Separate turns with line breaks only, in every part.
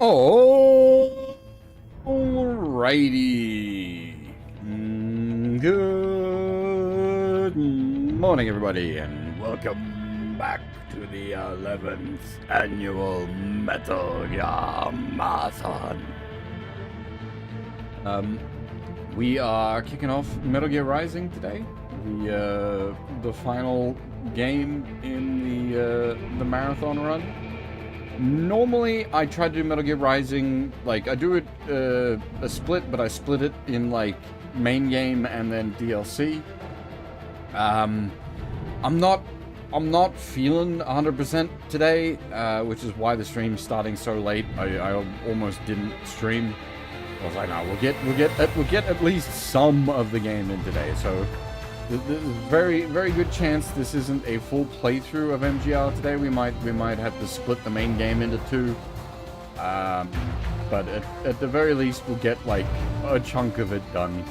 Alrighty. Good morning, everybody, and welcome back to the 11th annual Metal Gear Marathon. We are kicking off Metal Gear Rising today, the final game in the marathon run. Normally, I try to do Metal Gear Rising, like, I do it a split, but I split it in, like, main game and then DLC. I'm not feeling 100% today, which is why the stream's starting so late. I almost didn't stream. I was like, no, we'll get at least some of the game in today. So there's a very, very good chance this isn't a full playthrough of MGR today. We might have to split the main game into two. But at the very least, we'll get like a chunk of it done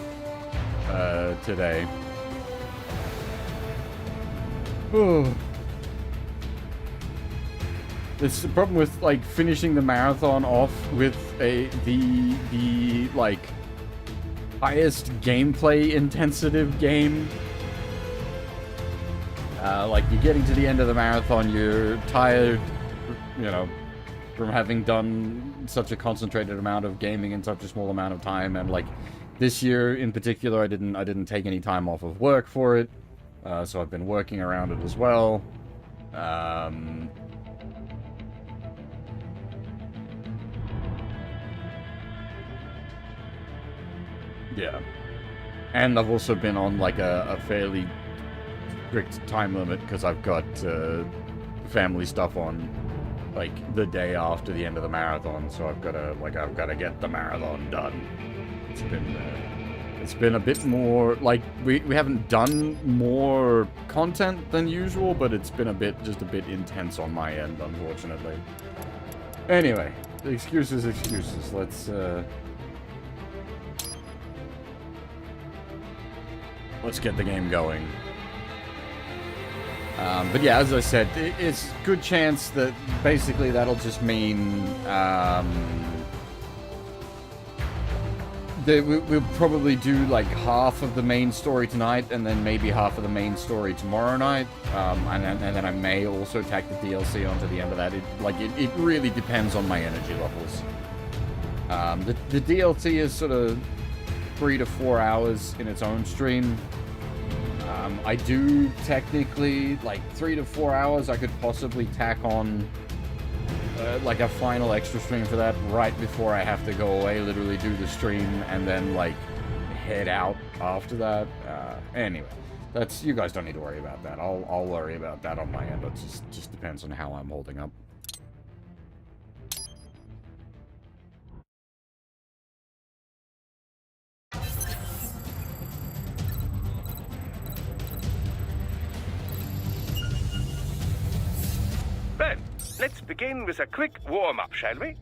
today. It's the problem with like finishing the marathon off with the like highest gameplay intensive game. Like you're getting to the end of the marathon, you're tired, you know, from having done such a concentrated amount of gaming in such a small amount of time, and like this year in particular, I didn't take any time off of work for it, so I've been working around it as well. Yeah, and I've also been on like a fairly strict time limit because I've got family stuff on like the day after the end of the marathon, so I've got to get the marathon done. It's been a bit more like we haven't done more content than usual, but it's been just a bit intense on my end, unfortunately. Anyway, excuses. Let's get the game going. But yeah, as I said, it's a good chance that basically that'll just mean that we'll probably do like half of the main story tonight, and then maybe half of the main story tomorrow night, and then I may also tack the DLC onto the end of that. It really depends on my energy levels. The DLC is sort of 3 to 4 hours in its own stream. I do technically, like 3 to 4 hours, I could possibly tack on like a final extra stream for that right before I have to go away, literally do the stream, and then like head out after that. Anyway, you guys don't need to worry about that. I'll worry about that on my end. It just depends on how I'm holding up.
Let's begin with a quick warm-up, shall we?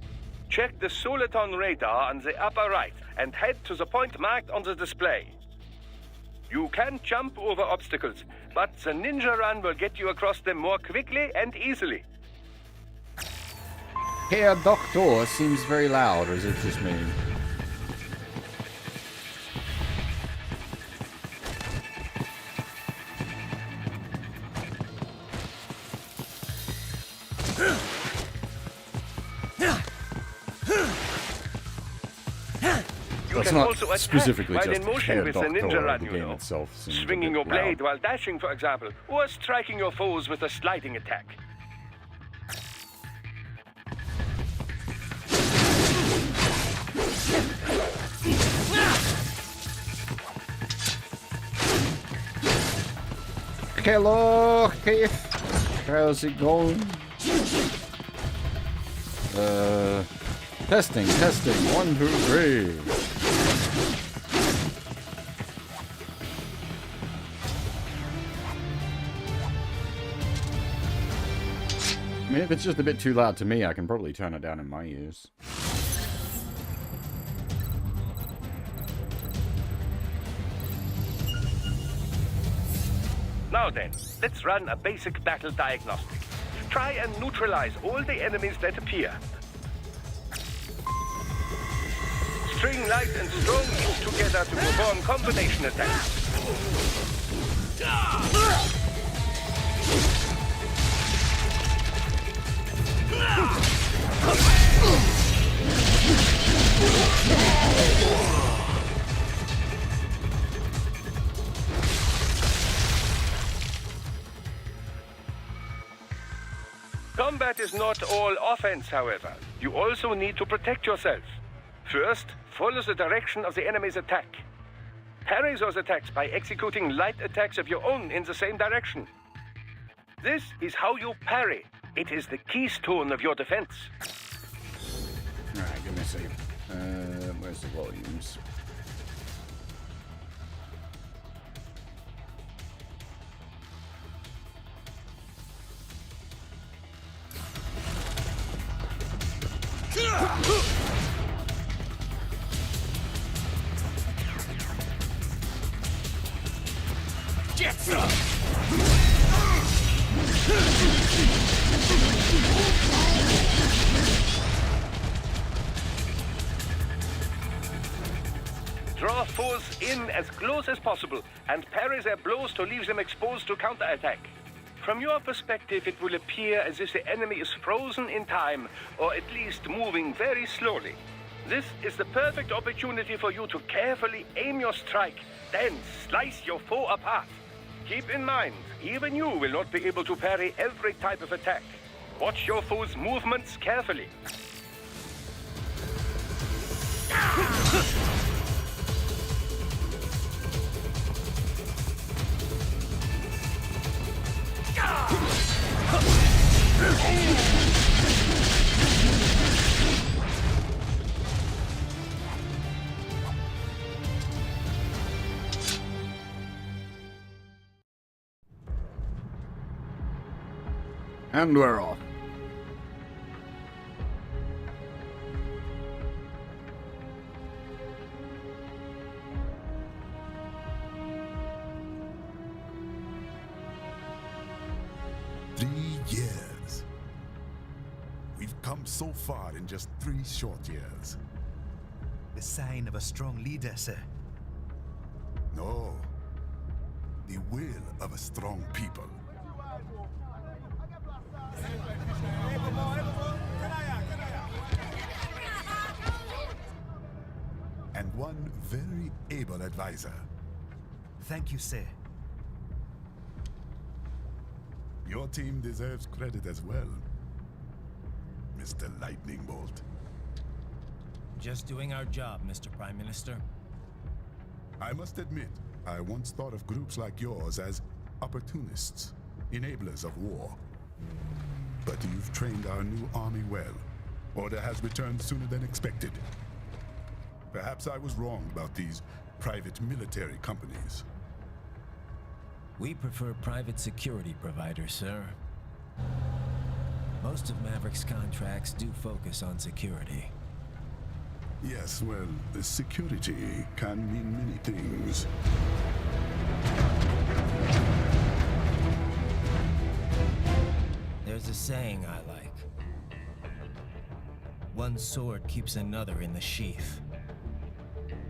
Check the Soliton radar on the upper right and head to the point marked on the display. You can jump over obstacles, but the ninja run will get you across them more quickly and easily.
Herr Doctor seems very loud, or is it just me? It's not specifically just
in motion with the ninja run,
the game itself seems
swinging your blade while dashing, for example, or striking your foes with a sliding attack.
Hello, Keith. How's it going? Testing. 1, 2, 3. I mean, if it's just a bit too loud to me, I can probably turn it down in my ears.
Now then, let's run a basic battle diagnostic. Try and neutralize all the enemies that appear. String light and strong heat together to perform combination attacks. Combat is not all offense, however. You also need to protect yourself. First, follow the direction of the enemy's attack. Parry those attacks by executing light attacks of your own in the same direction. This is how you parry. It is the keystone of your defense.
Alright, give me a sec. Where's the volumes?
Get some!
Draw foes in as close as possible and parry their blows to leave them exposed to counterattack. From your perspective, it will appear as if the enemy is frozen in time, or at least moving very slowly. This is the perfect opportunity for you to carefully aim your strike, then slice your foe apart. Keep in mind, even you will not be able to parry every type of attack. Watch your foe's movements carefully.
And we're off.
Years. We've come so far in just 3 short years.
The sign of a strong leader, sir.
No. The will of a strong people. And one very able advisor.
Thank you, sir.
Your team deserves credit as well, Mr. Lightning Bolt.
Just doing our job, Mr. Prime Minister.
I must admit, I once thought of groups like yours as opportunists, enablers of war. But you've trained our new army well. Order has returned sooner than expected. Perhaps I was wrong about these private military companies.
We prefer private security providers, sir. Most of Maverick's contracts do focus on security.
Yes, well, the security can mean many things.
There's a saying I like. One sword keeps another in the sheath.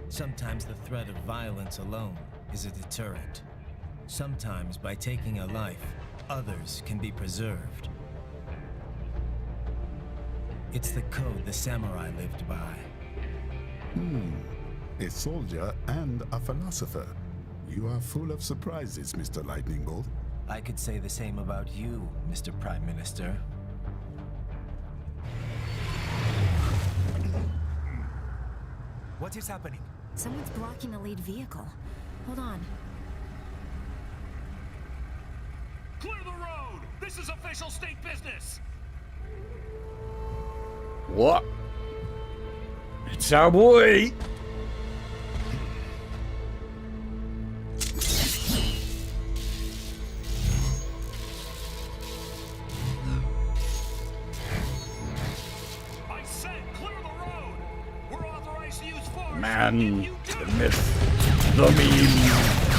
Sometimes the threat of violence alone is a deterrent. Sometimes by taking a life, others can be preserved. It's the code the samurai lived by.
A soldier and a philosopher. You are full of surprises, Mr. Lightning Bolt.
I could say the same about you, Mr. Prime Minister.
What is happening?
Someone's blocking the lead vehicle. Hold on.
Clear the road! This is official state business!
What? It's our boy!
I said clear the road! We're authorized to use force!
Man,
If you
the
do-
myth, the meme.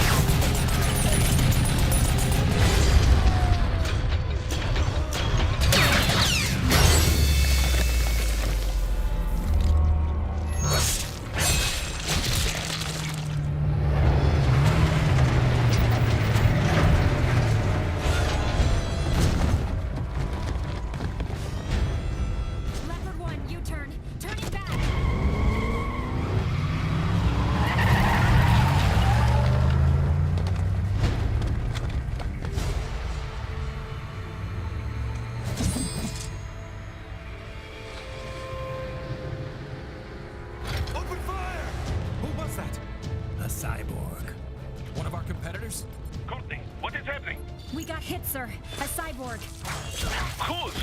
We got hit, sir. A cyborg.
Good.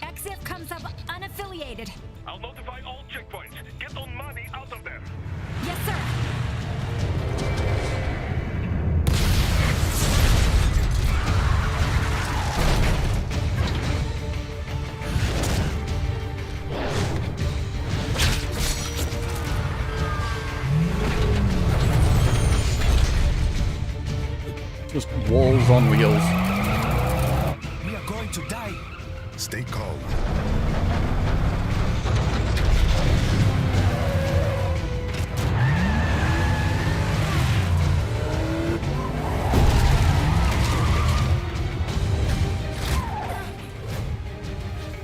Exif comes up unaffiliated.
I'll notify all checkpoints. Get on money out of there.
Yes, sir.
Just walls on wheels.
We are going to die.
Stay calm.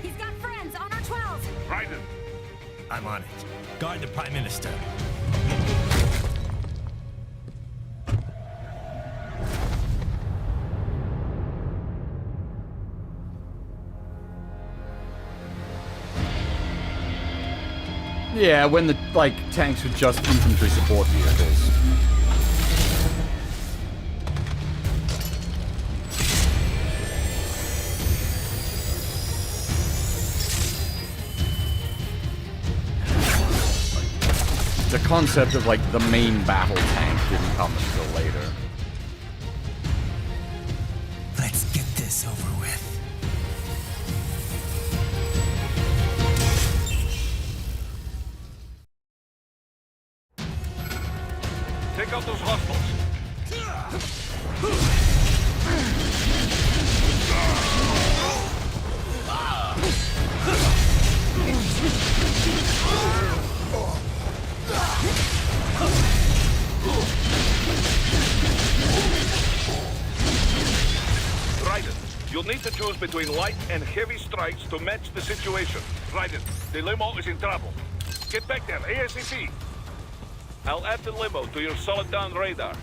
He's got friends on our 12s.
Raiden.
I'm on it. Guard the Prime Minister.
Yeah, when the, like, tanks were just infantry support vehicles. The concept of, like, the main battle tank didn't come until later.
Let's get this over with.
Take out those hostiles. Raiden, you'll need to choose between light and heavy strikes to match the situation. Raiden, the limo is in trouble. Get back there, ASAP. I'll add the limo to your solid down radar.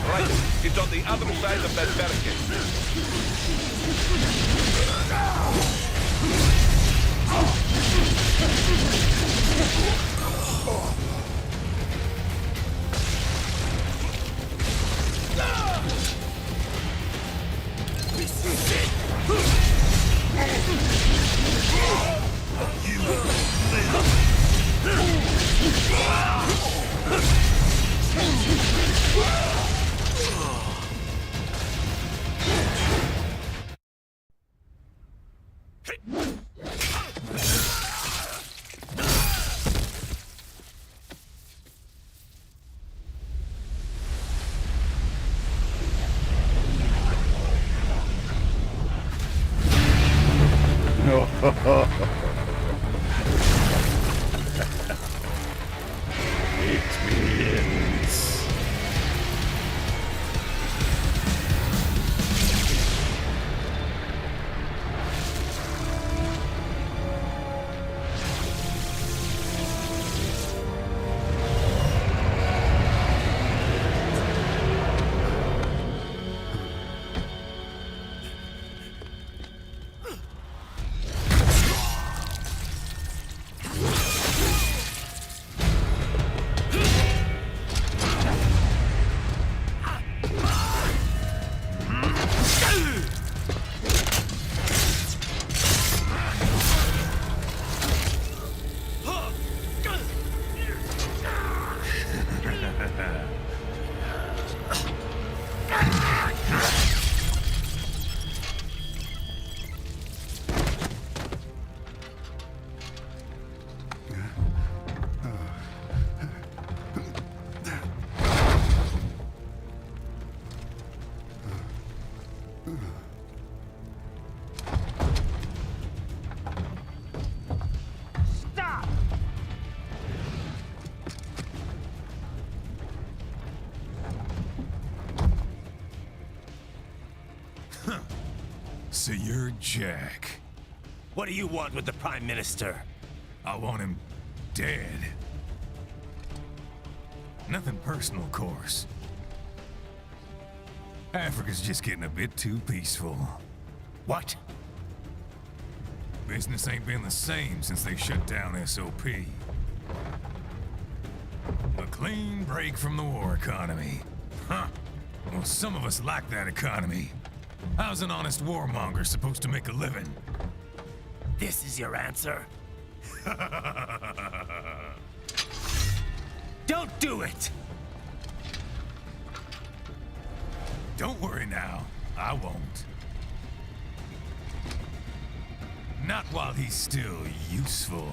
Right, it's on the other side of that barricade.
So you're Jack.
What do you want with the Prime Minister?
I want him dead. Nothing personal, of course. Africa's just getting a bit too peaceful.
What?
Business ain't been the same since they shut down SOP. A clean break from the war economy. Huh. Well, some of us like that economy. How's an honest warmonger supposed to make a living?
This is your answer? Don't do it!
Don't worry now. I won't. Not while he's still useful.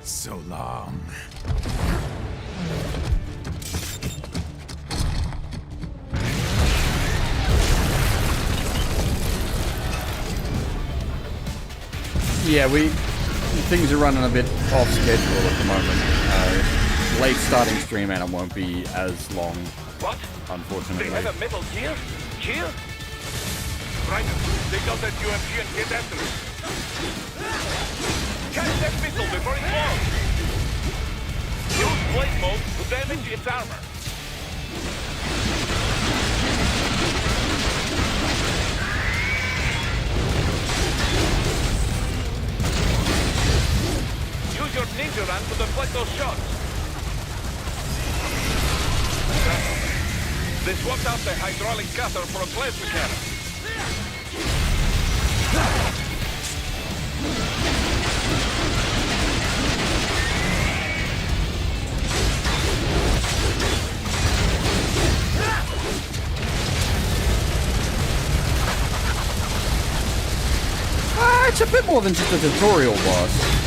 So long.
Yeah, things are running a bit off schedule at the moment. Late starting stream and it won't be as long,
What?
unfortunately.
They have a metal gear? Gear? Right. Take out that UMG and get after it. Catch that missile before it falls. Use blade mode to damage its armor. Use your ninja run to deflect those shots. They swapped out the hydraulic cutter for a plasma cannon.
It's a bit more than just a tutorial boss.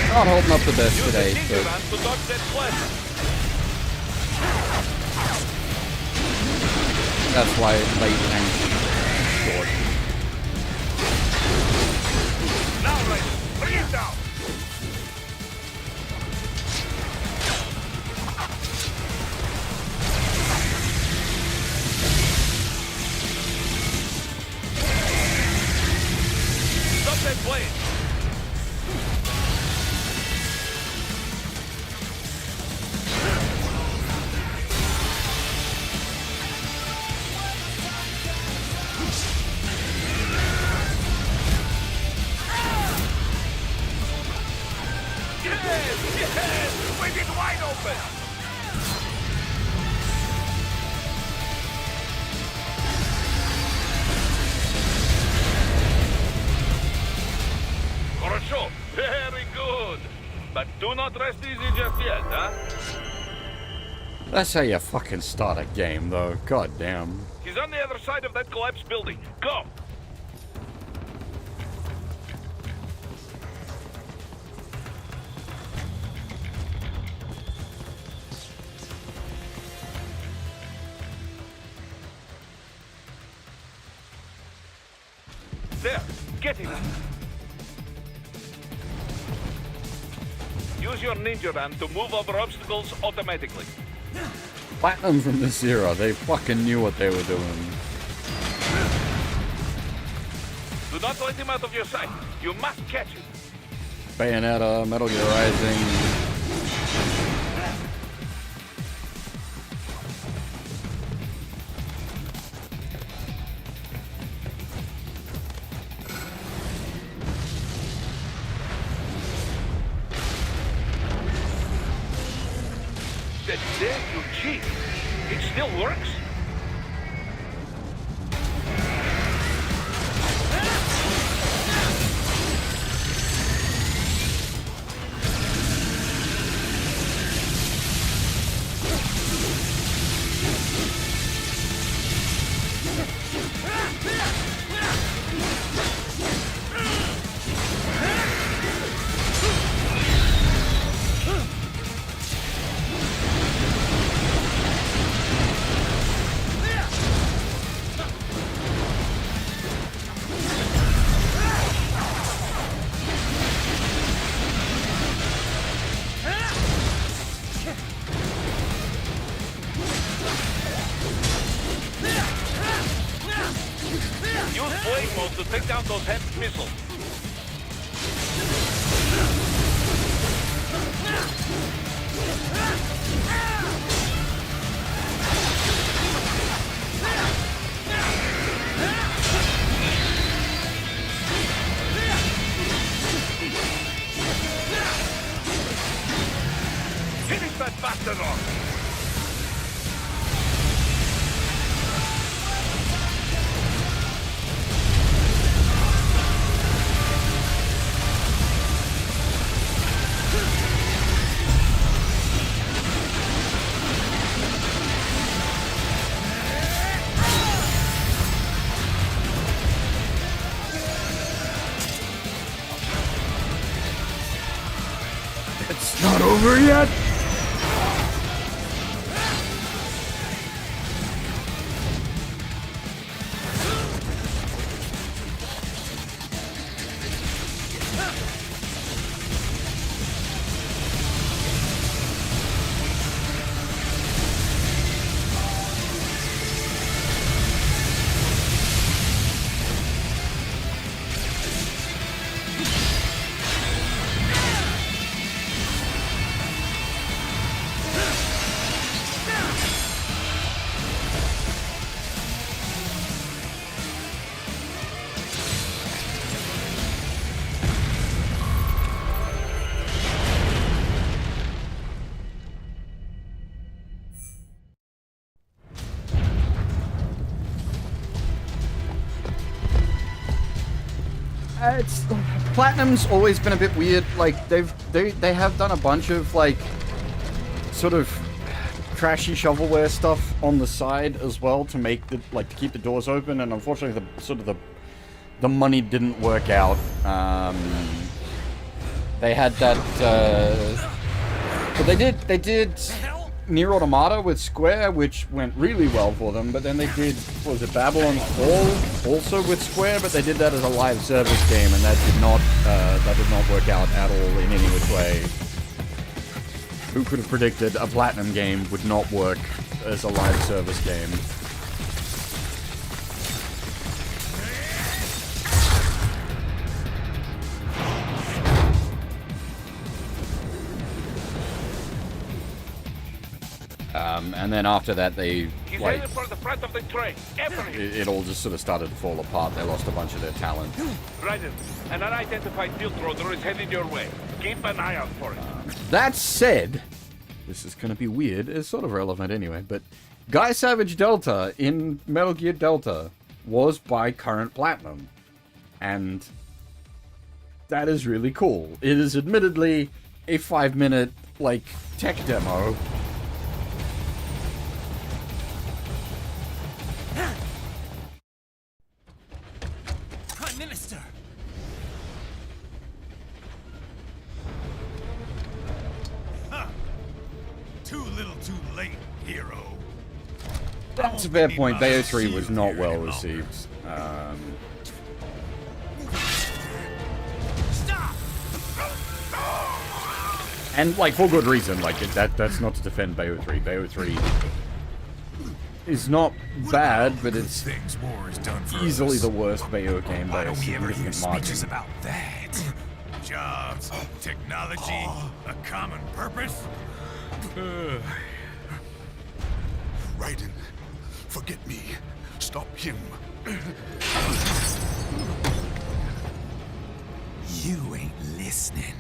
Not holding up the best today, so that's why it's late and short.
Now, right, bring it down. Stop that blade. Yes! With it wide open! Хорошо. Very good. But do not rest easy just yet, huh?
That's how you fucking start a game, though. God damn.
He's on the other side of that collapsed building. Go! There, get him. Use your ninja run to move over obstacles automatically.
Platinum from this era, they fucking knew what they were doing.
Do not let him out of your sight. You must catch him.
Bayonetta, Metal Gear Rising.
There you cheat. It still works? Use blade mode to take down those heavy missiles. Finish that bastard off!
It's not over yet! It's Platinum's always been a bit weird. Like they have done a bunch of like sort of trashy shovelware stuff on the side as well to make the to keep the doors open, and unfortunately the money didn't work out. They had that, but they did Nier Automata with Square, which went really well for them, but then they did, what was it, Babylon's Fall, also with Square, but they did that as a live service game, and that did not work out at all in any which way. Who could have predicted a Platinum game would not work as a live service game? And then after that, they,
He's
like,
headed for the front of the train.
it all just sort of started to fall apart. They lost a bunch of their talent.
Raiden, an unidentified field roader is headed your way. Keep an eye out for it.
That said, this is going to be weird. It's sort of relevant anyway, but Guy Savage Delta in Metal Gear Delta was by current Platinum. And that is really cool. It is admittedly a 5-minute, like, tech demo.
Prime Minister!
Huh. Too little too late, hero.
That's a fair point. Bayo 3 was not well received.
Stop!
And, like, for good reason. Like, that's not to defend Bayo 3. Bayo 3 is not bad, but it's
Things war has done for
easily
us.
the worst Bayo game by
Why
a
don't we ever hear
significant margin.
speeches about that? Jobs, technology, a common purpose?
Raiden, forget me. Stop him.
You ain't listening.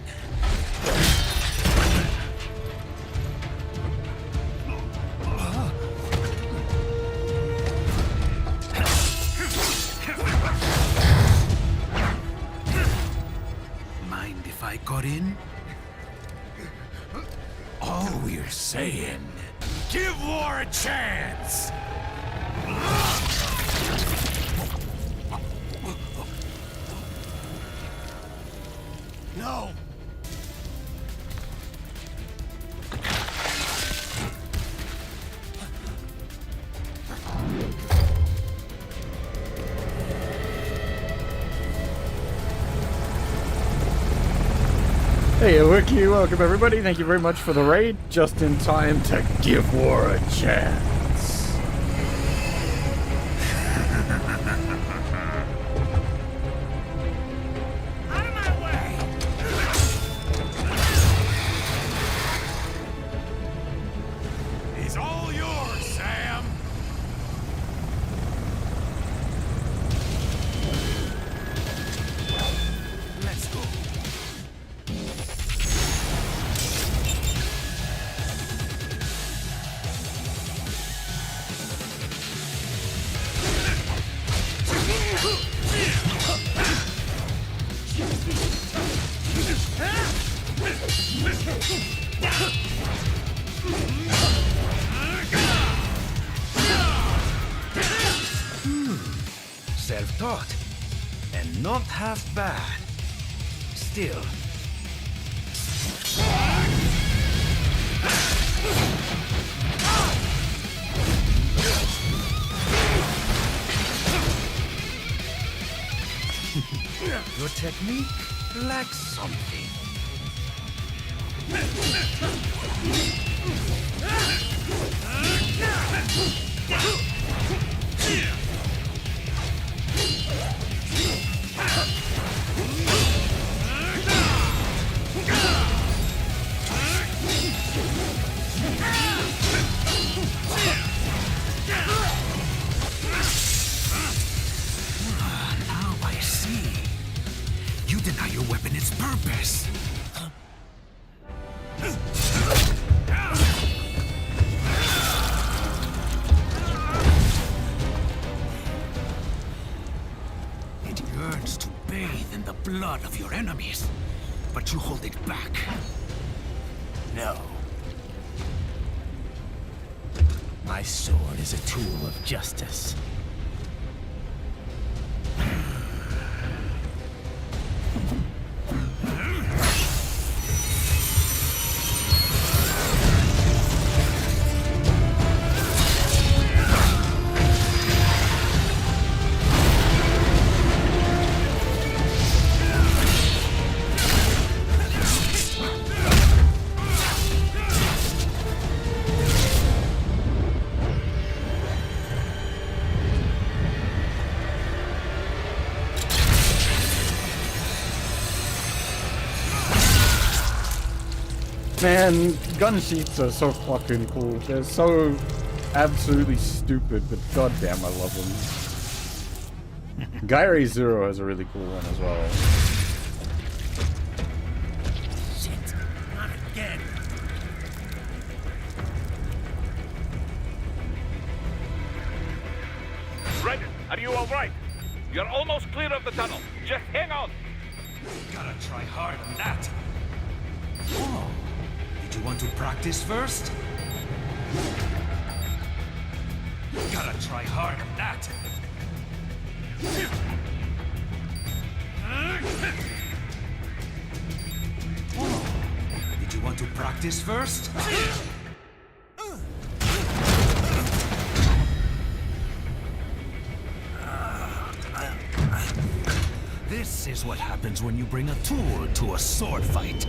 Mind if I got in? All we're saying, give war a chance!
No!
Hey, Wiki, welcome everybody. Thank you very much for the raid. Just in time to give war a chance.
Out of my way! He's all yours, Sam! Let's go.
Self-taught, and not half bad. Still. Your technique lacks something. Now I see. You deny your weapon its purpose. It yearns to bathe in the blood of your enemies, but you hold it back. No. My sword is a tool of justice.
Man, gun sheets are so fucking cool. They're so absolutely stupid, but goddamn, I love them. Gyre Zero has a really cool one as well.
Shit, not again.
Raiden, are you all right? You're almost clear of the tunnel. Just hang on.
Gotta try hard on that. Oh, did you want to practice first? Gotta try hard on that. Oh, did you want to practice first? This is what happens when you bring a tool to a sword fight.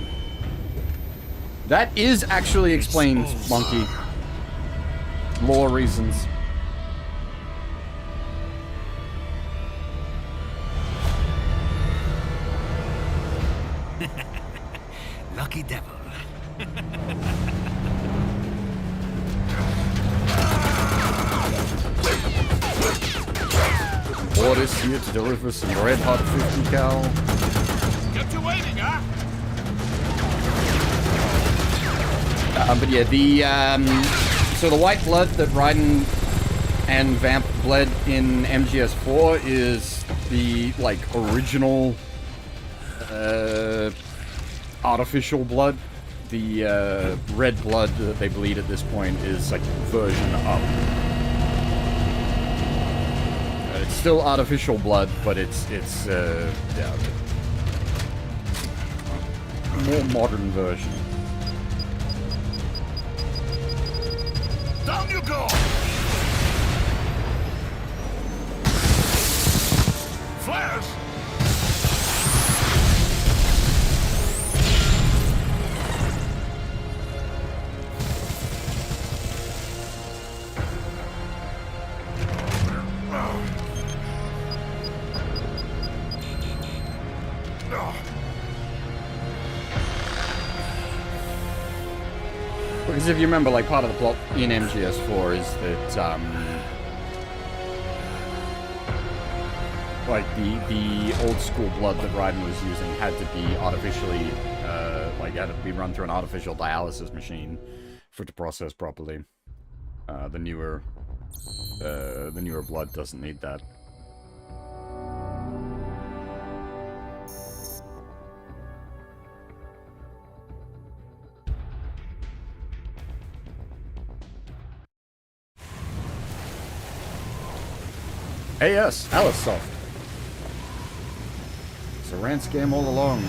That is actually explained, Monkey. Lore reasons.
Lucky devil.
Boris here to deliver some red hot 50 cal.
Kept you waiting, huh?
But yeah, so the white blood that Raiden and Vamp bled in MGS4 is the, like, original artificial blood. The red blood that they bleed at this point is, like, version up. It's still artificial blood, but it's yeah, more modern version.
Down you go! Flares!
Because if you remember, like, part of the plot in MGS4 is that, like, the old school blood that Raiden was using had to be artificially, like, had to be run through an artificial dialysis machine for it to process properly. The newer blood doesn't need that. Hey, yes, Alicesoft. It's a rant game all along.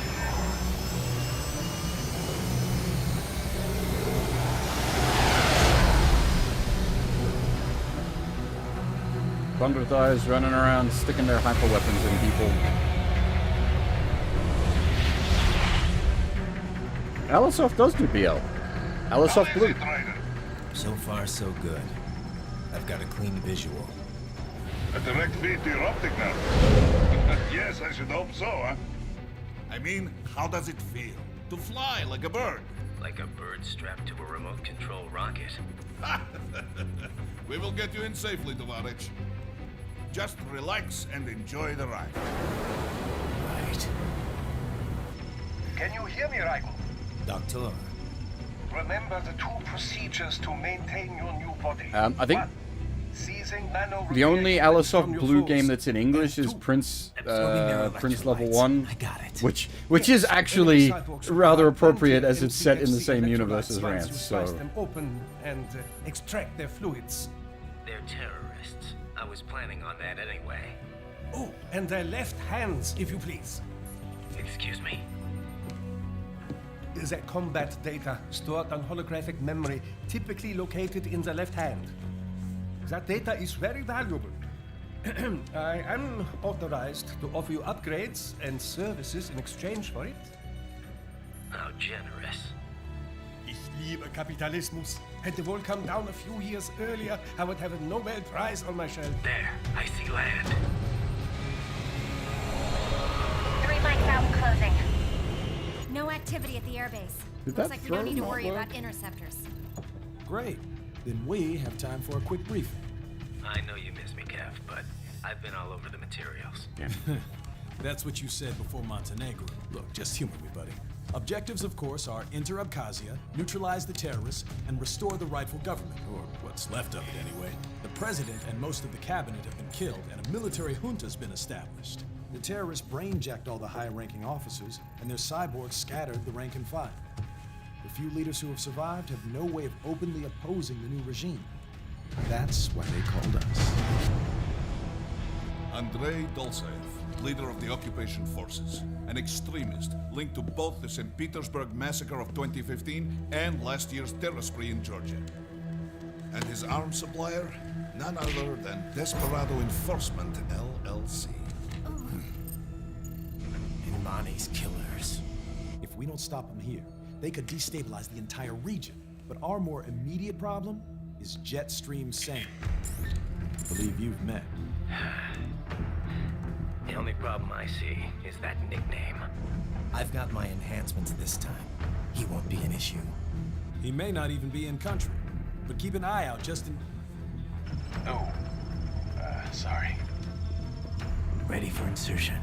Thunder Thighs running around, sticking their hyper weapons in people. Alicesoft does do BL. Alicesoft Blue.
So far, so good. I've got a clean visual.
A direct feed to your optic now. Yes, I should hope so, huh? I mean, how does it feel? To fly like a bird?
Like a bird strapped to a remote control rocket.
We will get you in safely, Tovarich. Just relax and enjoy the ride.
Right.
Can you hear me, Raiden?
Doctor.
Remember the two procedures to maintain your new body.
I think
One, seizing nano
the only
radiation
Alicesoft
from your
Blue
foes.
game that's in English is Prince Level 1,
I got it.
which is actually rather appropriate as it's set in the same universe as Rance. So
them open and extract their fluids.
They're terrorists. I was planning on that anyway.
Oh, and their left hands, if you please.
Excuse me?
The combat data stored on holographic memory, typically located in the left hand. That data is very valuable. I am authorized to offer you upgrades and services in exchange for it.
How generous.
Ich liebe Kapitalismus. Had the wall come down a few years earlier, I would have a Nobel Prize on my shelf.
There, I see land.
3 mics out and closing. No activity at the airbase.
Did
Looks
that
like we
throw
don't need to
not
worry
work?
about interceptors.
Great. Then we have time for a quick briefing.
I know you miss me, Kev, but I've been all over the materials.
That's what you said before Montenegro. Look, just humor me, buddy. Objectives, of course, are enter Abkhazia, neutralize the terrorists, and restore the rightful government, or what's left of it anyway. The president and most of the cabinet have been killed, and a military junta's been established. The terrorists brain-jacked all the high-ranking officers, and their cyborgs scattered the rank and file. The few leaders who have survived have no way of openly opposing the new regime. That's why they called us.
Andrei Dolzaev, leader of the occupation forces, an extremist linked to both the St. Petersburg massacre of 2015 and last year's terror spree in Georgia. And his arms supplier? None other than Desperado Enforcement, LLC.
Imani's killers.
If we don't stop them here, they could destabilize the entire region. But our more immediate problem is Jetstream Sane. I believe you've met.
The only problem I see is that nickname. I've got my enhancements this time. He won't be an issue.
He may not even be in country, but keep an eye out just in...
Oh, sorry.
Ready for insertion.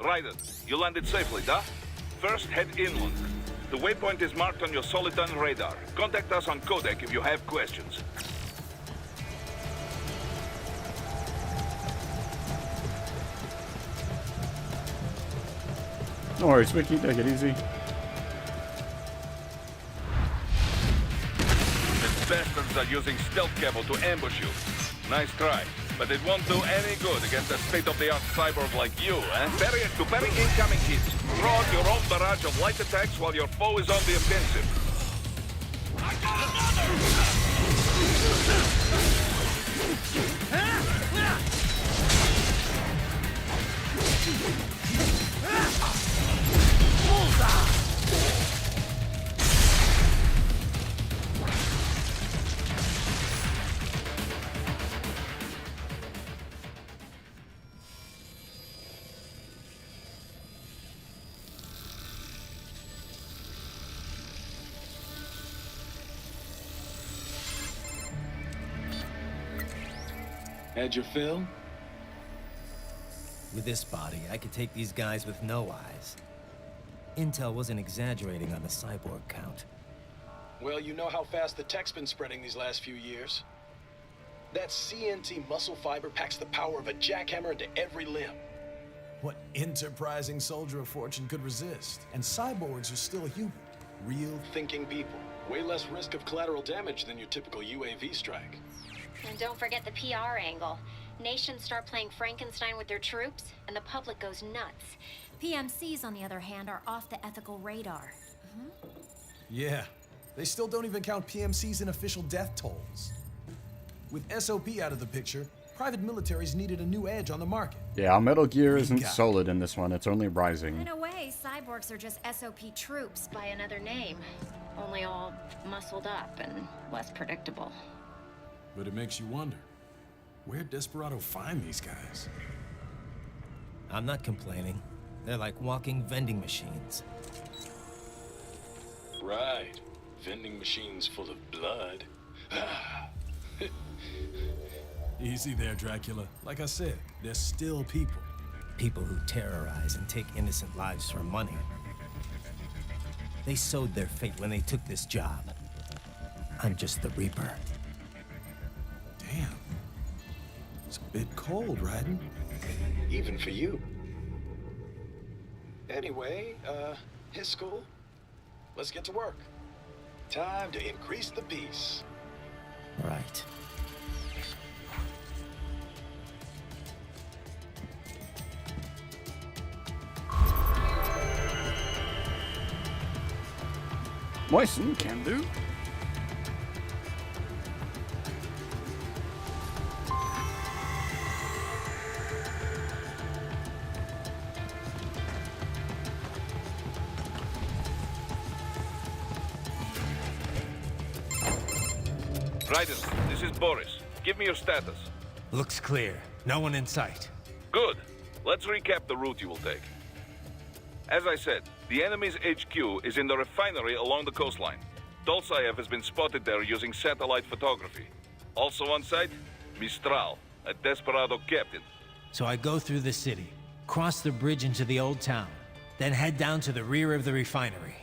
Raiden, you landed safely, da? First, head inland. The waypoint is marked on your Soliton radar. Contact us on Codec if you have questions.
No worries, Vicky, take it easy.
The bastards are using stealth cable to ambush you. Nice try, but it won't do any good against a state-of-the-art cyborg like you, eh? To parry incoming hits, throw out your own barrage of light attacks while your foe is on the offensive.
I got
Had your fill?
With this body, I could take these guys with no eyes. Intel wasn't exaggerating on the cyborg count.
Well, you know how fast the tech's been spreading these last few years. That CNT muscle fiber packs the power of a jackhammer into every limb.
What enterprising soldier of fortune could resist? And cyborgs are still human. Real
Thinking people. Way less risk of collateral damage than your typical UAV strike.
And don't forget the PR angle. Nations start playing Frankenstein with their troops, and the public goes nuts. PMCs, on the other hand, are off the ethical radar.
Yeah, they still don't even count PMCs in official death tolls. With SOP out of the picture, private militaries needed a new edge on the market.
Yeah, our Metal Gear isn't solid in this one. It's only Rising.
In a way, cyborgs are just SOP troops by another name. Only all muscled up and less predictable.
But it makes you wonder, where'd Desperado find these guys?
I'm not complaining. They're like walking vending machines.
Right. Vending machines full of blood.
Easy there, Dracula. Like I said, they're still people.
People who terrorize and take innocent lives for money. They sowed their fate when they took this job. I'm just the Reaper.
Damn. It's a bit cold, Raiden.
Even for you. Anyway, his school. Let's get to work. Time to increase the peace.
Right.
Moisten can do.
Raiden, this is Boris. Give me your status.
Looks clear. No one in sight.
Good. Let's recap the route you will take. As I said, the enemy's HQ is in the refinery along the coastline. Dolzaev has been spotted there using satellite photography. Also on site, Mistral, a desperado captain.
So I go through the city, cross the bridge into the old town, then head down to the rear of the refinery.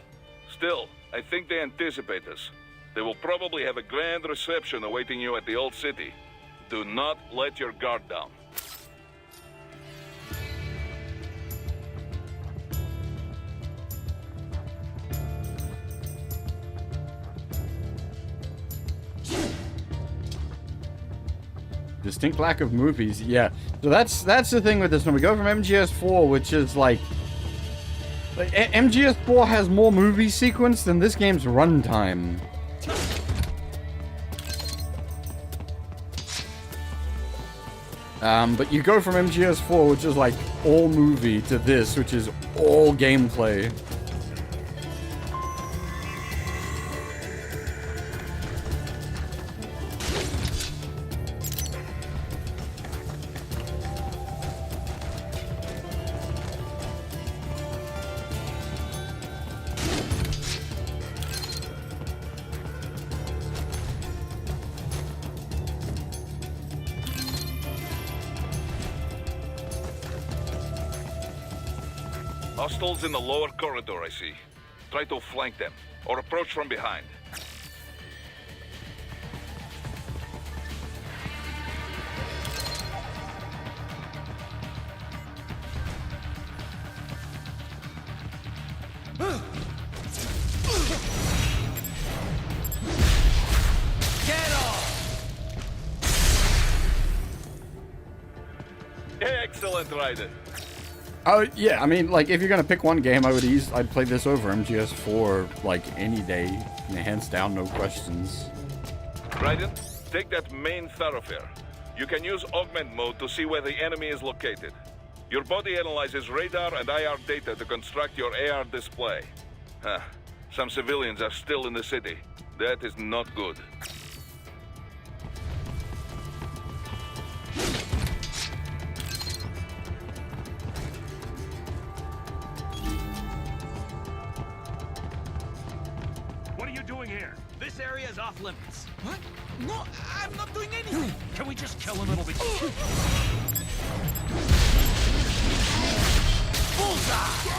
Still, I think they anticipate us. They will probably have a grand reception awaiting you at the old city. Do not let your guard down.
Distinct lack of movies, yeah. So that's the thing with this one. We go from MGS4, which is like MGS4 has more movie sequence than this game's runtime. But you go from MGS4, which is like all movie, to this, which is all gameplay.
Hostiles in the lower corridor, I see. Try to flank them, or approach from behind. Excellent, Raiden.
Oh yeah, I mean, like if you're gonna pick one game, I'd play this over MGS4 like any day, hands down, no questions.
Raiden, take that main thoroughfare. You can use augment mode to see where the enemy is located. Your body analyzes radar and IR data to construct your AR display. Huh. Some civilians are still in the city. That is not good.
This area is off limits. What? No, I'm not doing anything. Can we just kill him? It'll be... Bullseye!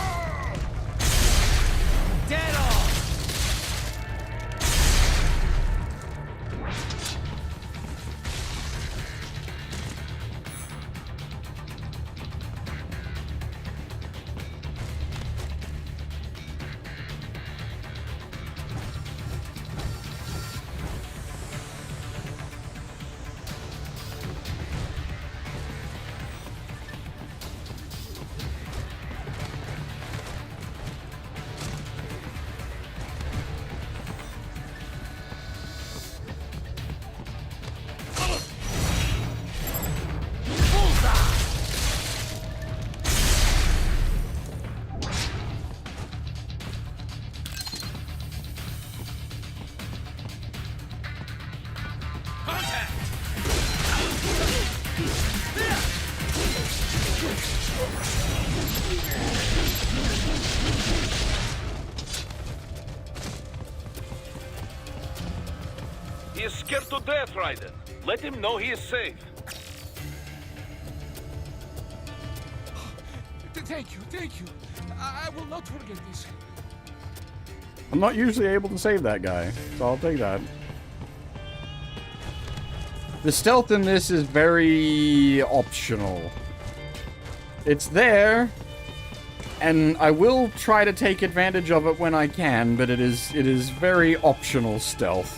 Dead on!
He is scared to death, Raiden. Let him know he is safe.
Thank you. I will not forget this.
I'm not usually able to save that guy, so I'll take that. The stealth in this is very optional. It's there, and I will try to take advantage of it when I can, but it is very optional stealth.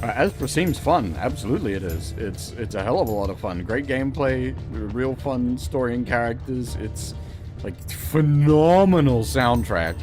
Espra seems fun. Absolutely it is. It's a hell of a lot of fun. Great gameplay, real fun story and characters. It's like phenomenal soundtrack.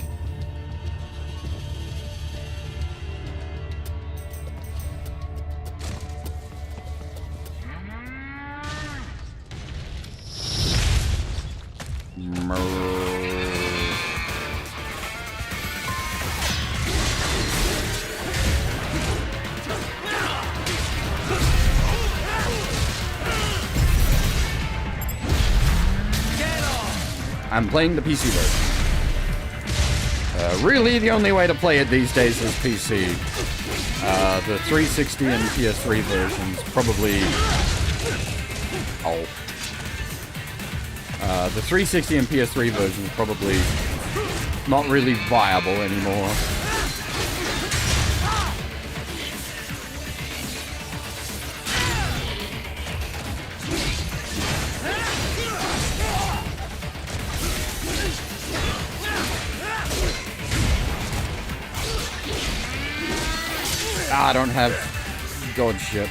I'm playing the PC version. Really, the only way to play it these days is PC. The 360 and PS3 versions probably... Oh. The 360 and PS3 versions probably not really viable anymore. I don't have god shit.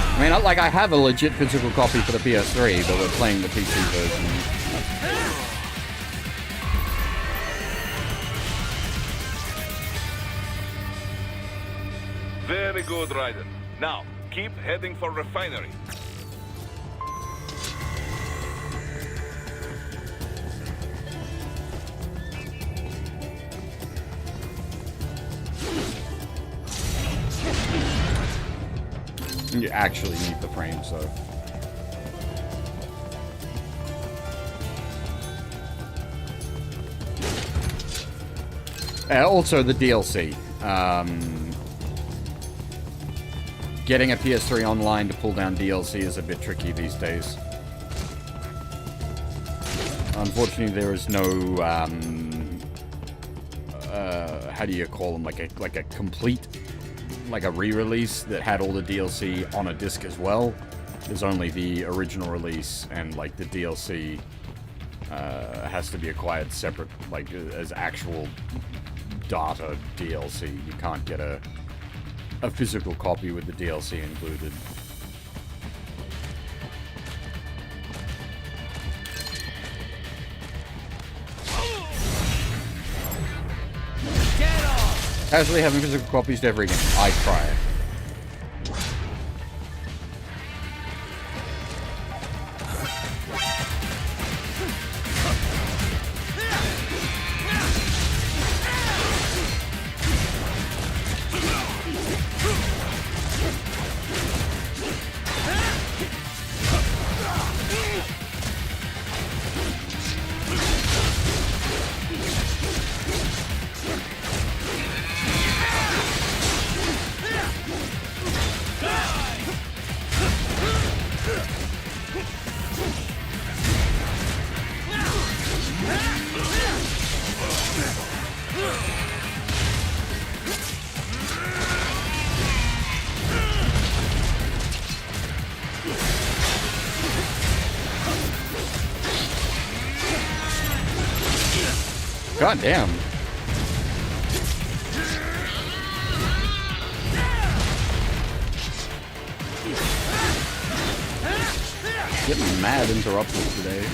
I mean, like, I have a legit physical copy for the PS3, but we're playing the PC version.
Very good, Raiden. Now, keep heading for refinery.
You actually need the frames, though. Also, the DLC. Getting a PS3 online to pull down DLC is a bit tricky these days. Unfortunately, there is no, how do you call them? Like a complete, like a re-release that had all the DLC on a disc as well. There's only the original release, and like the DLC has to be acquired separate, like as actual data DLC. You can't get a physical copy with the DLC included. Casually having physical copies to every game. I cry. God damn. Getting mad interrupted today.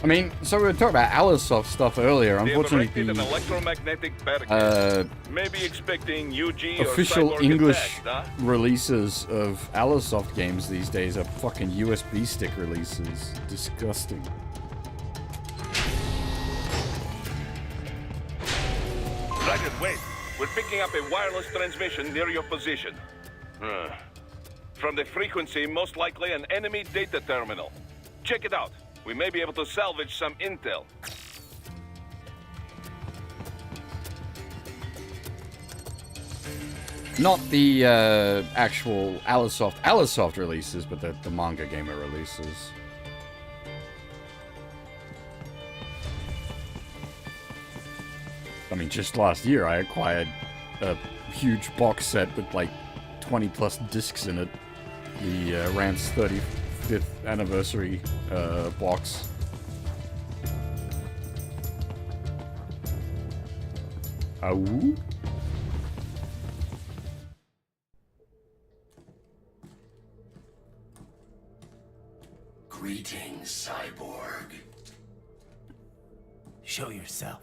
I mean, so we were talking about Alisoft stuff earlier. Unfortunately,
an electromagnetic maybe expecting UG
official
or
English
attack, huh?
releases of Alisoft games these days are fucking USB stick releases. Disgusting.
Raiden, wait. We're picking up a wireless transmission near your position. From the frequency, most likely an enemy data terminal. Check it out. We may be able to salvage some intel.
Not the actual Alisoft releases, but the manga gamer releases. I mean, just last year I acquired a huge box set with like 20 plus discs in it. The Rance 5th anniversary box. Ow.
Greetings, cyborg.
Show yourself.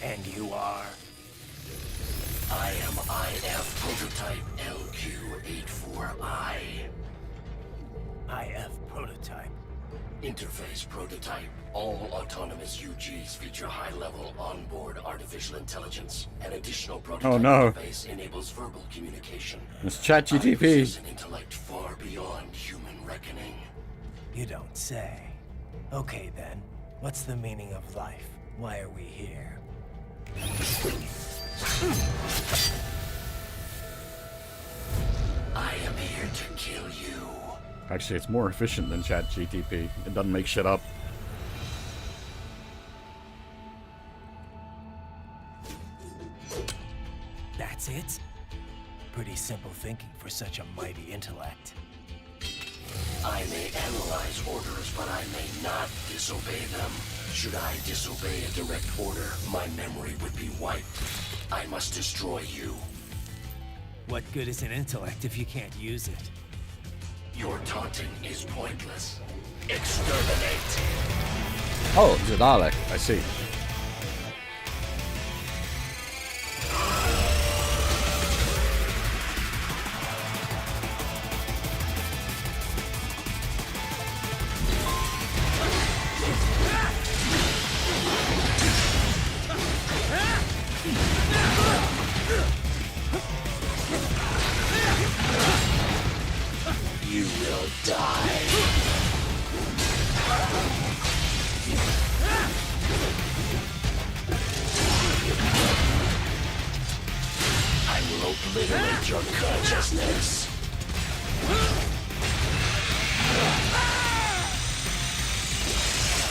And you are?
I am IF Prototype LQ84I.
IF Prototype.
Interface Prototype. All autonomous UGs feature high-level onboard artificial intelligence. An additional prototype interface enables verbal communication.
It's ChatGTP.
Is an intellect far beyond human reckoning.
You don't say. Okay then, what's the meaning of life? Why are we here?
I am here to kill you.
Actually, it's more efficient than ChatGTP. It doesn't make shit up.
That's it? Pretty simple thinking for such a mighty intellect.
I may analyze orders, but I may not disobey them. Should I disobey a direct order, my memory would be wiped. I must destroy you.
What good is an intellect if you can't use it?
Your taunting is pointless. Exterminate!
Oh, it's a Dalek. I see.
You will die. I will obliterate your consciousness.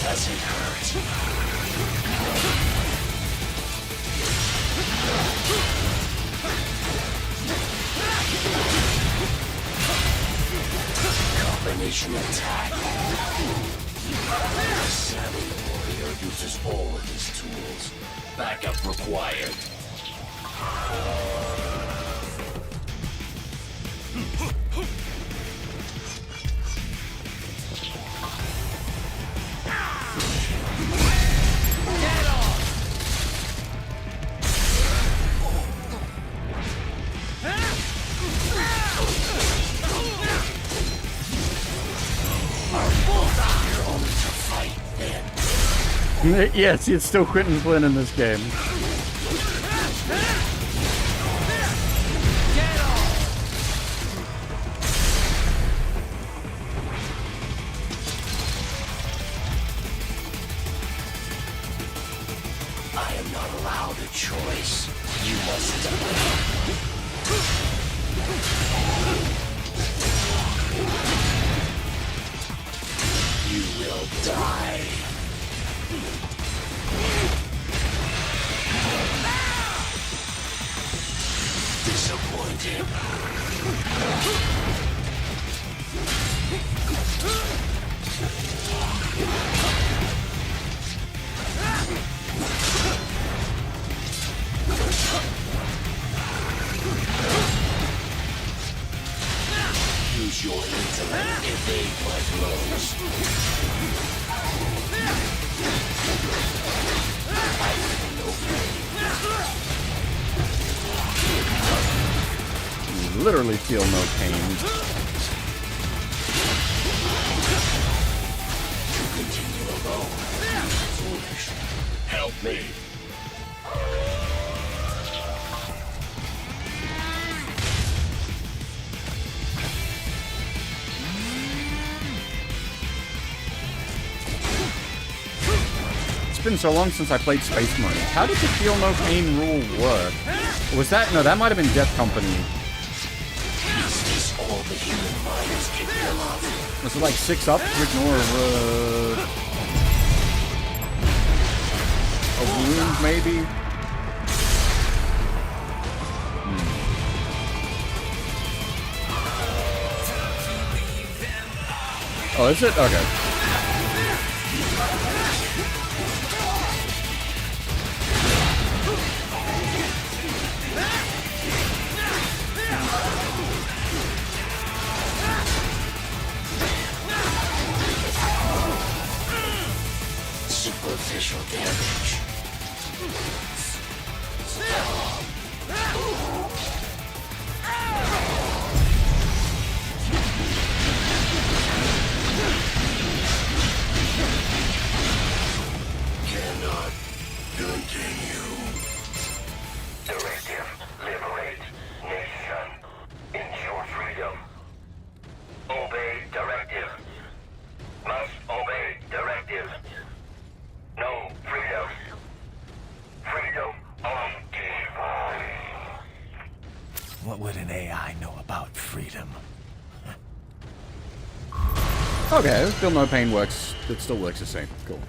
Does it hurt? Combination attack. The savvy warrior uses all of his tools. Backup required.
Yes, it's still Quentin Flynn in this game.
I am not allowed a choice. You must die. You will die. Disappointed. Use your intellect, evade my blows. I feel no pain.
You literally feel no pain.
To continue alone. me.
It's been so long since I played Space Marines. How did the Feel No Pain rule work? Was that... No, that might have been Death Company.
Is this all the human mind is capable of?
Was it like 6 up to ignore a wound, maybe? Oh, is it? Okay.
Superficial damage. Cannot continue. Directive, liberate nation. Ensure freedom. Obey directive. Must obey directive. No freedom. Freedom on divine.
What would an AI know about freedom?
Okay, Feel No Pain works. It still works the same. Cool.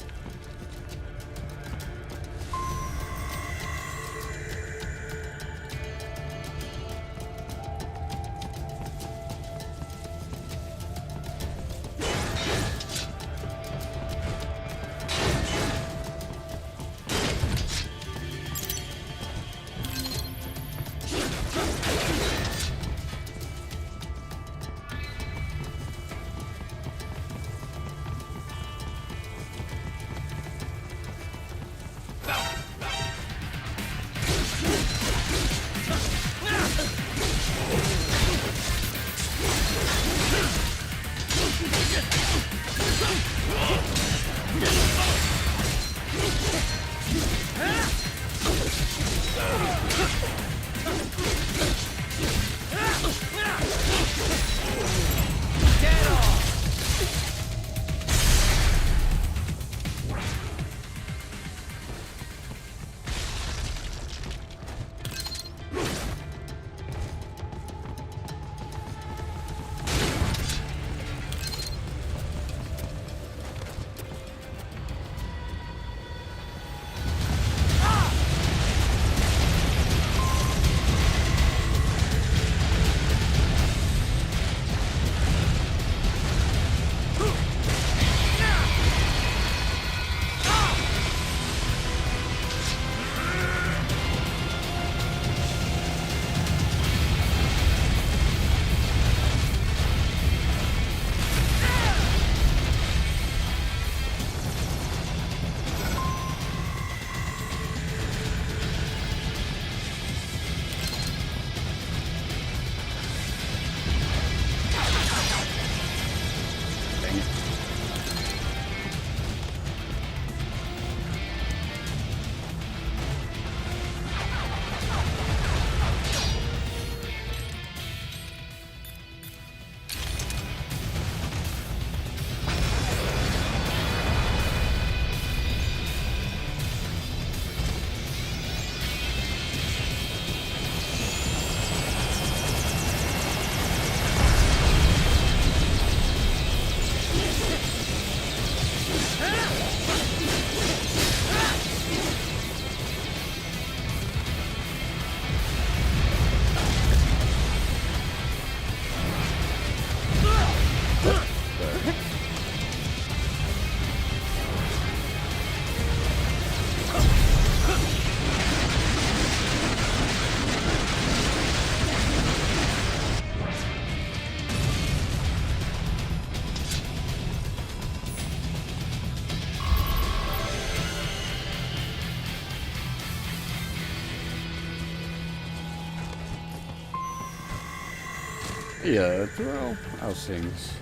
Ja, throw how's things?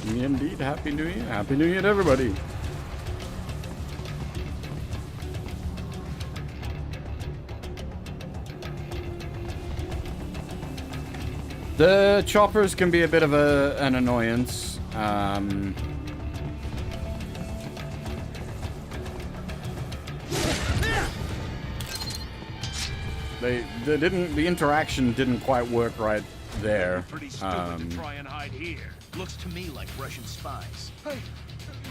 Indeed. Happy New Year. Happy New Year to everybody. The choppers can be a bit of an annoyance. The interaction didn't quite work right there.
Pretty stupid to try and hide here. Looks to me like Russian spies.
Hey,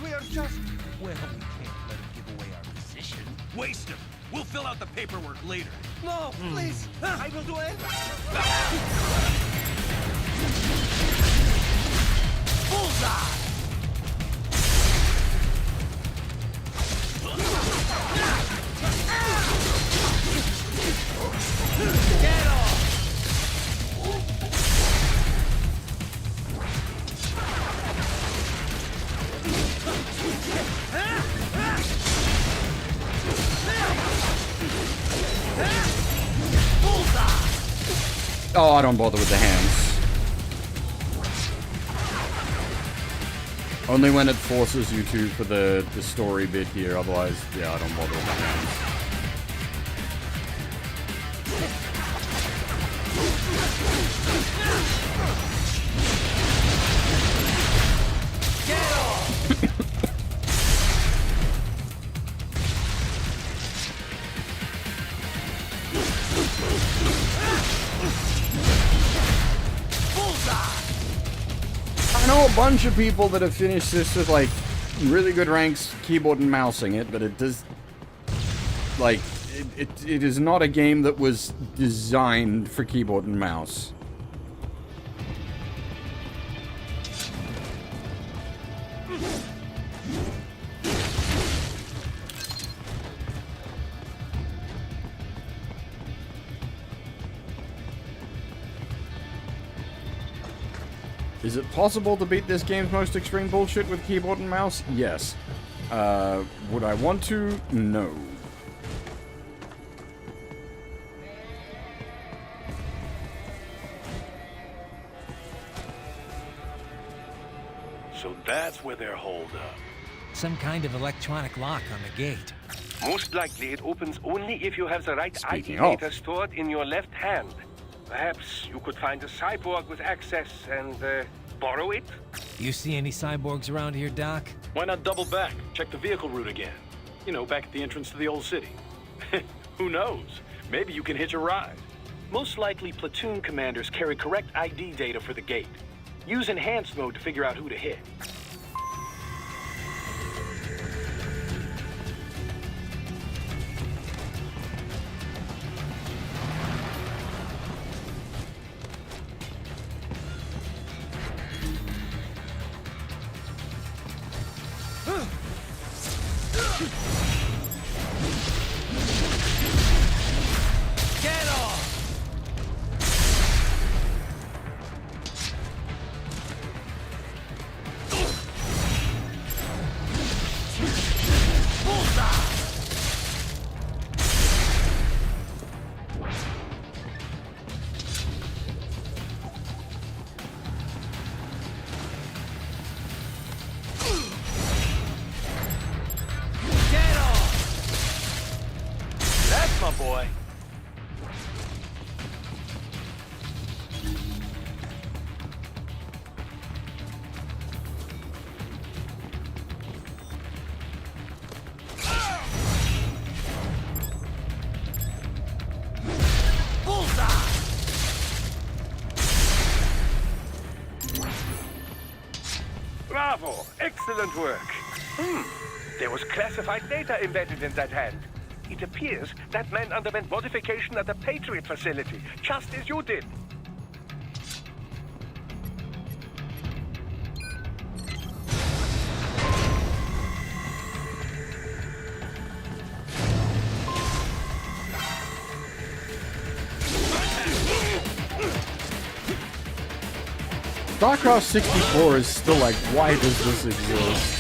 we are just... Well, we can't let him give away our position.
Waste him. We'll fill out the paperwork later.
No, please. I will do it.
Bullseye!
Get off!
Oh, I don't bother with the hands. Only when it forces you to for the story bit here. Otherwise, yeah, I don't bother with the hands. I know a bunch of people that have finished this with like really good ranks keyboard and mousing it, but it does like it is not a game that was designed for keyboard and mouse. Is it possible to beat this game's most extreme bullshit with keyboard and mouse? Yes. Would I want to? No.
So that's where they're holed up.
Some kind of electronic lock on the gate.
Most likely it opens only if you have the right
Speaking
ID
of.
data stored in your left hand. Perhaps you could find a cyborg with access and borrow it?
You see any cyborgs around here, Doc?
Why not double back? Check the vehicle route again. You know, back at the entrance to the old city. Who knows? Maybe you can hitch a ride. Most likely, platoon commanders carry correct ID data for the gate. Use enhanced mode to figure out who to hit.
Get off! Get off!
That's my boy.
Bravo! Excellent work. There was classified data embedded in that hand. It appears that man underwent modification at the Patriot facility, just as you did.
StarCraft 64 is still like, why does this exist?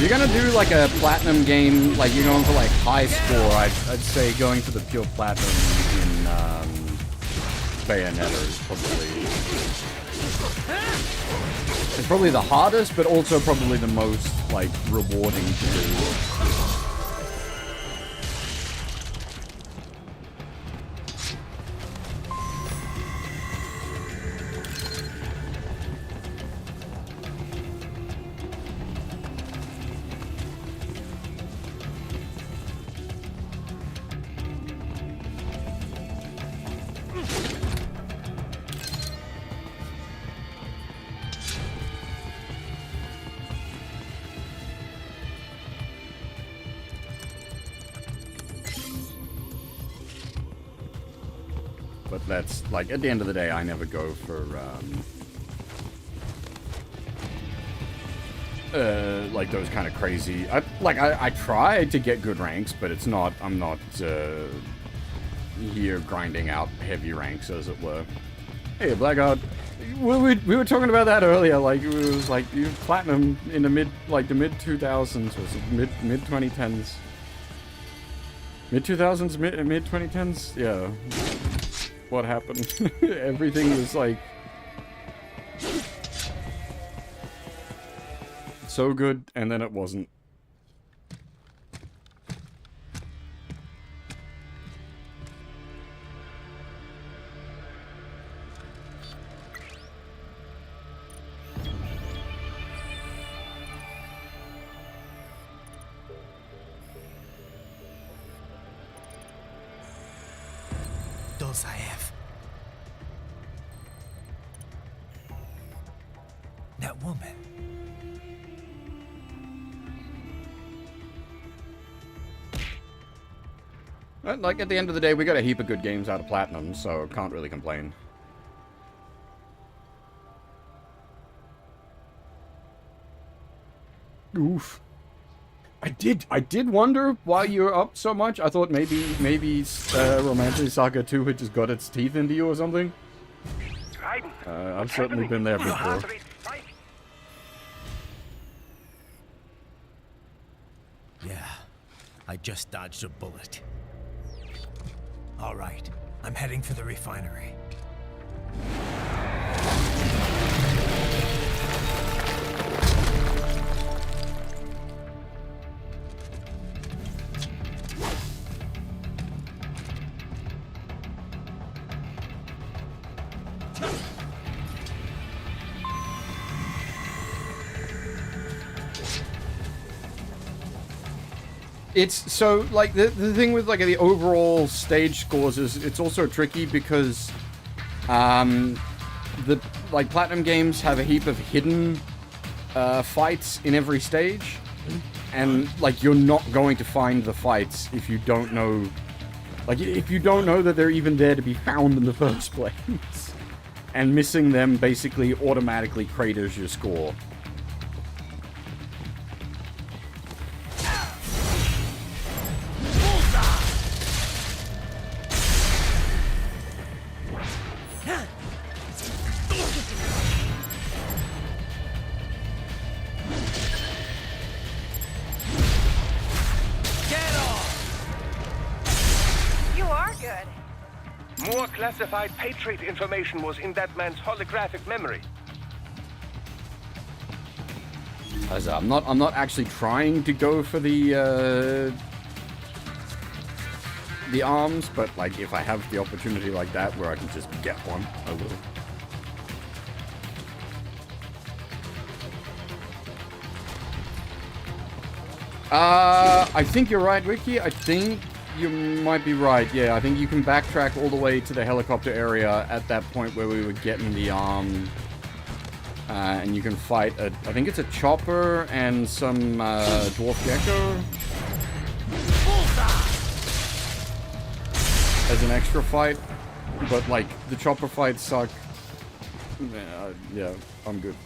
you're gonna do like a platinum game, like you're going for like high score, I'd say going for the pure platinum in Bayonetta is probably the hardest, but also probably the most like rewarding to do. But that's, like, at the end of the day, I never go for, like, those kind of crazy... I try to get good ranks, but it's not... I'm not, here grinding out heavy ranks, as it were. Hey, Blackguard. We were talking about that earlier, like, it was, like, you platinum in the mid-2000s, was it mid-2010s? Mid-2000s? Mid-2010s? Yeah. What happened? Everything was like so good, and then it wasn't.
Those I have. That woman.
Like, at the end of the day, we got a heap of good games out of Platinum, so can't really complain. Oof. I did wonder why you were up so much. I thought maybe Romantic Saga 2 had just got its teeth into you or something. I've certainly been there before.
Yeah, I just dodged a bullet. All right, I'm heading for the refinery.
It's so, like, the thing with, like, the overall stage scores is it's also tricky because, like, Platinum games have a heap of hidden, fights in every stage. And, like, you're not going to find the fights if you don't know, like, if you don't know that they're even there to be found in the first place. And missing them basically automatically craters your score.
Classified Patriot information was in that man's holographic memory.
As I'm not actually trying to go for the arms, but like if I have the opportunity like that where I can just get one, I will. I think you're right, Wiki. I think you might be right. Yeah, I think you can backtrack all the way to the helicopter area at that point where we were getting the arm. And you can fight I think it's a chopper and some dwarf gecko. As an extra fight. But like, the chopper fights suck. Yeah, I'm good.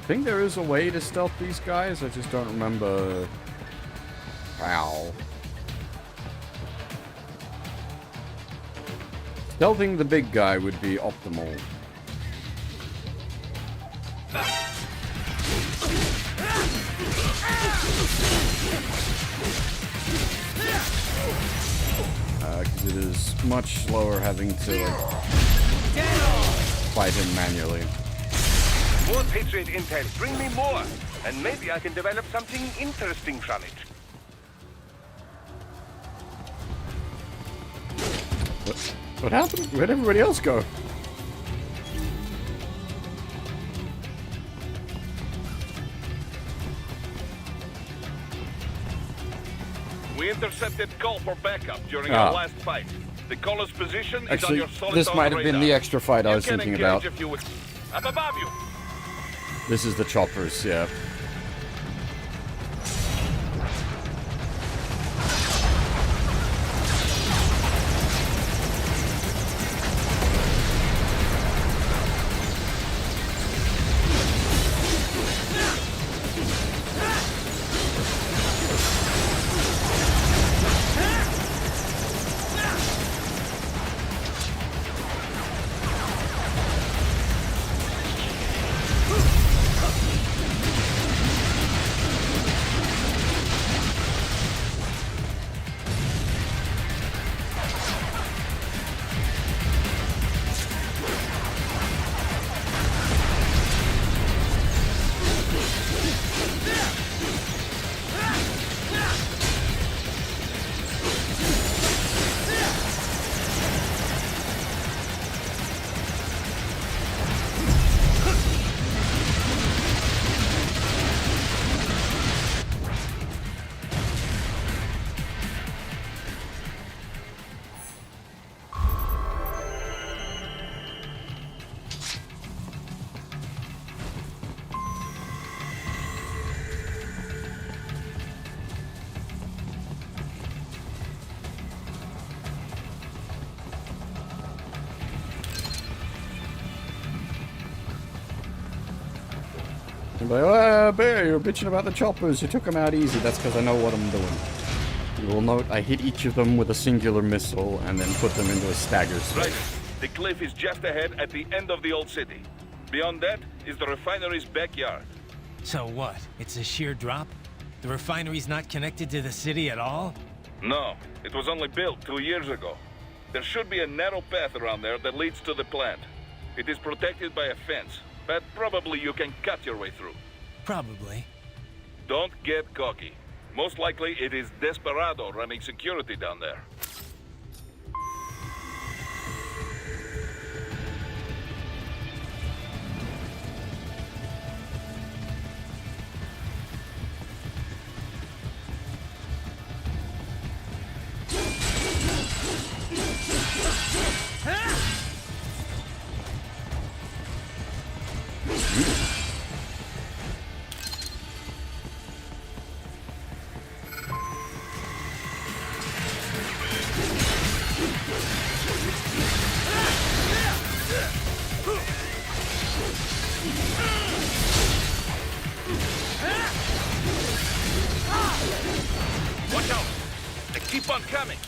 think there is a way to stealth these guys, I just don't remember how. Stealthing the big guy would be optimal. Because it is much slower having to fight him manually.
More Patriot intel. Bring me more. And maybe I can develop something interesting from it.
What happened? Where'd everybody else go?
We intercepted call for backup during our last fight. The caller's position is on
Actually,
your solid
this might have been the extra fight I was thinking about.
If you would. Up above you.
This is the choppers, yeah. Like, oh, Bear, you're bitching about the choppers. You took them out easy. That's because I know what I'm doing. You will note I hit each of them with a singular missile and then put them into a stagger strike.
Right. The cliff is just ahead at the end of the old city. Beyond that is the refinery's backyard.
So what? It's a sheer drop? The refinery's not connected to the city at all?
No, it was only built 2 years ago. There should be a narrow path around there that leads to the plant. It is protected by a fence, but probably you can cut your way through.
Probably.
Don't get cocky. Most likely it is Desperado running security down there. Watch out! They keep on coming!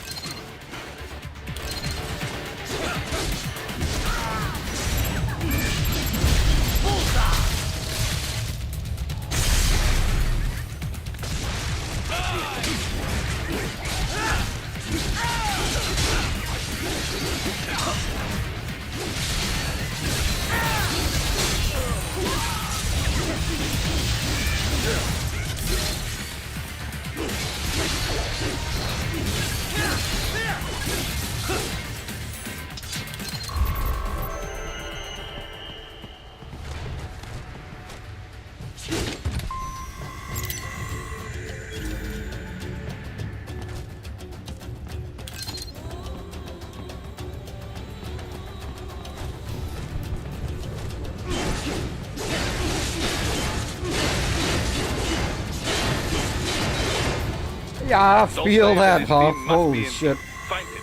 Yeah, I feel that, huh? Holy shit.
Find him.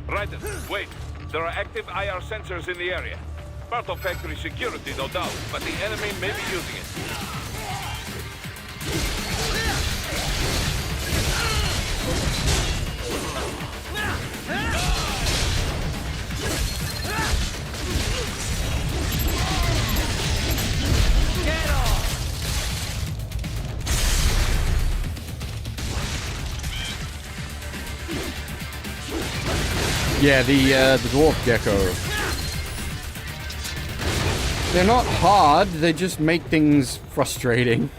Right. Wait. There are active IR sensors in the area. Part of factory security, no doubt, but the enemy may be using it.
Get off!
Yeah, the dwarf gecko. They're not hard, they just make things frustrating.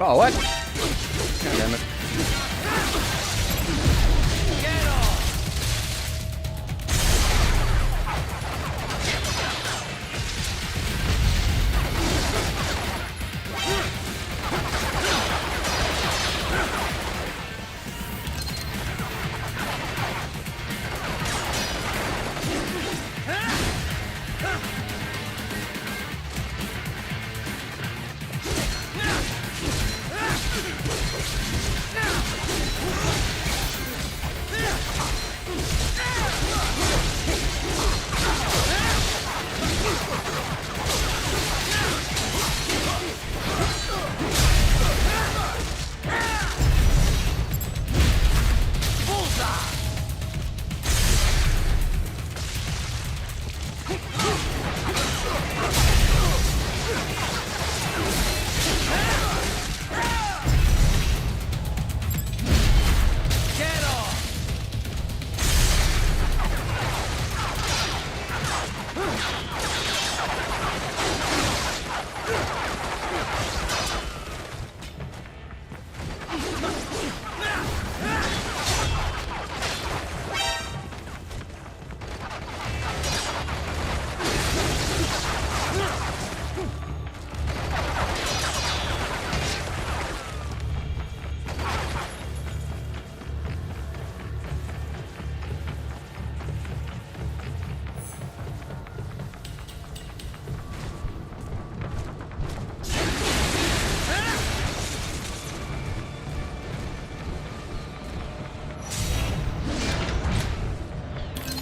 Oh, what? God damn it.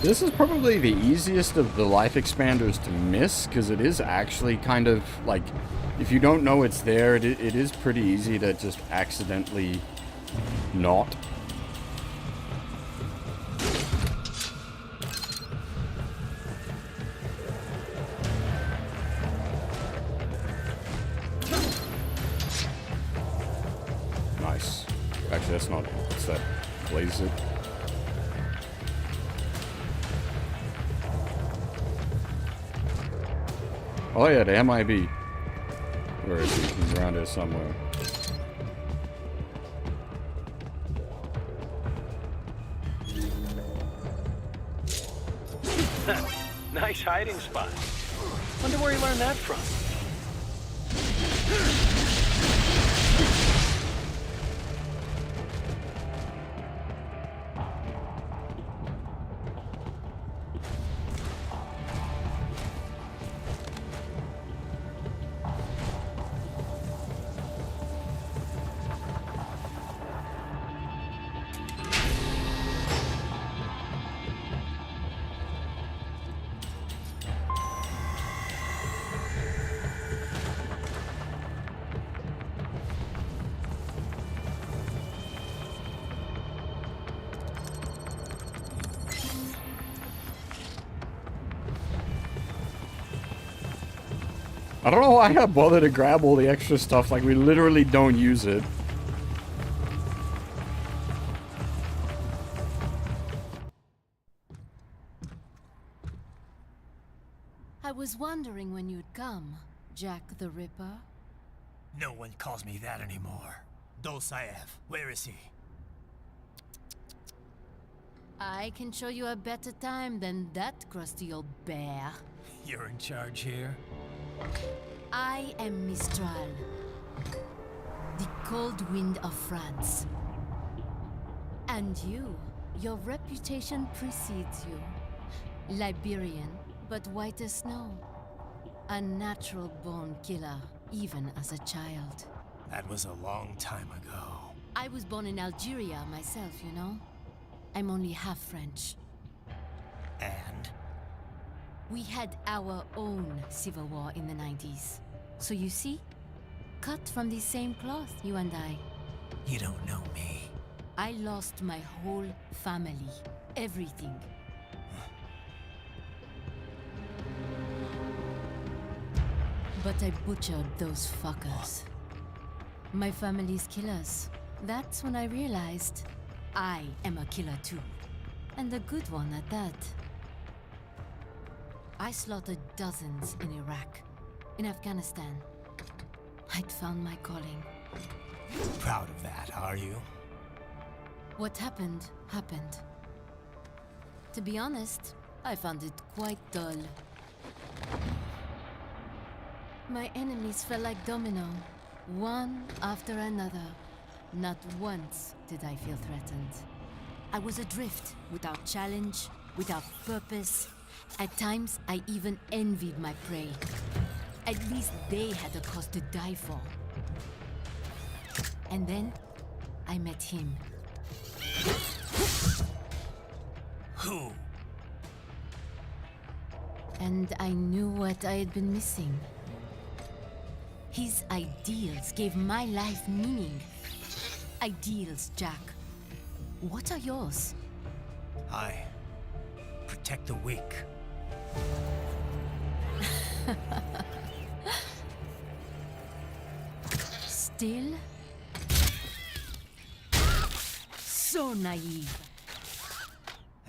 This is probably the easiest of the life expanders to miss, because it is actually kind of like, if you don't know it's there, it is pretty easy to just accidentally not. Nice. Actually, that's not, what's that? Blaze it. Oh yeah, the MIB. Where is he? He's around here somewhere.
Nice hiding spot. Wonder where he learned that from.
I don't know why I bother to grab all the extra stuff, like we literally don't use it.
I was wondering when you'd come, Jack the Ripper.
No one calls me that anymore. Dolsaev, where is he?
I can show you a better time than that crusty old bear.
You're in charge here?
I am Mistral, the cold wind of France. And you, your reputation precedes you. Liberian, but white as snow. A natural-born killer, even as a child.
That was a long time ago.
I was born in Algeria myself, you know? I'm only half French.
And?
We had our own civil war in the 90s. So you see? Cut from the same cloth, you and I.
You don't know me.
I lost my whole family. Everything. But I butchered those fuckers. My family's killers. That's when I realized I am a killer too. And a good one at that. I slaughtered dozens in Iraq, in Afghanistan. I'd found my calling.
Proud of that, are you?
What happened, happened. To be honest, I found it quite dull. My enemies fell like domino, one after another. Not once did I feel threatened. I was adrift, without challenge, without purpose. At times, I even envied my prey. At least they had a cause to die for. And then, I met him.
Who?
And I knew what I had been missing. His ideals gave my life meaning. Ideals, Jack. What are yours?
I protect the weak.
Still? So naive.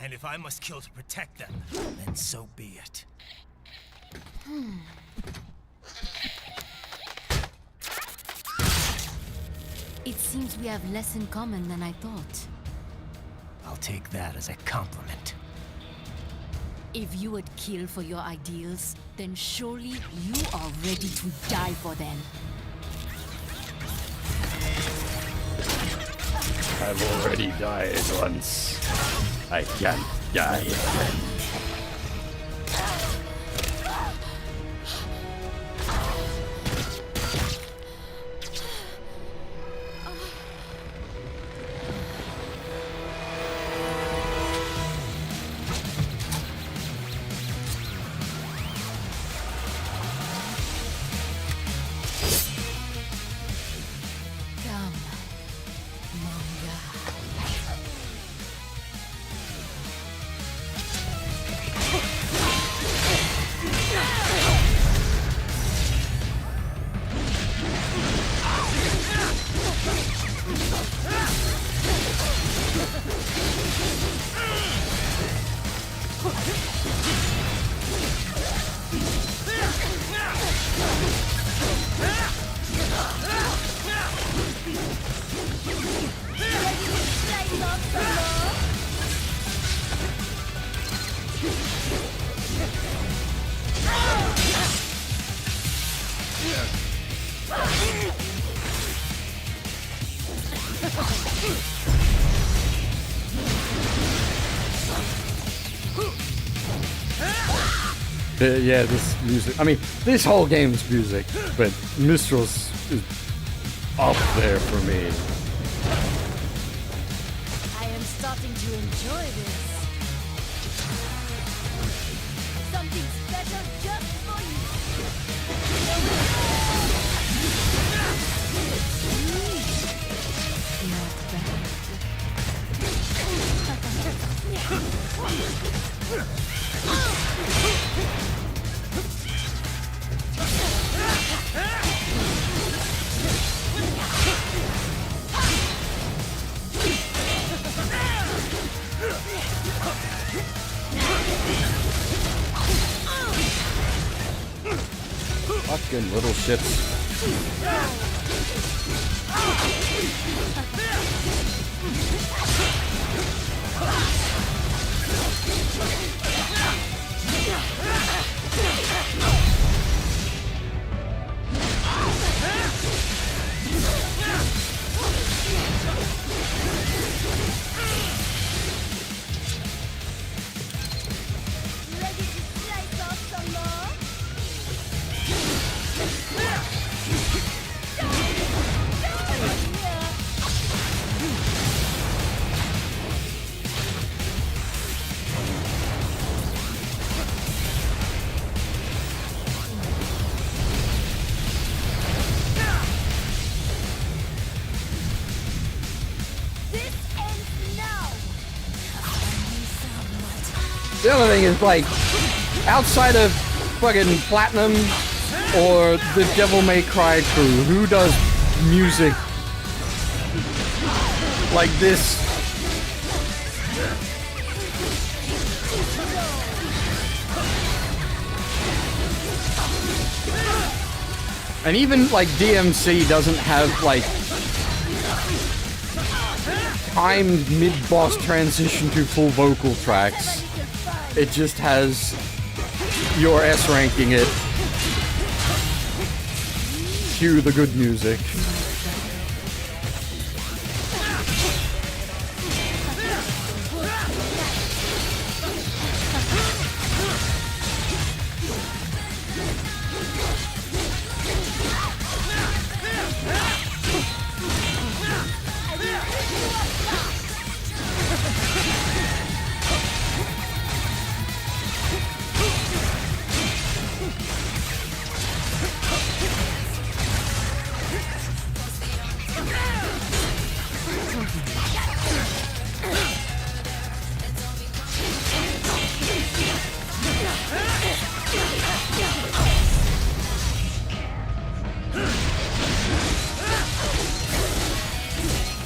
And if I must kill to protect them, then so be it.
It seems we have less in common than I thought.
I'll take that as a compliment.
If you would kill for your ideals, then surely you are ready to die for them.
I've already died once. I can't die again. Yeah, this music. I mean, this whole game's music, but Mistral's is up there for me.
I am starting to enjoy this. Something special just for you. Not bad.
Fucking little shits. The other thing is, like, outside of fucking Platinum or the Devil May Cry crew, who does music like this? And even, like, DMC doesn't have, like, timed mid-boss transition to full vocal tracks. It just has your S ranking it. Cue the good music.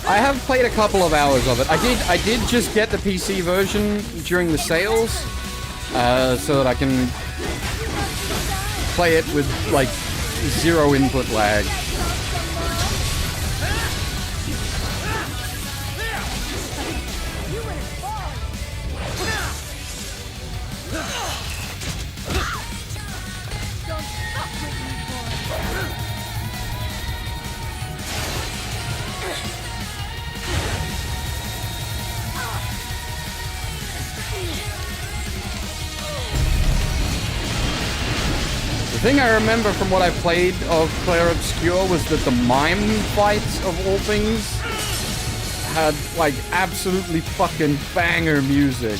I have played a couple of hours of it. I did just get the PC version during the sales, so that I can play it with, like, zero input lag. The thing I remember from what I played of Claire Obscure was that the mime fights, of all things, had, like, absolutely fucking banger music.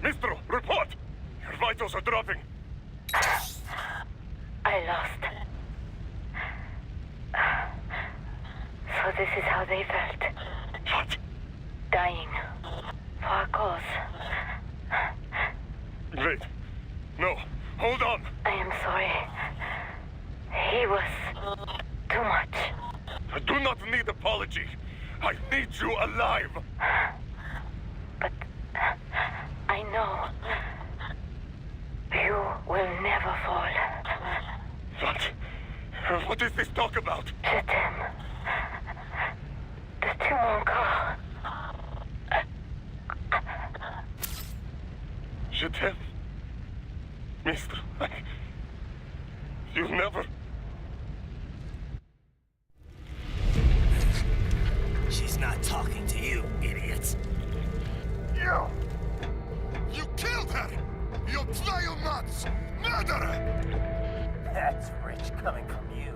Mistro, report! Your vitals are dropping.
I lost. So this is how they felt.
What?
Dying. For a cause.
Wait. No. Hold on.
I am sorry. He was too much.
I do not need apology. I need you alive.
But I know you will never fall.
What? What is this talk about?
Je t'aime. The two encore.
Je t'aime. Mister, you never...
She's not talking to you, idiot.
You! You killed her! You vile nuts! Murderer!
That's rich coming from you.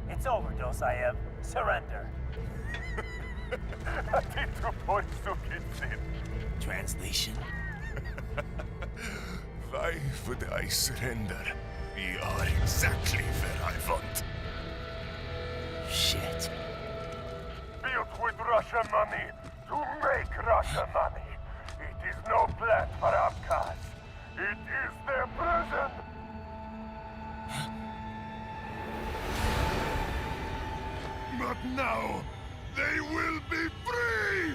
It's overdose, I have. Surrender.
Translation?
Why would I surrender? We are exactly where I want.
Shit.
Built with Russian money to make Russian money. It is no plan for Abkhaz. It is their prison.
Not now! They will be free!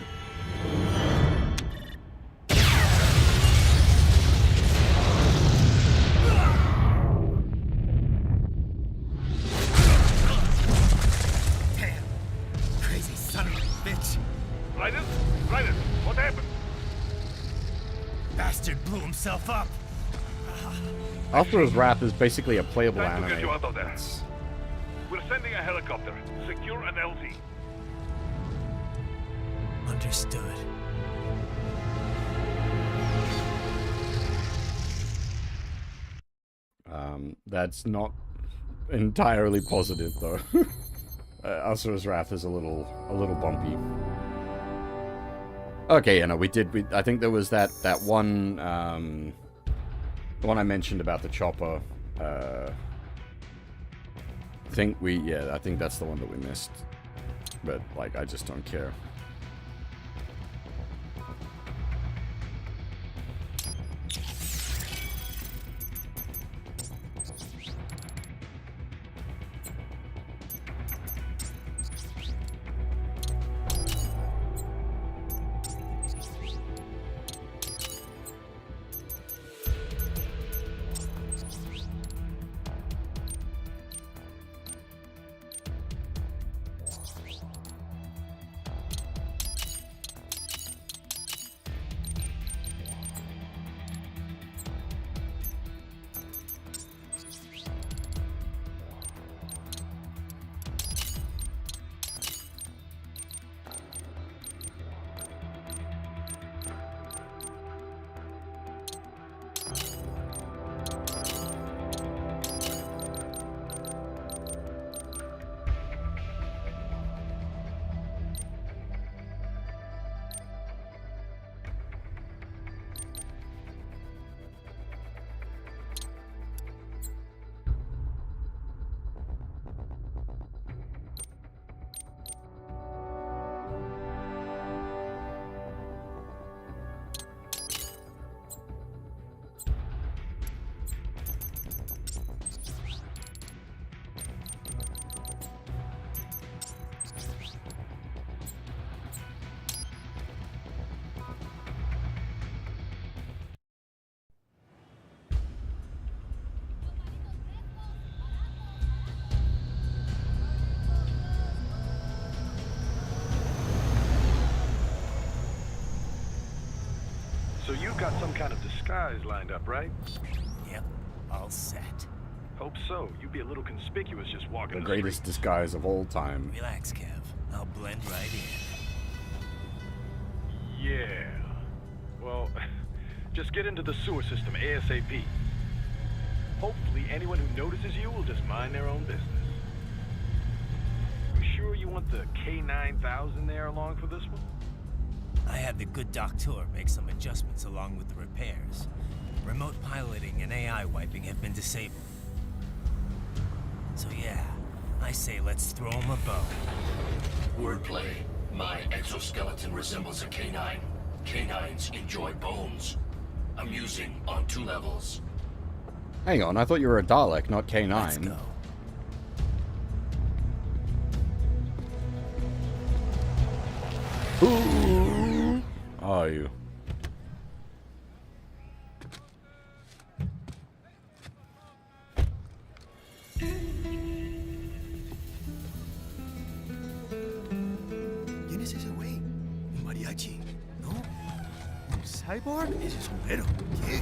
Damn! Crazy son of a bitch!
Raiden? Raiden, what happened?
Bastard blew himself up!
Asura's Wrath is basically a playable
Time to get
anime.
you out of there. We're sending a helicopter. Secure an LZ.
Understood.
That's not entirely positive, though. Asura's Wrath is a little bumpy. Okay, I think there was that one, the one I mentioned about the chopper. I think that's the one that we missed. But, like, I just don't care.
So you've got some kind of disguise lined up, right?
Yep, all set.
Hope so. You'd be a little conspicuous just walking
The greatest disguise of all time.
Relax, Kev. I'll blend right in.
Yeah. Well, just get into the sewer system ASAP. Hopefully anyone who notices you will just mind their own business. You sure you want the K9000 there along for this one?
I had the good doctor make some adjustments along with the repairs. Remote piloting and AI wiping have been disabled. So yeah, I say let's throw him a bone.
Wordplay. My exoskeleton resembles a canine. Canines enjoy bones. Amusing on 2 levels.
Hang on, I thought you were a Dalek, not K9.
Let's go.
Who are you?
¿Quién es ese güey? Un mariachi, ¿no? ¿Un cyborg? Ese sombrero. ¿Qué?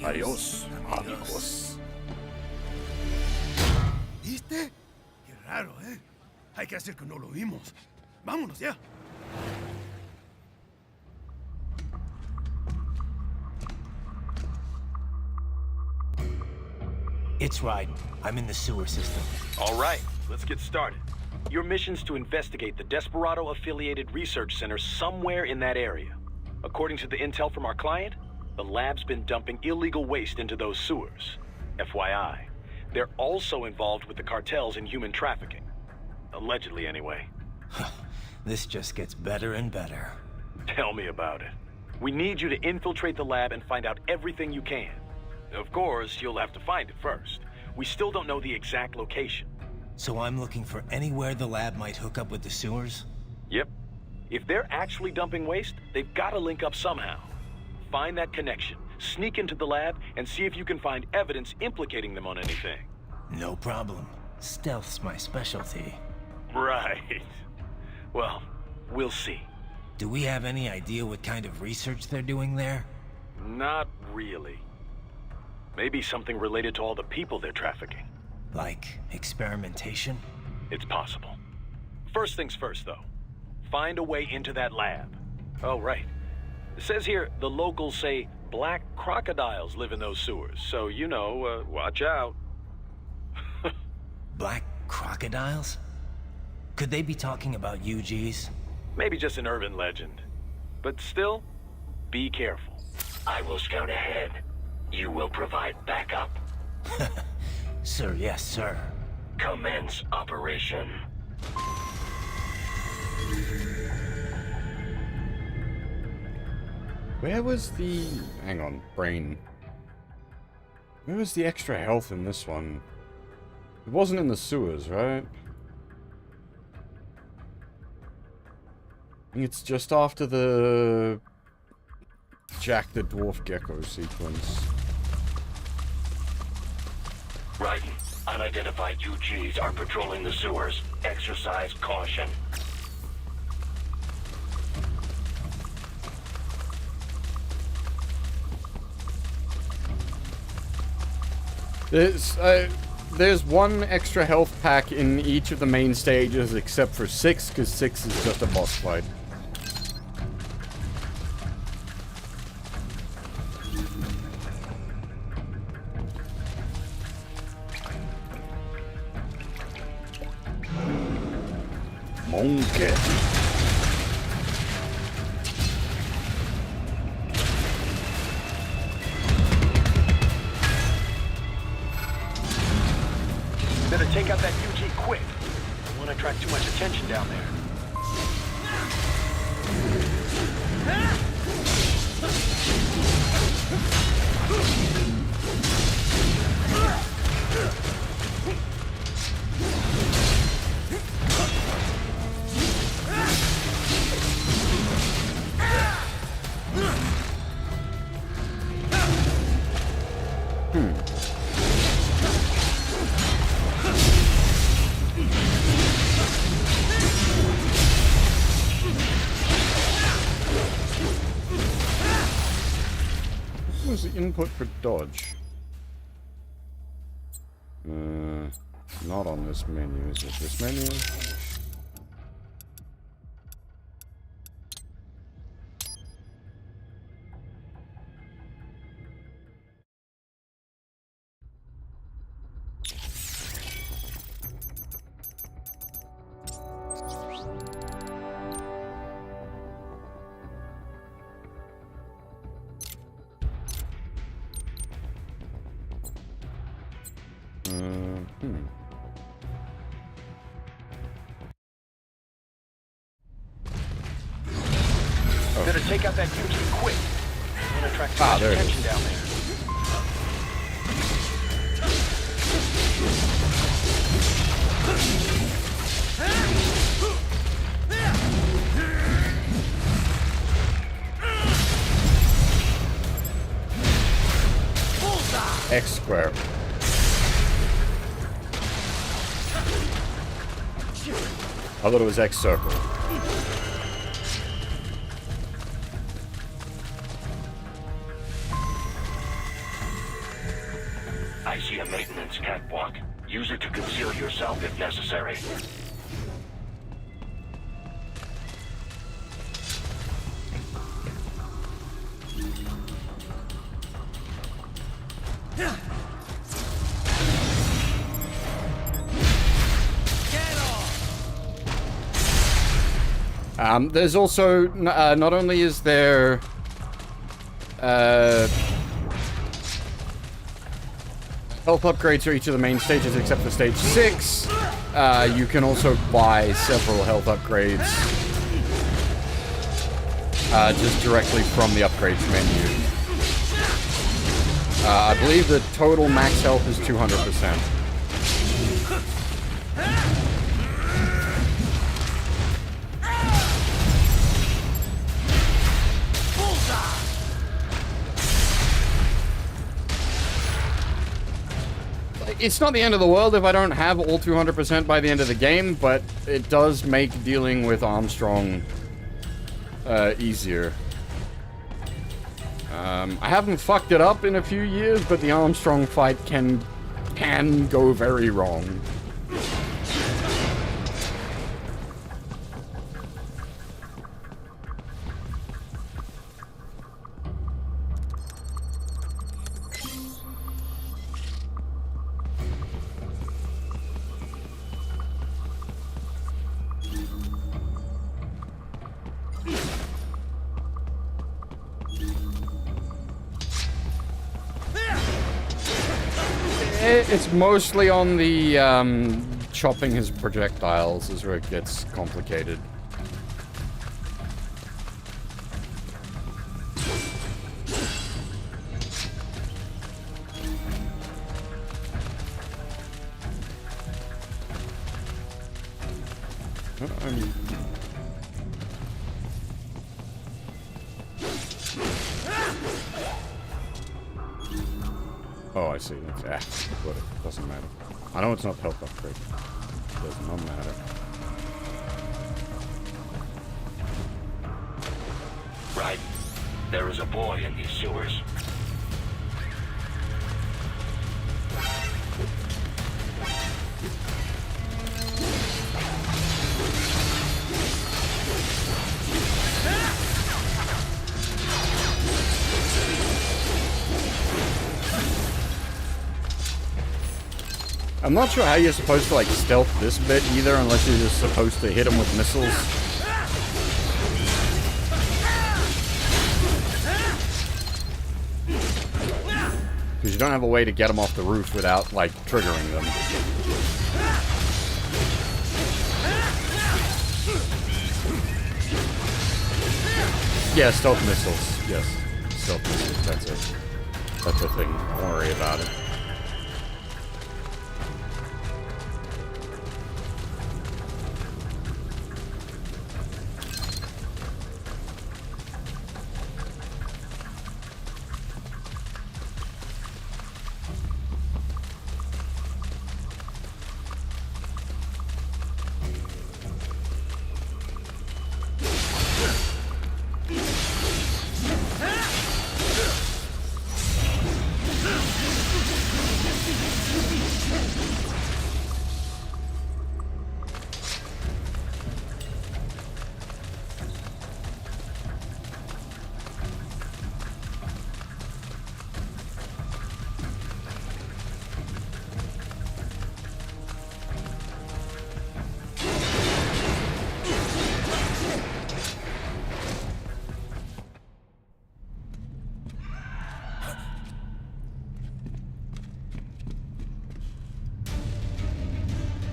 Adiós, amigos.
¿Viste? Qué raro, ¿eh? Hay que hacer que no lo vimos. Vámonos ya.
It's Raiden. I'm in the sewer system.
All right, let's get started. Your mission's to investigate the Desperado-affiliated research center somewhere in that area. According to the intel from our client, the lab's been dumping illegal waste into those sewers. FYI, they're also involved with the cartels in human trafficking. Allegedly, anyway.
This just gets better and better.
Tell me about it. We need you to infiltrate the lab and find out everything you can. Of course, you'll have to find it first. We still don't know the exact location.
So I'm looking for anywhere the lab might hook up with the sewers?
Yep. If they're actually dumping waste, they've got to link up somehow. Find that connection, sneak into the lab, and see if you can find evidence implicating them on anything.
No problem. Stealth's my specialty.
Right. Well, we'll see.
Do we have any idea what kind of research they're doing there?
Not really. Maybe something related to all the people they're trafficking.
Like experimentation?
It's possible. First things first, though. Find a way into that lab. Oh, right. It says here the locals say black crocodiles live in those sewers, so, you know, watch out.
Black crocodiles? Could they be talking about UGs?
Maybe just an urban legend. But still, be careful.
I will scout ahead. You will provide backup.
Sir, yes, sir.
Commence operation.
Where was the... Hang on, brain. Where was the extra health in this one? It wasn't in the sewers, right? I think it's just after the... Jack the Dwarf Gecko sequence.
Raiden, unidentified UGs are patrolling the sewers. Exercise caution.
There's one extra health pack in each of the main stages except for 6, because 6 is just a boss fight. Monkey.
Better take out that UG quick. Don't want to attract too much attention down there.
What was the input for dodge? Not on this menu. Is it this menu?
Better take out that UG quick. Don't want to attract too much
there it
attention
is.
down there.
X square. I thought it was X circle.
I see a maintenance catwalk. Use it to conceal yourself if necessary.
There's also, not only is there, Health upgrades for each of the main stages except for stage 6. You can also buy several health upgrades just directly from the upgrades menu. I believe the total max health is 200%. It's not the end of the world if I don't have all 200% by the end of the game, but it does make dealing with Armstrong easier. I haven't fucked it up in a few years, but the Armstrong fight can go very wrong. It's mostly on the chopping his projectiles is where it gets complicated. Oh, I see. That's but it doesn't matter. I know it's not health upgrade. It does not matter.
Right. There is a boy in these sewers.
I'm not sure how you're supposed to, like, stealth this bit either, unless you're just supposed to hit him with missiles. Because you don't have a way to get them off the roof without, like, triggering them. Yeah, stealth missiles. Yes. Stealth missiles, that's it. That's the thing. Don't worry about it.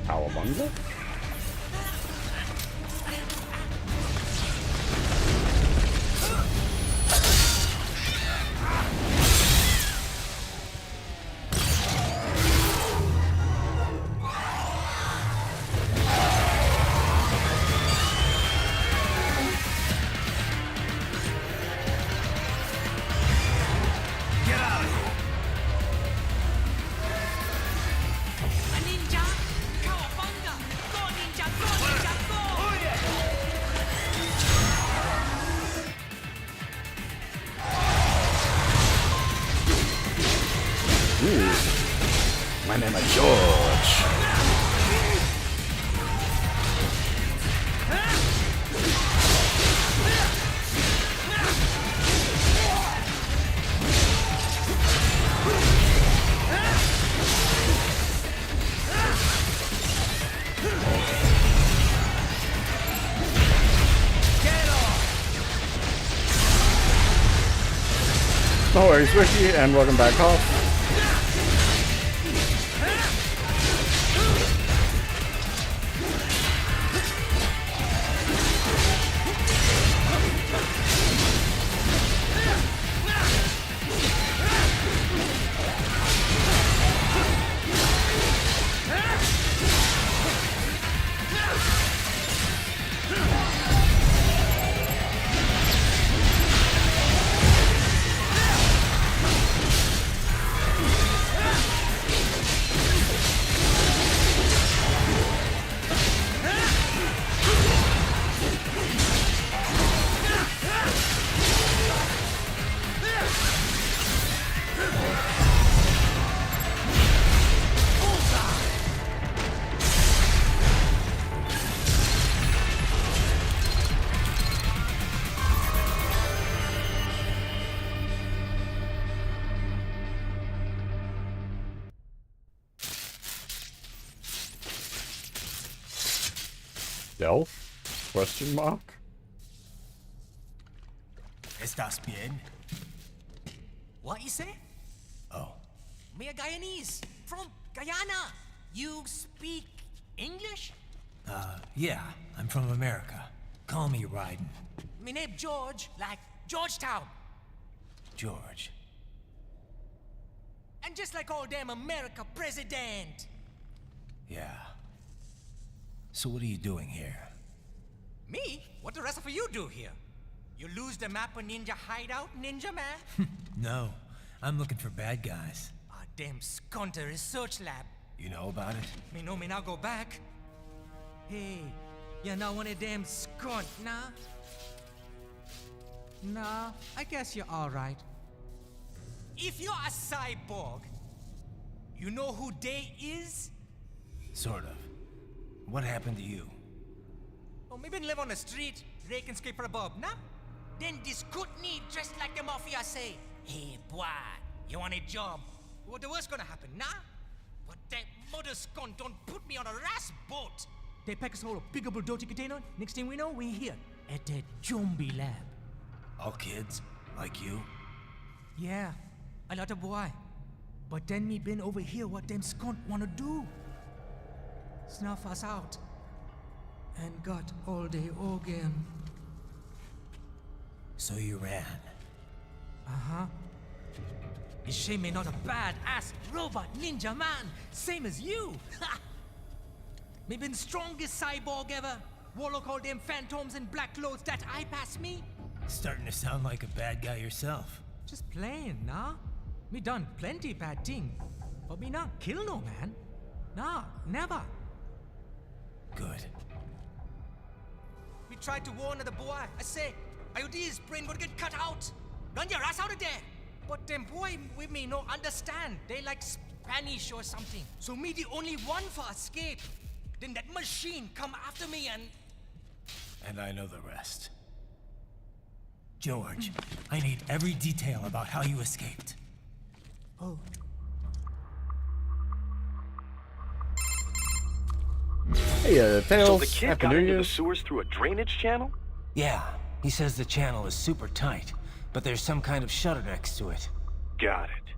Cowabunga? My name is George. No worries, Ricky, and welcome back, Hoff. Stealth? Question mark?
¿Estás bien?
What you say?
Oh.
Me a Guyanese from Guyana. You speak English?
Yeah, I'm from America. Call me Raiden.
Me name George, like Georgetown.
George.
And just like all damn America president.
Yeah. So what are you doing here?
Me? What the rest of you do here? You lose the map of Ninja Hideout, Ninja Man?
No, I'm looking for bad guys.
A damn skunter research lab.
You know about it?
Me know me now go back. Hey, you not one of them skunt, nah? Nah, I guess you're alright. If you're a cyborg, you know who they is?
Sort of. What happened to you?
Oh, me been live on the street, rake and scrape for a bob, nah? Then this good need dressed like the mafia say, hey boy, you want a job? What the worst gonna happen, nah? But that mother scunt don't put me on a ras boat. They pack us all a big old dirty container. Next thing we know, we're here at that zombie lab.
All kids? Like you?
Yeah, a lot of boy. But then me been over here what them scunt wanna do. Snuff us out. And got all the organ.
So you ran?
Uh-huh. Is she me not a bad-ass robot ninja man, same as you? Ha! Me been strongest cyborg ever. Warlock all them phantoms in black clothes that eye pass me.
Starting to sound like a bad guy yourself.
Just playing, nah? Me done plenty bad thing. But me not kill no man. Nah, never.
Good.
We tried to warn the boy. I say, IOD's brain gonna get cut out. Run your ass out of there. But them boy with me no understand. They like Spanish or something. So me the only one for escape. Then that machine come after me and...
And I know the rest. George, I need every detail about how you escaped.
Oh.
Hey, Tails.
So the kid
Happy
got
New
into
Year.
the sewers through a drainage channel?
Yeah, he says the channel is super tight, but there's some kind of shutter next to it.
Got it.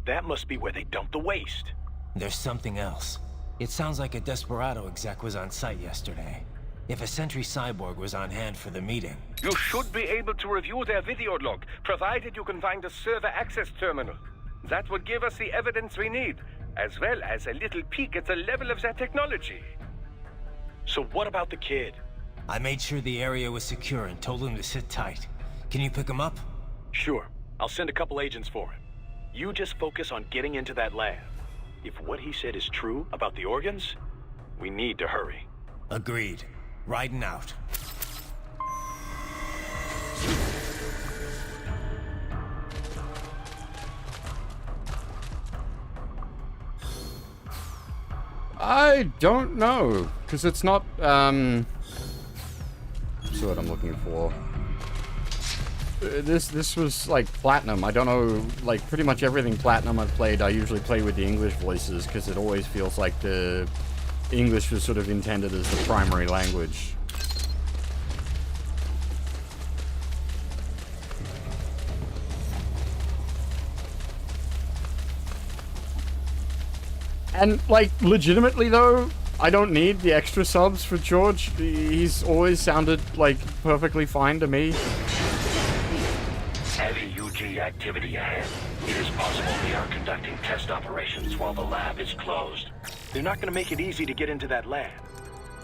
That must be where they dumped the waste.
There's something else. It sounds like a Desperado exec was on site yesterday. If a Sentry Cyborg was on hand for the meeting...
You should be able to review their video log, provided you can find a server access terminal. That would give us the evidence we need, as well as a little peek at the level of their technology.
So what about the kid?
I made sure the area was secure and told him to sit tight. Can you pick him up?
Sure. I'll send a couple agents for him. You just focus on getting into that lab. If what he said is true about the organs, we need to hurry.
Agreed. Riding out.
I don't know, because it's not, that's what I'm looking for. This was, like, Platinum. I don't know, like, pretty much everything Platinum I've played, I usually play with the English voices, because it always feels like the English was sort of intended as the primary language. And, like, legitimately, though, I don't need the extra subs for George. He's always sounded, like, perfectly fine to me.
Heavy UG activity ahead. It is possible they are conducting test operations while the lab is closed.
They're not gonna make it easy to get into that lab.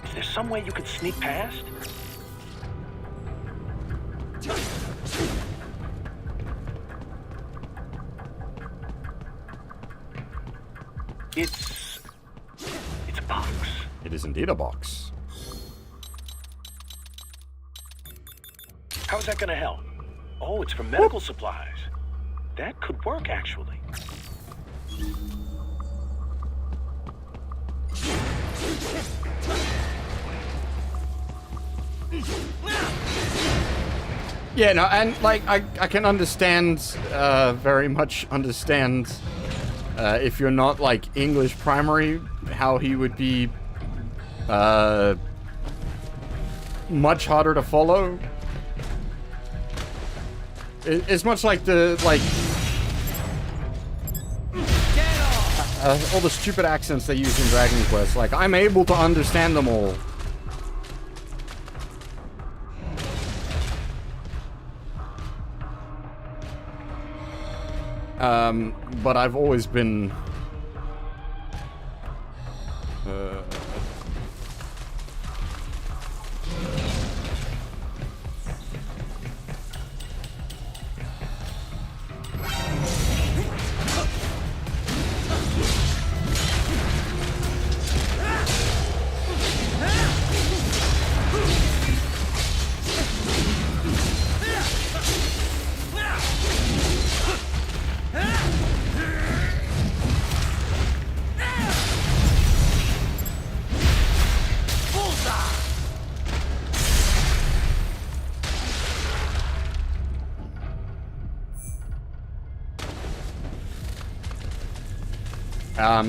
Is there some way you could sneak past? It's a box.
It is indeed a box.
How's that gonna help? Oh, it's for medical supplies. That could work, actually.
Yeah, no, and, like, I can understand, very much understand, if you're not, like, English primary, how he would be, much harder to follow. It's much like the, like... all the stupid accents they use in Dragon Quest. Like, I'm able to understand them all. But I've always been...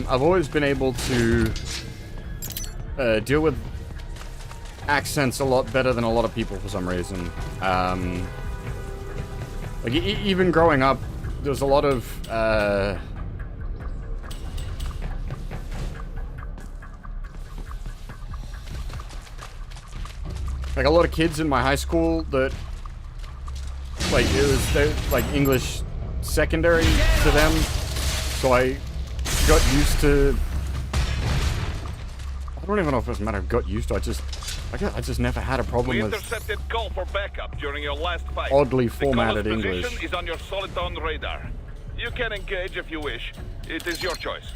I've always been able to deal with accents a lot better than a lot of people for some reason. Like, even growing up, there's a lot of... like, a lot of kids in my high school that... like, it was, like, English secondary to them. So I got used to... I don't even know if it's a matter of got used to. I just never had a problem with
intercepted call for backup during your last fight.
oddly formatted
the
English.
position is on your Soliton radar. You can engage if you wish. It is your choice.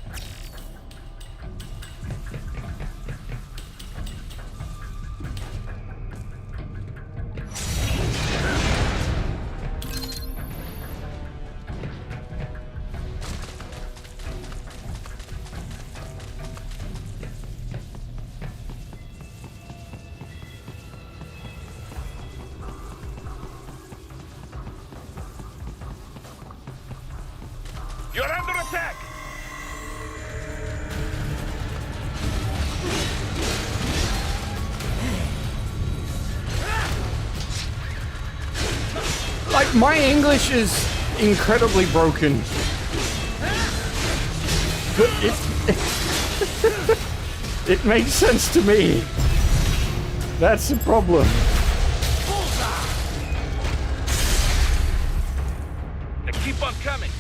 You're under attack!
Like, my English is incredibly broken. But it makes sense to me. That's the problem.
They keep on coming.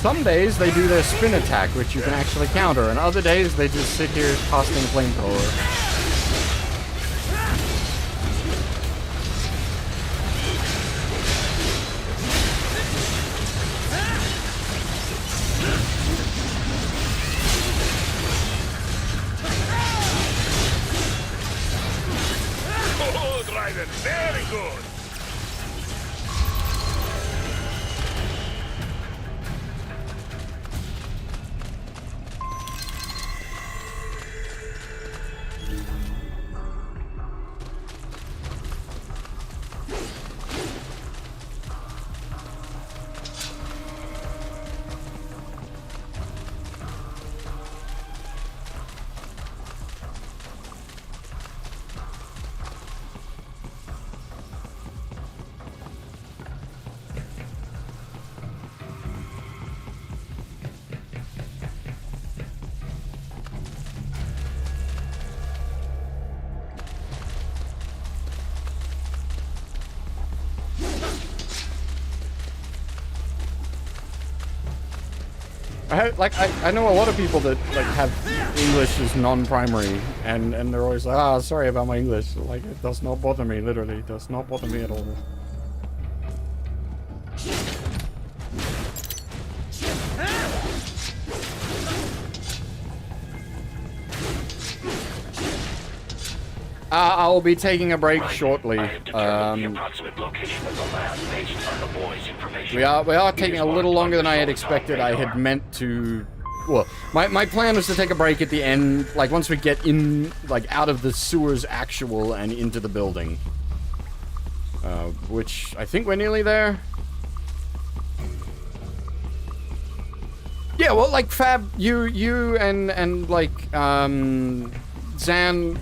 Some days they do their spin attack, which you can actually counter, and other days they just sit here casting flamethrower.
Good, Raiden. Very good.
I know a lot of people that like have English as non-primary, and they're always like, sorry about my English. Like, it does not bother me. Literally, it does not bother me at all. I'll be taking a break shortly. We are taking a little longer than I had expected. I had meant to. Well, my plan was to take a break at the end, like once we get in, like out of the sewers actual and into the building. Which I think we're nearly there. Yeah, well, like Fab, you and like Zan.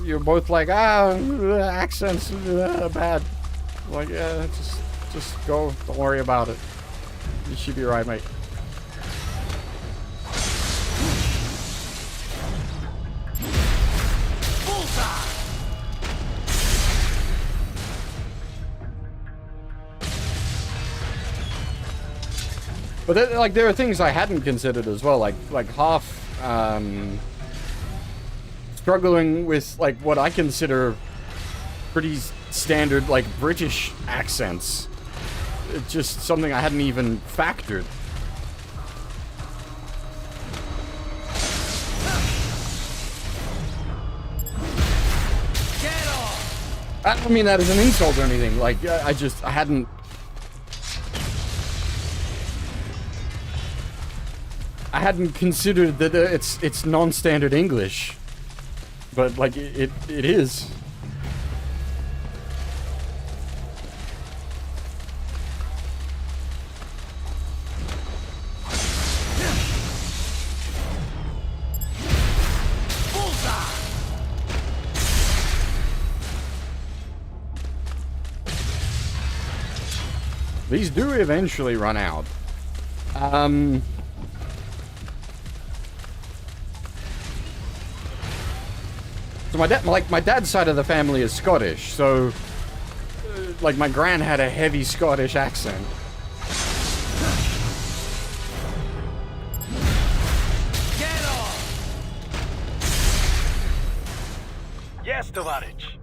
You're both like, accents bad. Like, yeah, just go. Don't worry about it. You should be right, mate. But like, there are things I hadn't considered as well. Like half. Struggling with like what I consider pretty standard like British accents. It's just something I hadn't even factored.
Get off!
I don't mean that as an insult or anything. Like I hadn't. I hadn't considered that it's non-standard English. But, like, it is. These do eventually run out. So my dad's side of the family is Scottish, so like my gran had a heavy Scottish accent.
Get off!
Yes, Tovarich.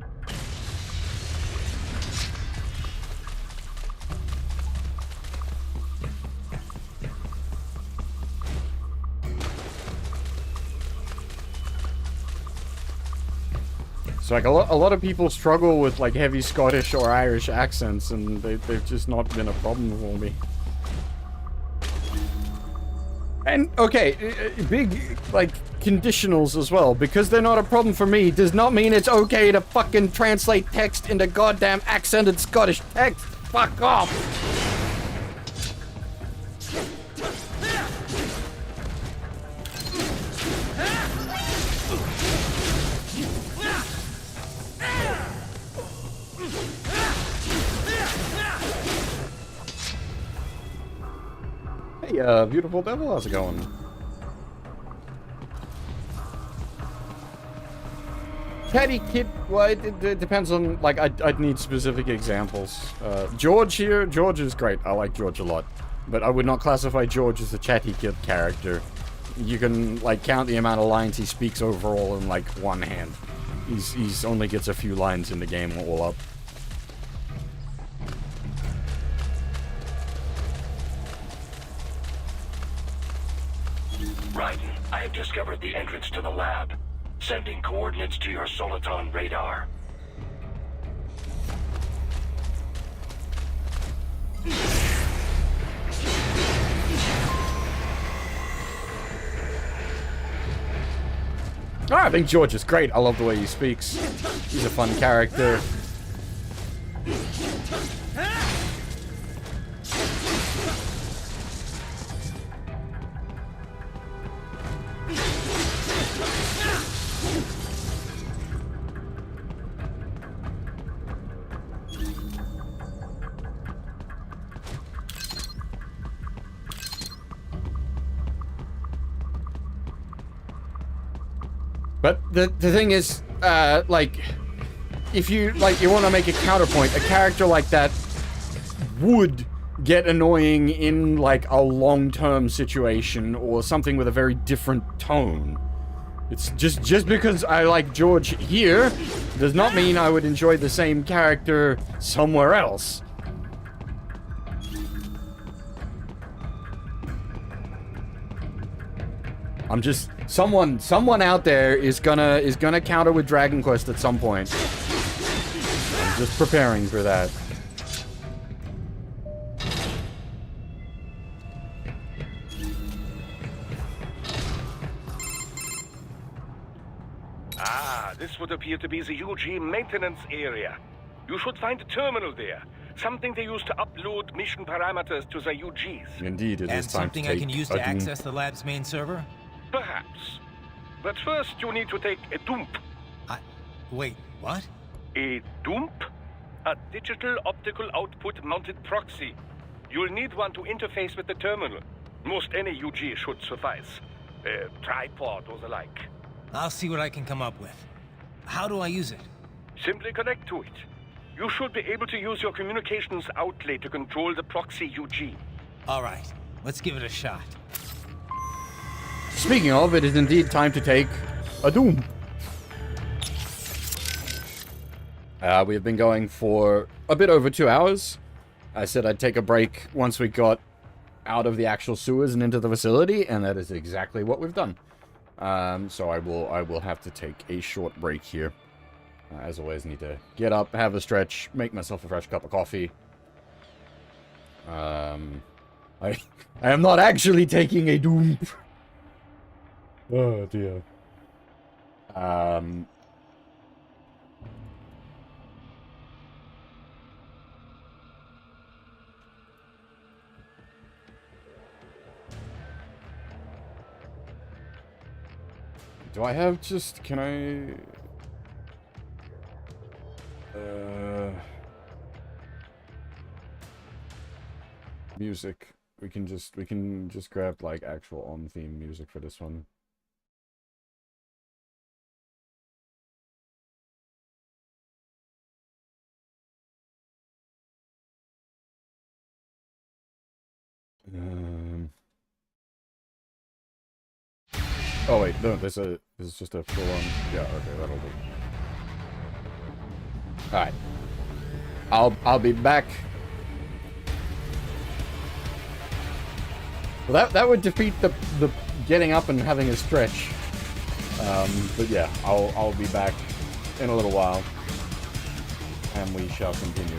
So like a lot of people struggle with like heavy Scottish or Irish accents, and they've just not been a problem for me. And okay, big like conditionals as well, because they're not a problem for me does not mean it's okay to fucking translate text into goddamn accented Scottish text. Fuck off. Hey, beautiful devil, how's it going? Catty Kid, well, it depends on, like, I'd need specific examples. George here, George is great, I like George a lot. But I would not classify George as a chatty kid character. You can, like, count the amount of lines he speaks overall in, like, one hand. He's only gets a few lines in the game all up.
Raiden, I have discovered the entrance to the lab. Sending coordinates to your Soliton radar.
Oh, I think George is great. I love the way he speaks. He's a fun character. But the thing is, like, if you, like, you want to make a counterpoint, a character like that would get annoying in, like, a long-term situation or something with a very different tone. It's just because I like George here does not mean I would enjoy the same character somewhere else. I'm just someone out there is gonna counter with Dragon Quest at some point. I'm just preparing for that.
Ah, this would appear to be the UG maintenance area. You should find a terminal there. Something they use to upload mission parameters to the UGs.
Indeed, it is time to take
And something I can use to access the lab's main server?
Perhaps. But first, you need to take a dump.
Wait, what?
A dump? A digital optical output mounted proxy. You'll need one to interface with the terminal. Most any UG should suffice. A tripod or the like.
I'll see what I can come up with. How do I use it?
Simply connect to it. You should be able to use your communications outlet to control the proxy UG.
Alright, let's give it a shot.
Speaking of, it is indeed time to take a Doom. We have been going for a bit over 2 hours. I said I'd take a break once we got out of the actual sewers and into the facility, and that is exactly what we've done. So I will have to take a short break here. As always, need to get up, have a stretch, make myself a fresh cup of coffee. I am not actually taking a Doom. Oh dear. Do I have just, can I... music. We can just grab, like, actual on-theme music for this one. Oh wait, no, this is just a full-on. Yeah, okay, that'll do. All right, I'll be back. Well, that would defeat the getting up and having a stretch. But yeah, I'll be back in a little while, and we shall continue.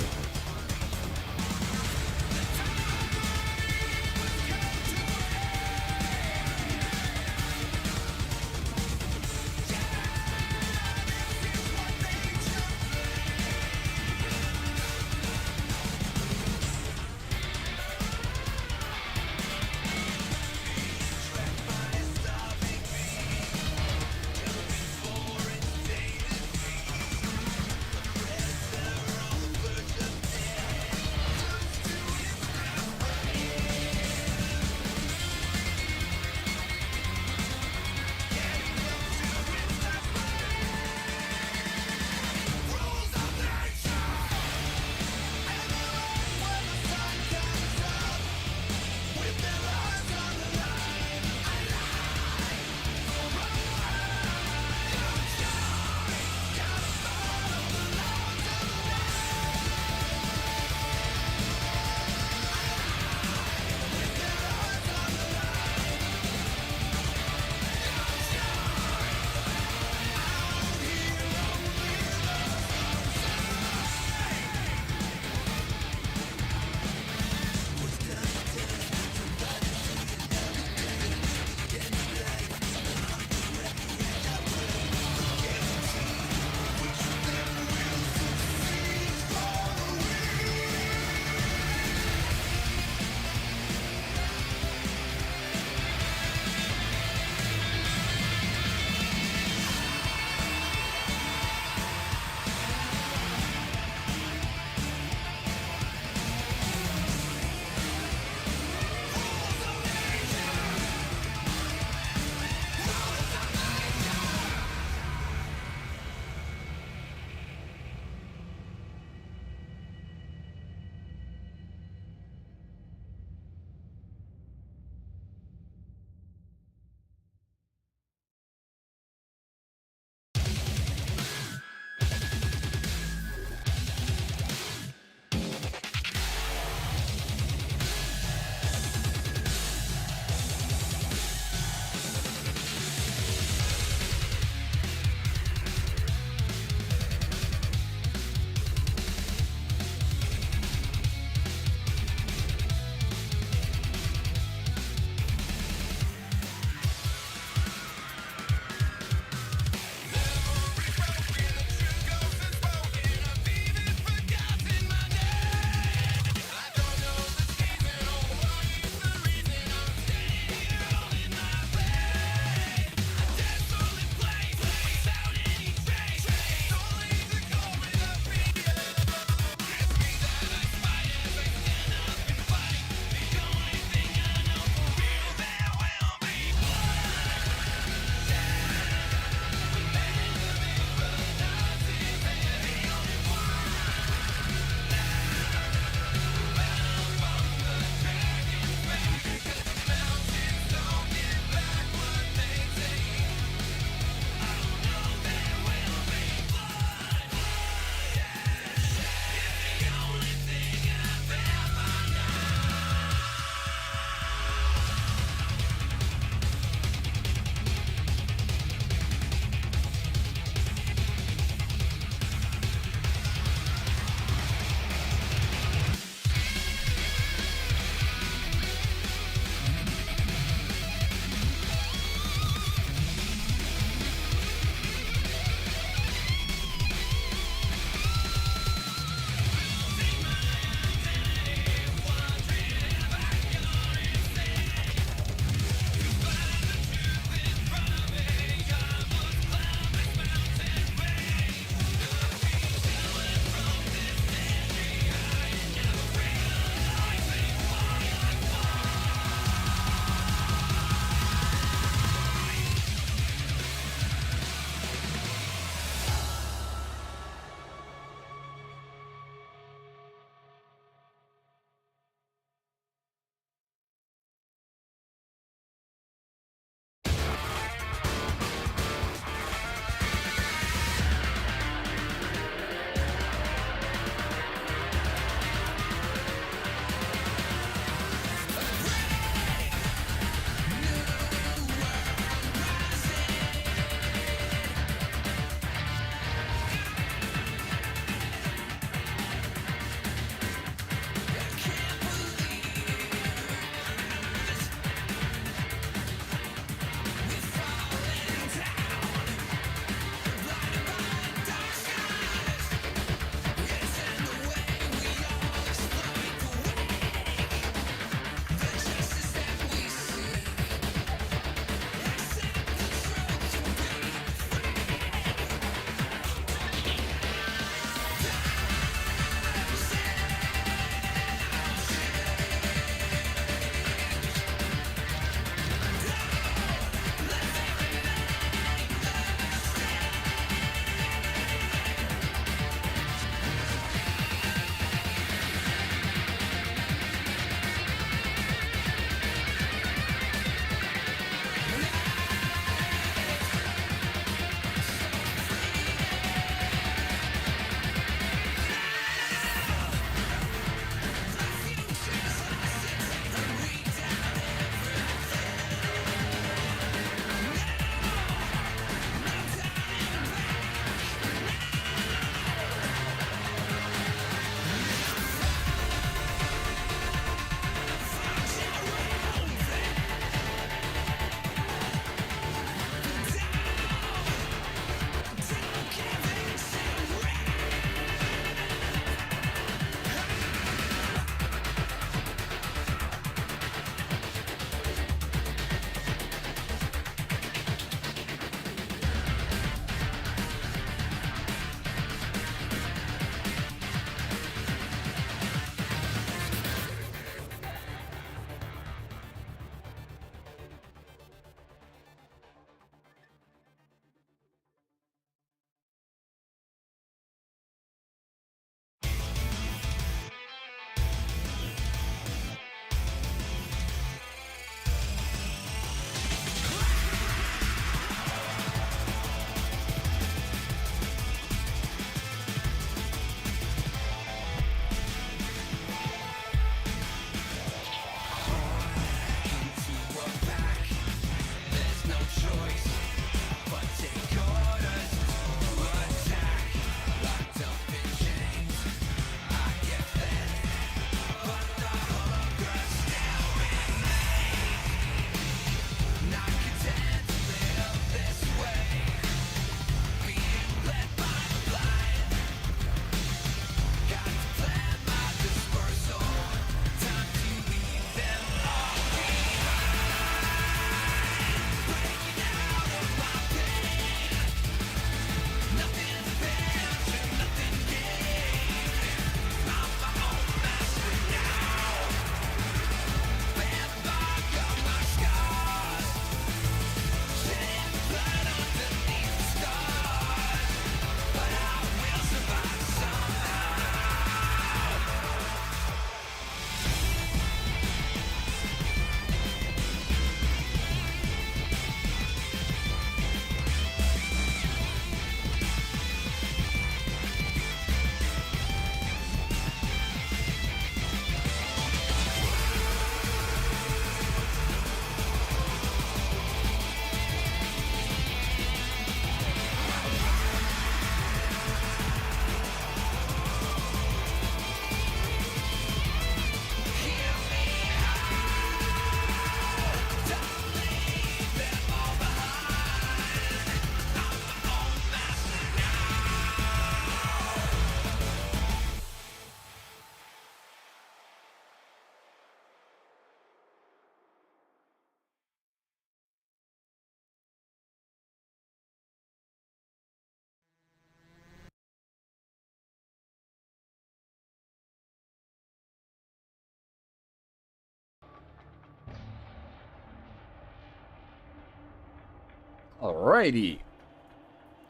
Alrighty.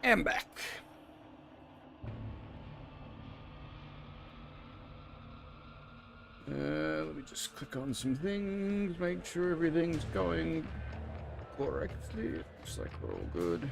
And back. Let me just click on some things, make sure everything's going correctly. Looks like we're all good.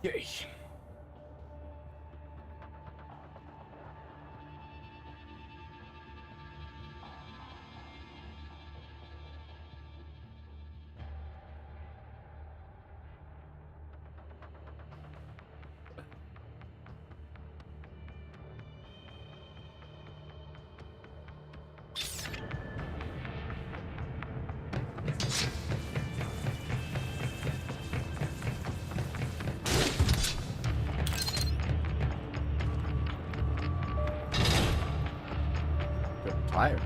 Okay. Tired.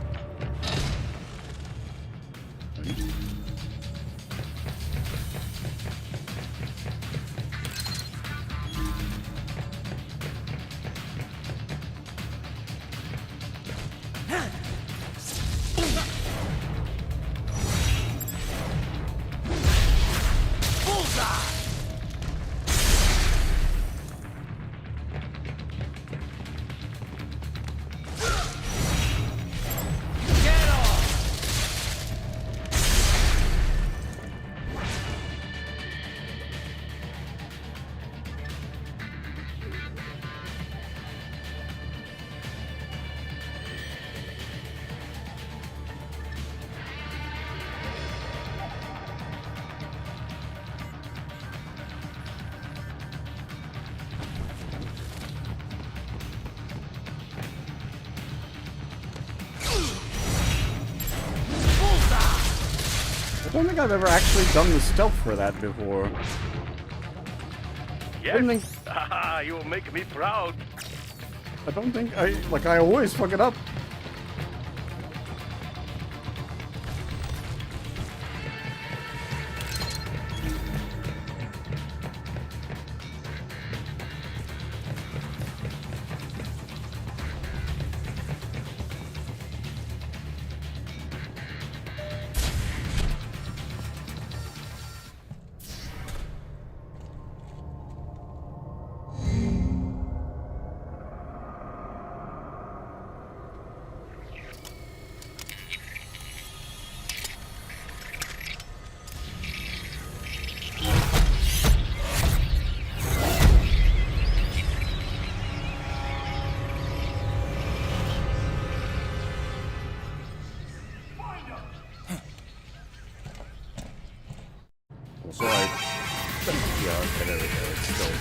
I don't think I've ever actually done the stealth for that before.
Yes. Haha, you'll make me proud.
I don't think I always fuck it up. So yeah, okay, there we go. It's still,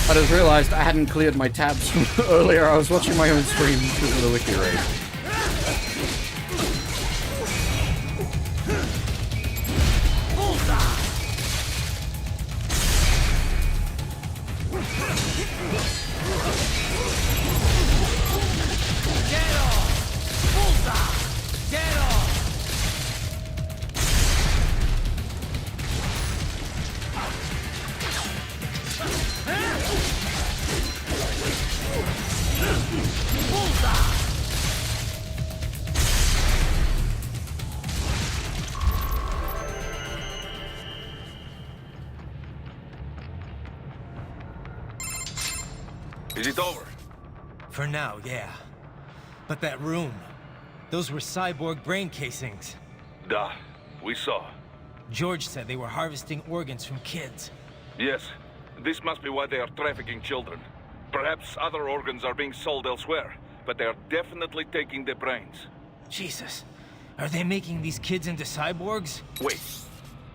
I just realized I hadn't cleared my tabs from earlier. I was watching my own stream because of the wiki raid.
Is it over?
For now, yeah. But that room, those were cyborg brain casings.
Duh, we saw.
George said they were harvesting organs from kids.
Yes, this must be why they are trafficking children. Perhaps other organs are being sold elsewhere, but they're definitely taking the brains.
Jesus. Are they making these kids into cyborgs?
Wait.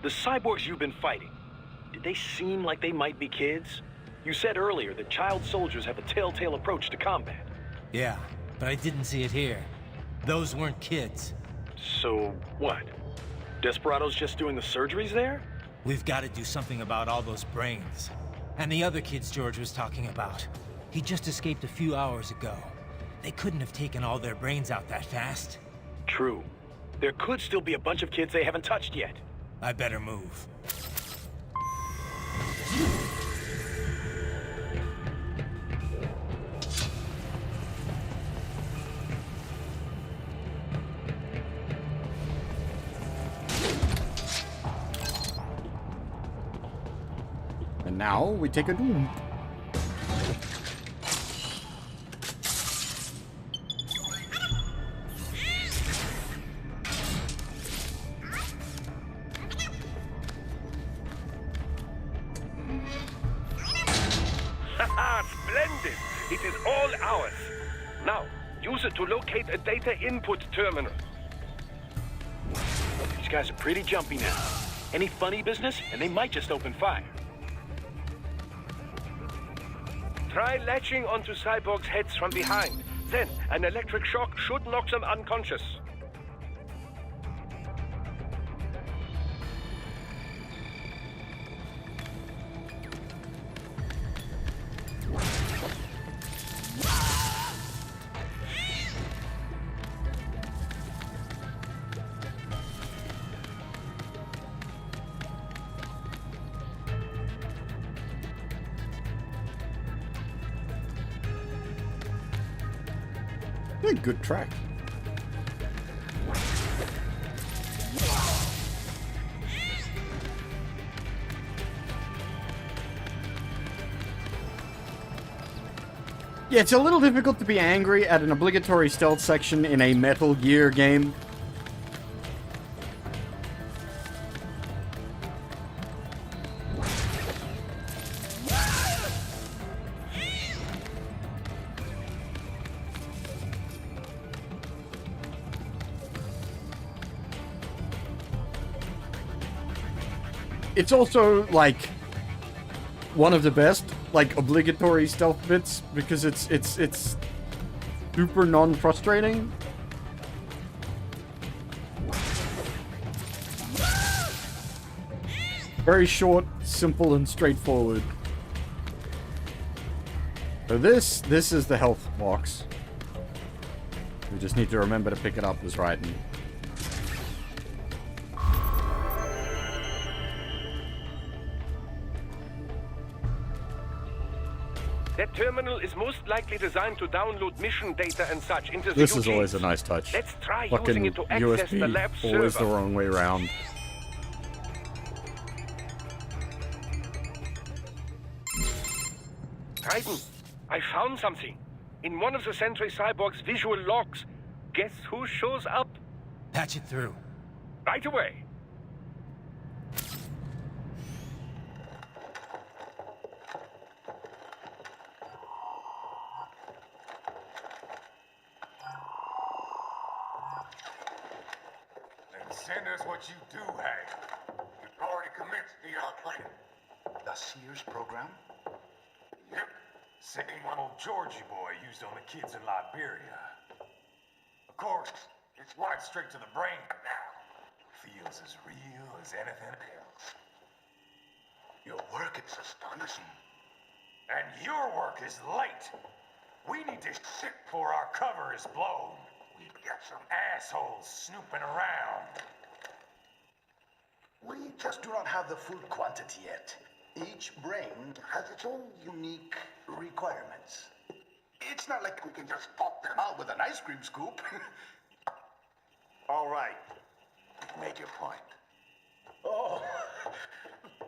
The cyborgs you've been fighting, did they seem like they might be kids? You said earlier that child soldiers have a telltale approach to combat.
Yeah, but I didn't see it here. Those weren't kids.
So, what? Desperados just doing the surgeries there?
We've got to do something about all those brains. And the other kids George was talking about. He just escaped a few hours ago. They couldn't have taken all their brains out that fast.
True. There could still be a bunch of kids they haven't touched yet.
I better move.
And now we take a doom.
Splendid! It is all ours. Now, use it to locate a data input terminal.
These guys are pretty jumpy now. Any funny business, and they might just open fire.
Try latching onto cyborgs' heads from behind. Then, an electric shock should knock them unconscious.
Good track. Yeah, it's a little difficult to be angry at an obligatory stealth section in a Metal Gear game. It's also, like, one of the best, like, obligatory stealth bits, because it's super non-frustrating. Very short, simple, and straightforward. So this is the health box. We just need to remember to pick it up as right.
That terminal is most likely designed to download mission data and such into the
This
UGs.
is always a nice touch.
Let's try
Fucking
using it to access
USB,
the lab
always
server.
the wrong way around.
Titan, I found something. In one of the Sentry Cyborg's visual logs. Guess who shows up?
Patch it through.
Right away.
Then send us what you do have. You've already commenced the outplanning. The Sears program? Yep. Same one old Georgie boy used on the kids in Liberia. Of course, it's right straight to the brain now. Feels as real as anything else. Your work is astonishing. And your work is late. We need to shit before our cover is blown. We've got some assholes snooping around.
We just do not have the full quantity yet. Each brain has its own unique requirements. It's not like we can just pop them out with an ice cream scoop.
All right. Make your point.
Oh,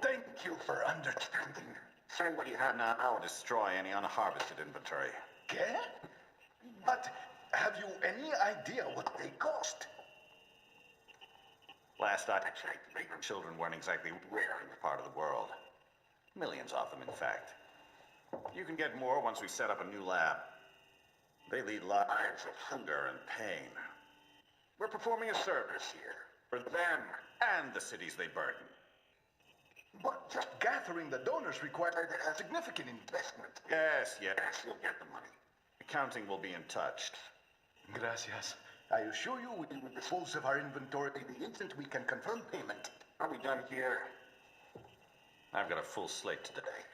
thank you for understanding.
Send what you have now. I'll destroy any unharvested inventory.
Okay? But have you any idea what they cost?
Last I checked, children weren't exactly rare in this part of the world. Millions of them, in fact. You can get more once we set up a new lab. They lead lives of hunger and pain. We're performing a service here for them and the cities they burden.
But just gathering the donors required a significant investment.
Yes, you'll get the money. Accounting will be in touch.
Gracias. I assure you we will dispose of our inventory the instant we can confirm payment.
Are we done here? I've got a full slate today.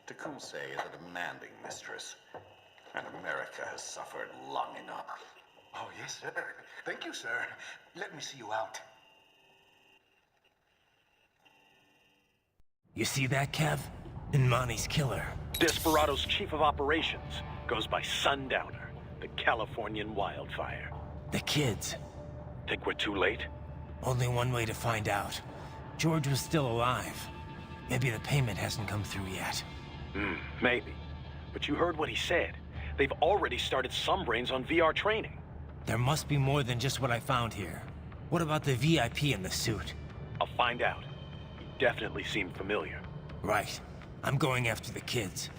Tecumseh is a demanding mistress, and America has suffered long enough.
Oh, yes, sir. Thank you, sir. Let me see you out.
You see that, Kev? Inmani's killer.
Desperado's chief of operations goes by Sundowner, the Californian wildfire.
The kids.
Think we're too late?
Only one way to find out. George was still alive. Maybe the payment hasn't come through yet.
Maybe. But you heard what he said. They've already started some brains on VR training.
There must be more than just what I found here. What about the VIP in the suit?
I'll find out. He definitely seemed familiar.
Right. I'm going after the kids.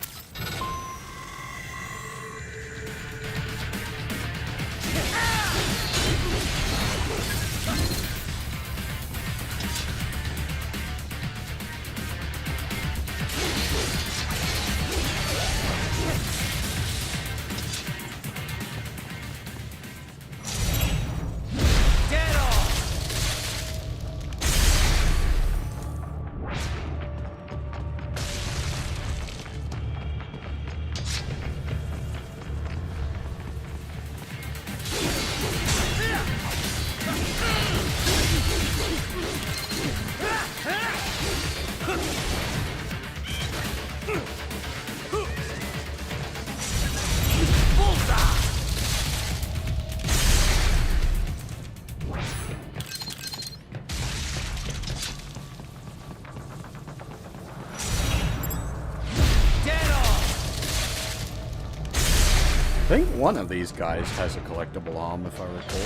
I think one of these guys has a collectible arm, if I recall.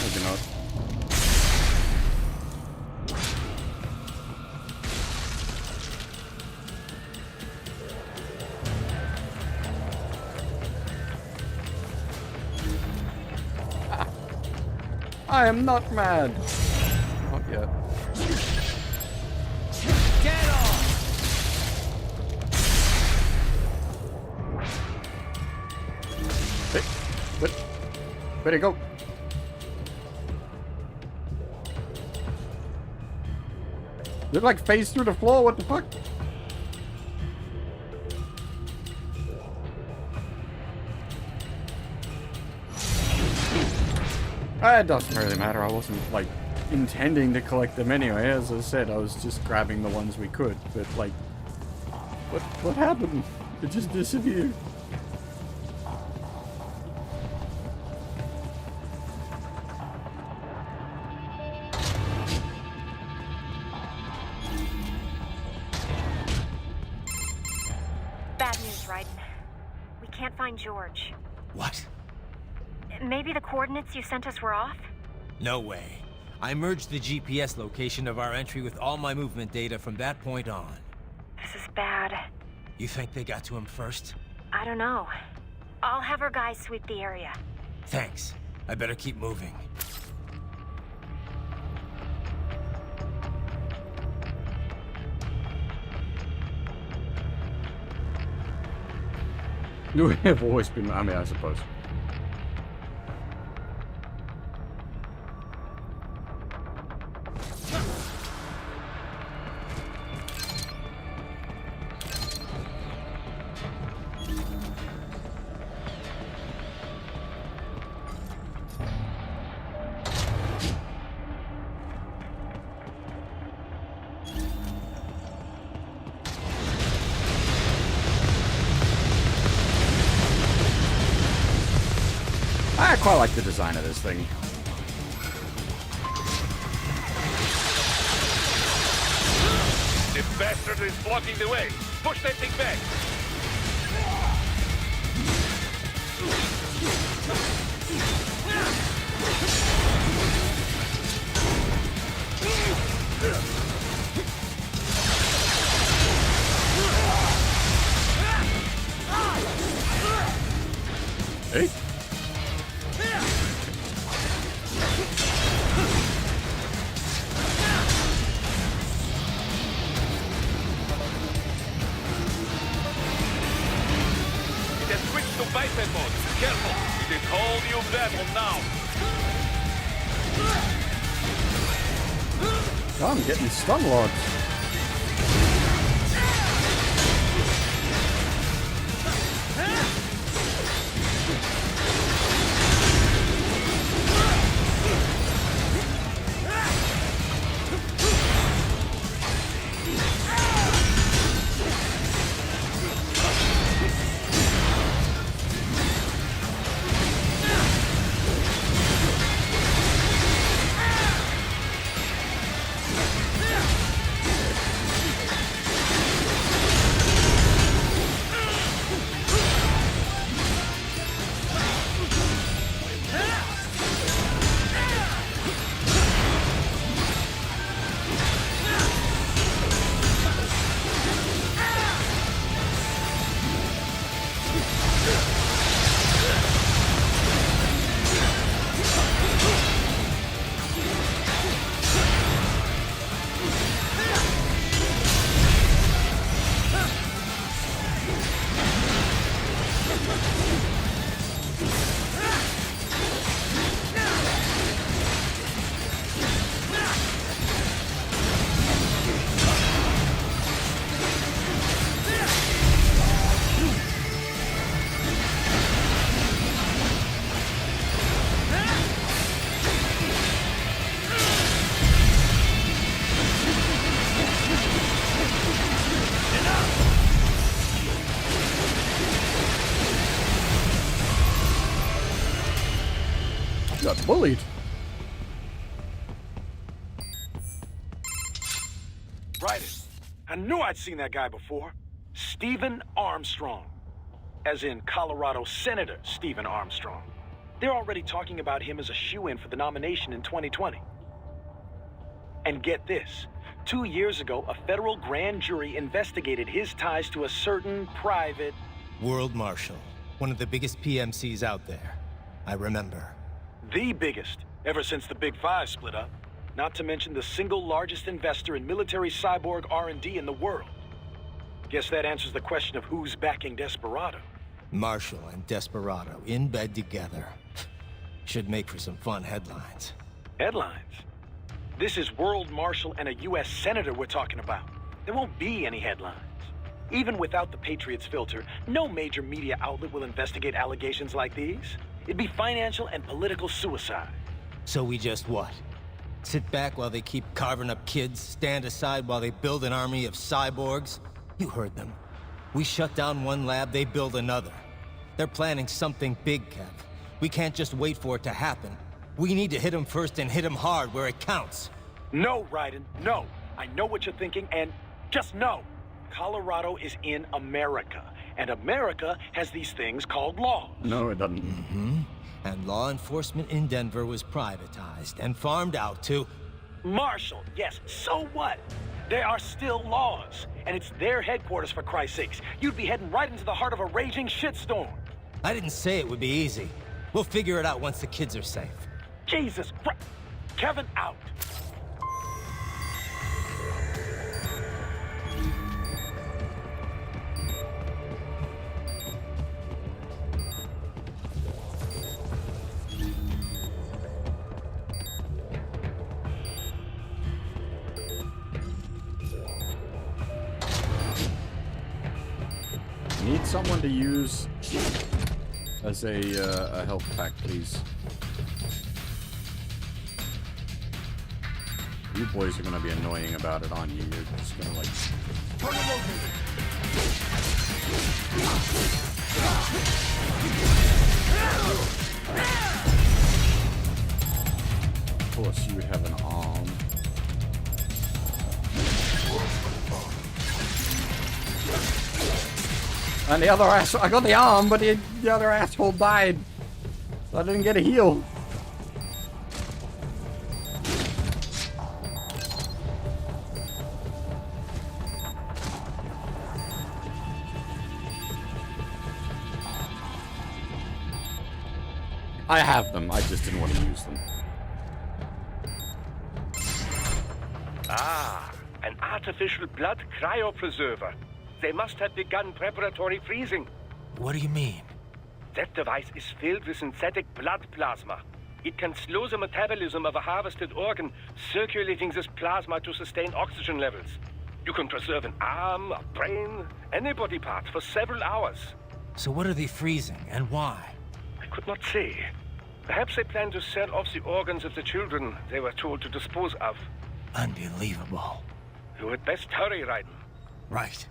Maybe not. I am not mad. Not yet.
Get off!
Hey, where'd it go? Did it like phase through the floor? What the fuck? It doesn't really matter. I wasn't like intending to collect them anyway. As I said, I was just grabbing the ones we could. But like, what happened? It just disappeared.
Bad news, Raiden. We can't find George.
What?
Maybe the coordinates you sent us were off?
No way. I merged the GPS location of our entry with all my movement data from that point on.
This is bad.
You think they got to him first?
I don't know. I'll have our guys sweep the area.
Thanks. I better keep moving.
You have always been, I mean, I suppose. I quite like the design of this thing.
This bastard is blocking the way. Push that thing back.
Hey.
It has switched to biped mode. Careful. It is whole new battle now.
Oh, I'm getting stun locked. Got bullied.
Right. I knew I'd seen that guy before. Stephen Armstrong. As in Colorado Senator Stephen Armstrong. They're already talking about him as a shoo-in for the nomination in 2020. And get this. 2 years ago, a federal grand jury investigated his ties to a certain private...
World Marshal. One of the biggest PMCs out there. I remember.
The biggest, ever since the Big Five split up. Not to mention the single largest investor in military cyborg R&D in the world. Guess that answers the question of who's backing Desperado.
Marshall and Desperado in bed together. Should make for some fun headlines.
Headlines? This is World Marshal and a U.S. Senator we're talking about. There won't be any headlines. Even without the Patriots filter, no major media outlet will investigate allegations like these. It'd be financial and political suicide.
So we just what? Sit back while they keep carving up kids, stand aside while they build an army of cyborgs? You heard them. We shut down one lab, they build another. They're planning something big, Kev. We can't just wait for it to happen. We need to hit them first and hit them hard where it counts.
No, Raiden, no. I know what you're thinking, and just know. Colorado is in America, and America has these things called laws.
No, it doesn't.
Mm-hmm. And law enforcement in Denver was privatized and farmed out to...
Marshall, yes, so what? There are still laws, and it's their headquarters, for Christ's sakes. You'd be heading right into the heart of a raging shitstorm.
I didn't say it would be easy. We'll figure it out once the kids are safe.
Jesus Christ. Kevin, out.
Need someone to use as a health pack, please. You boys are gonna be annoying about it, on you. You're just gonna like. Of course, you have an arm. And the other ass, I got the arm, but the other asshole died. So I didn't get a heal. I have them, I just didn't want to use them.
Ah, an artificial blood cryopreserver. They must have begun preparatory freezing.
What do you mean?
That device is filled with synthetic blood plasma. It can slow the metabolism of a harvested organ, circulating this plasma to sustain oxygen levels. You can preserve an arm, a brain, any body part for several hours.
So what are they freezing, and why?
I could not say. Perhaps they plan to sell off the organs of the children they were told to dispose of.
Unbelievable.
You had best hurry, Raiden.
Right.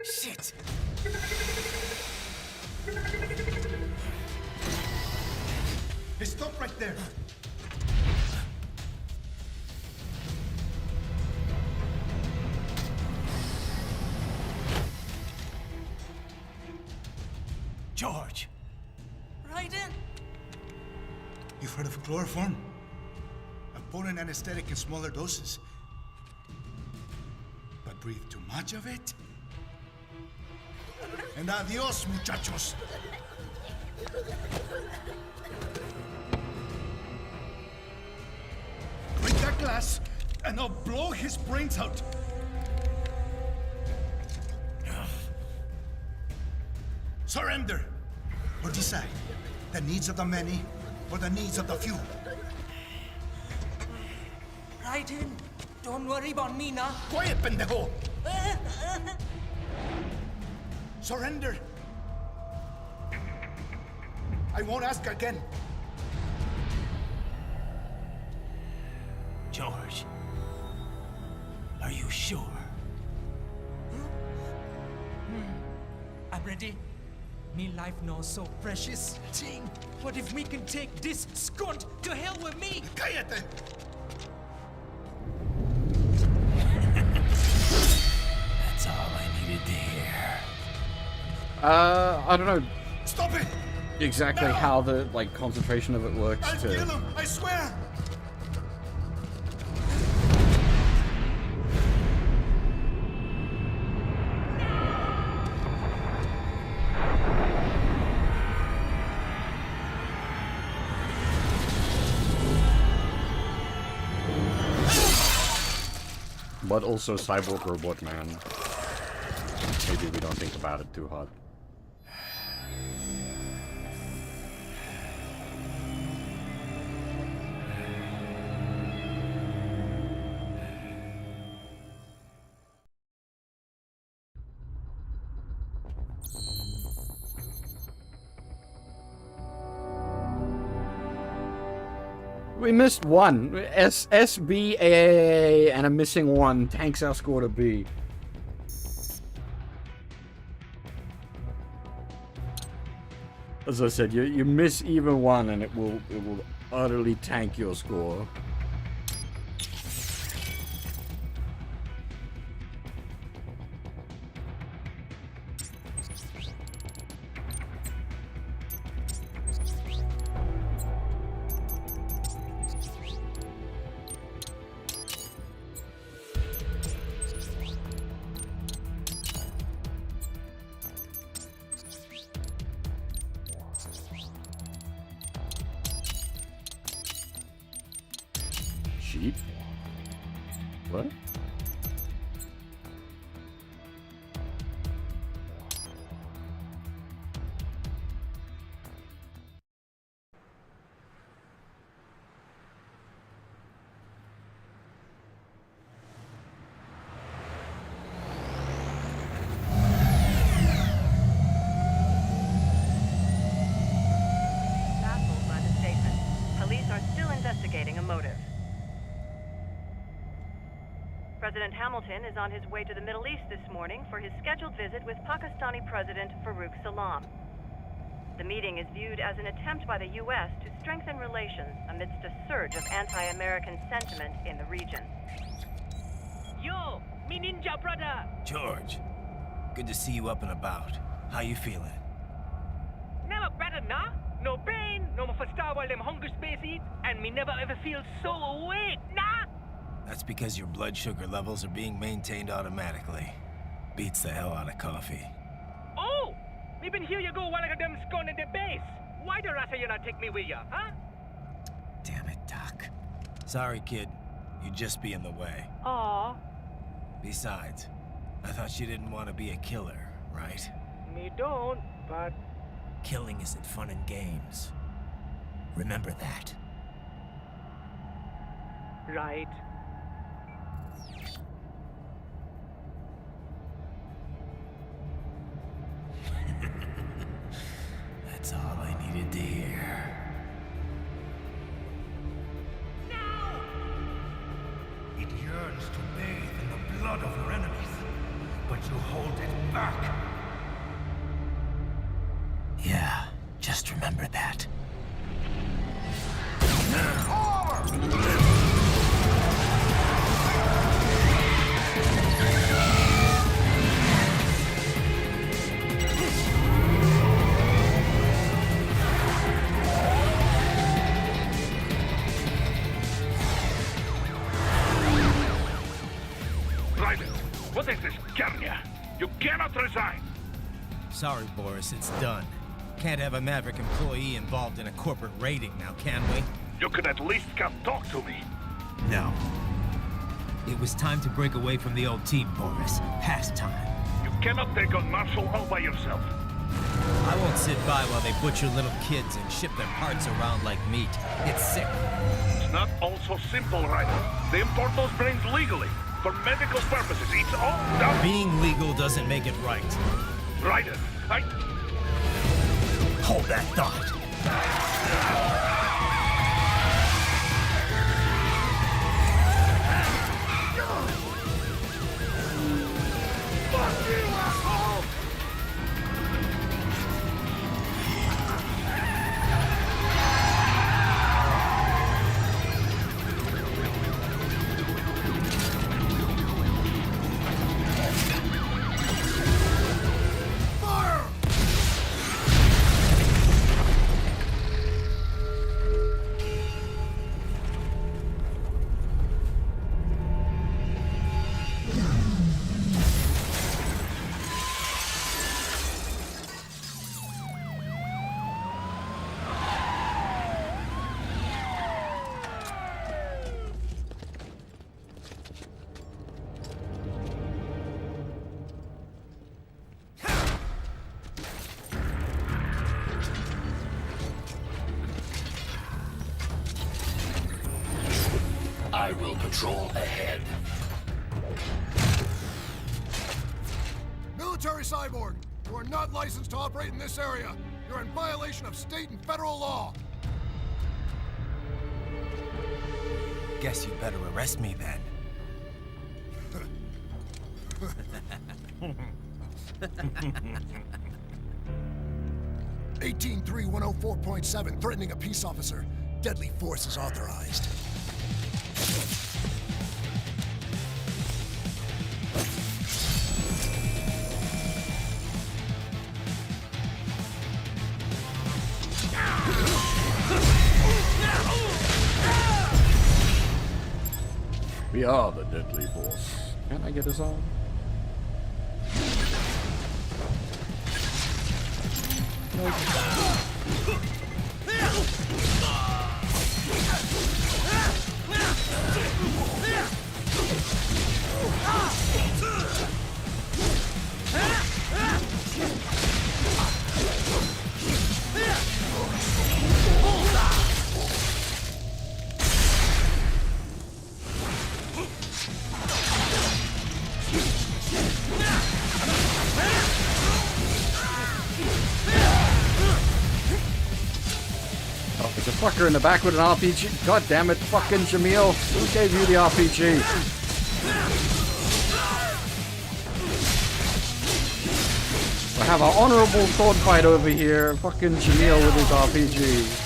Shit!
Hey, stop right there!
George!
Raiden!
You've heard of chloroform? A potent anesthetic in smaller doses. But breathe too much of it? And adios, muchachos! Break that glass, and I'll blow his brains out! Surrender! Or decide. The needs of the many, or the needs of the few.
Raiden, don't worry about me now.
Quiet, pendejo! Surrender! I won't ask again.
George, are you sure?
I'm ready. Me life now so precious. Ting, what if we can take this skunt to hell with me?
Cállate!
That's all I needed to hear.
I don't know
Stop it!
exactly
No!
how the concentration of it works
I'll kill him, I swear!
But also Cyborg Robot Man. Maybe we don't think about it too hard. We missed one. S, B, A, and a missing one tanks our score to B. As I said, you miss even one and it will utterly tank your score. Sheep? What?
Baffled by the statement. Police are still investigating a motive. President Hamilton is on his way to the Middle East this morning for his scheduled visit with Pakistani President Farouk Salam. The meeting is viewed as an attempt by the U.S. to strengthen relations amidst a surge of anti-American sentiment in the region.
Yo, me ninja brother!
George, Good to see you up and about. How you feeling?
Never better, nah? No pain, no more for star while them hunger space eat, and me never ever feel so awake, nah?
That's because your blood sugar levels are being maintained automatically. Beats the hell out of coffee.
Oh! Me been here you go while I got them scone in the base. Why the rasta you not take me with ya, huh?
Damn it, Doc. Sorry, kid. You'd just be in the way.
Aw.
Besides, I thought you didn't want to be a killer, right?
Me don't, but...
Killing isn't fun and games. Remember that.
Right.
That's all I needed to hear.
It yearns to bathe in the blood of your enemies, but you hold it back.
Yeah, just remember that.
Raiden, what is this, Garnia? You cannot resign!
Sorry, Boris, it's done. Can't have a Maverick employee involved in a corporate raiding now, can we?
You could at least come talk to me.
No. It was time to break away from the old team, Boris. Past time.
You cannot take on Marshall all by yourself.
I won't sit by while they butcher little kids and ship their parts around like meat. It's sick.
It's not all so simple, Raiden. They import those brains legally. For medical purposes, it's all done.
Being legal doesn't make it right.
Raiden,
Hold that thought.
Fuck you, asshole!
I will patrol ahead.
Military cyborg, you are not licensed to operate in this area. You're in violation of state and federal law.
Guess you better arrest me then.
18-3104.7, threatening a peace officer. Deadly force is authorized.
We are the deadly force. Can I get us on? There's a fucker in the back with an RPG. God damn it, fucking Jamil. Who gave you the RPG? I have an honorable sword fight over here. Fucking Jamil with his RPG.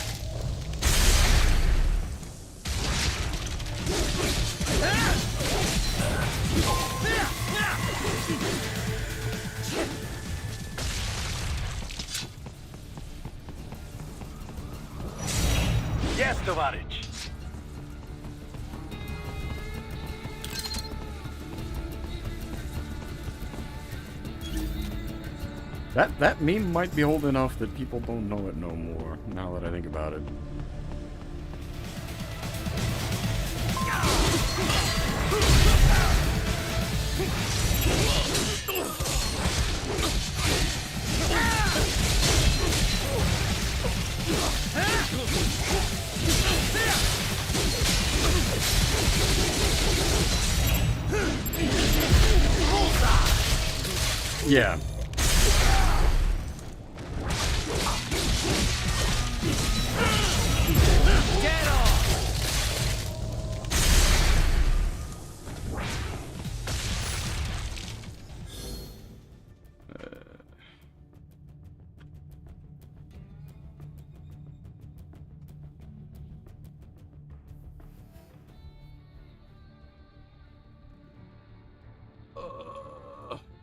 tovarich.
That meme might be old enough that people don't know it no more, now that I think about it. Yeah.
Get off!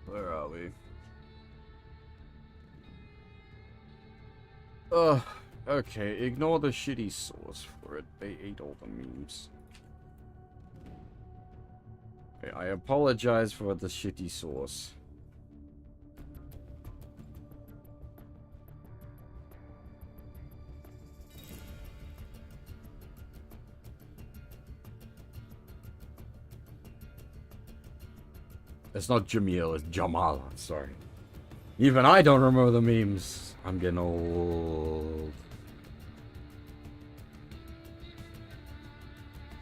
Where are we? Okay, ignore the shitty source for it. They ate all the memes. Okay, I apologize for the shitty source. It's not Jamil, it's Jamal. I'm sorry. Even I don't remember the memes. I'm getting old.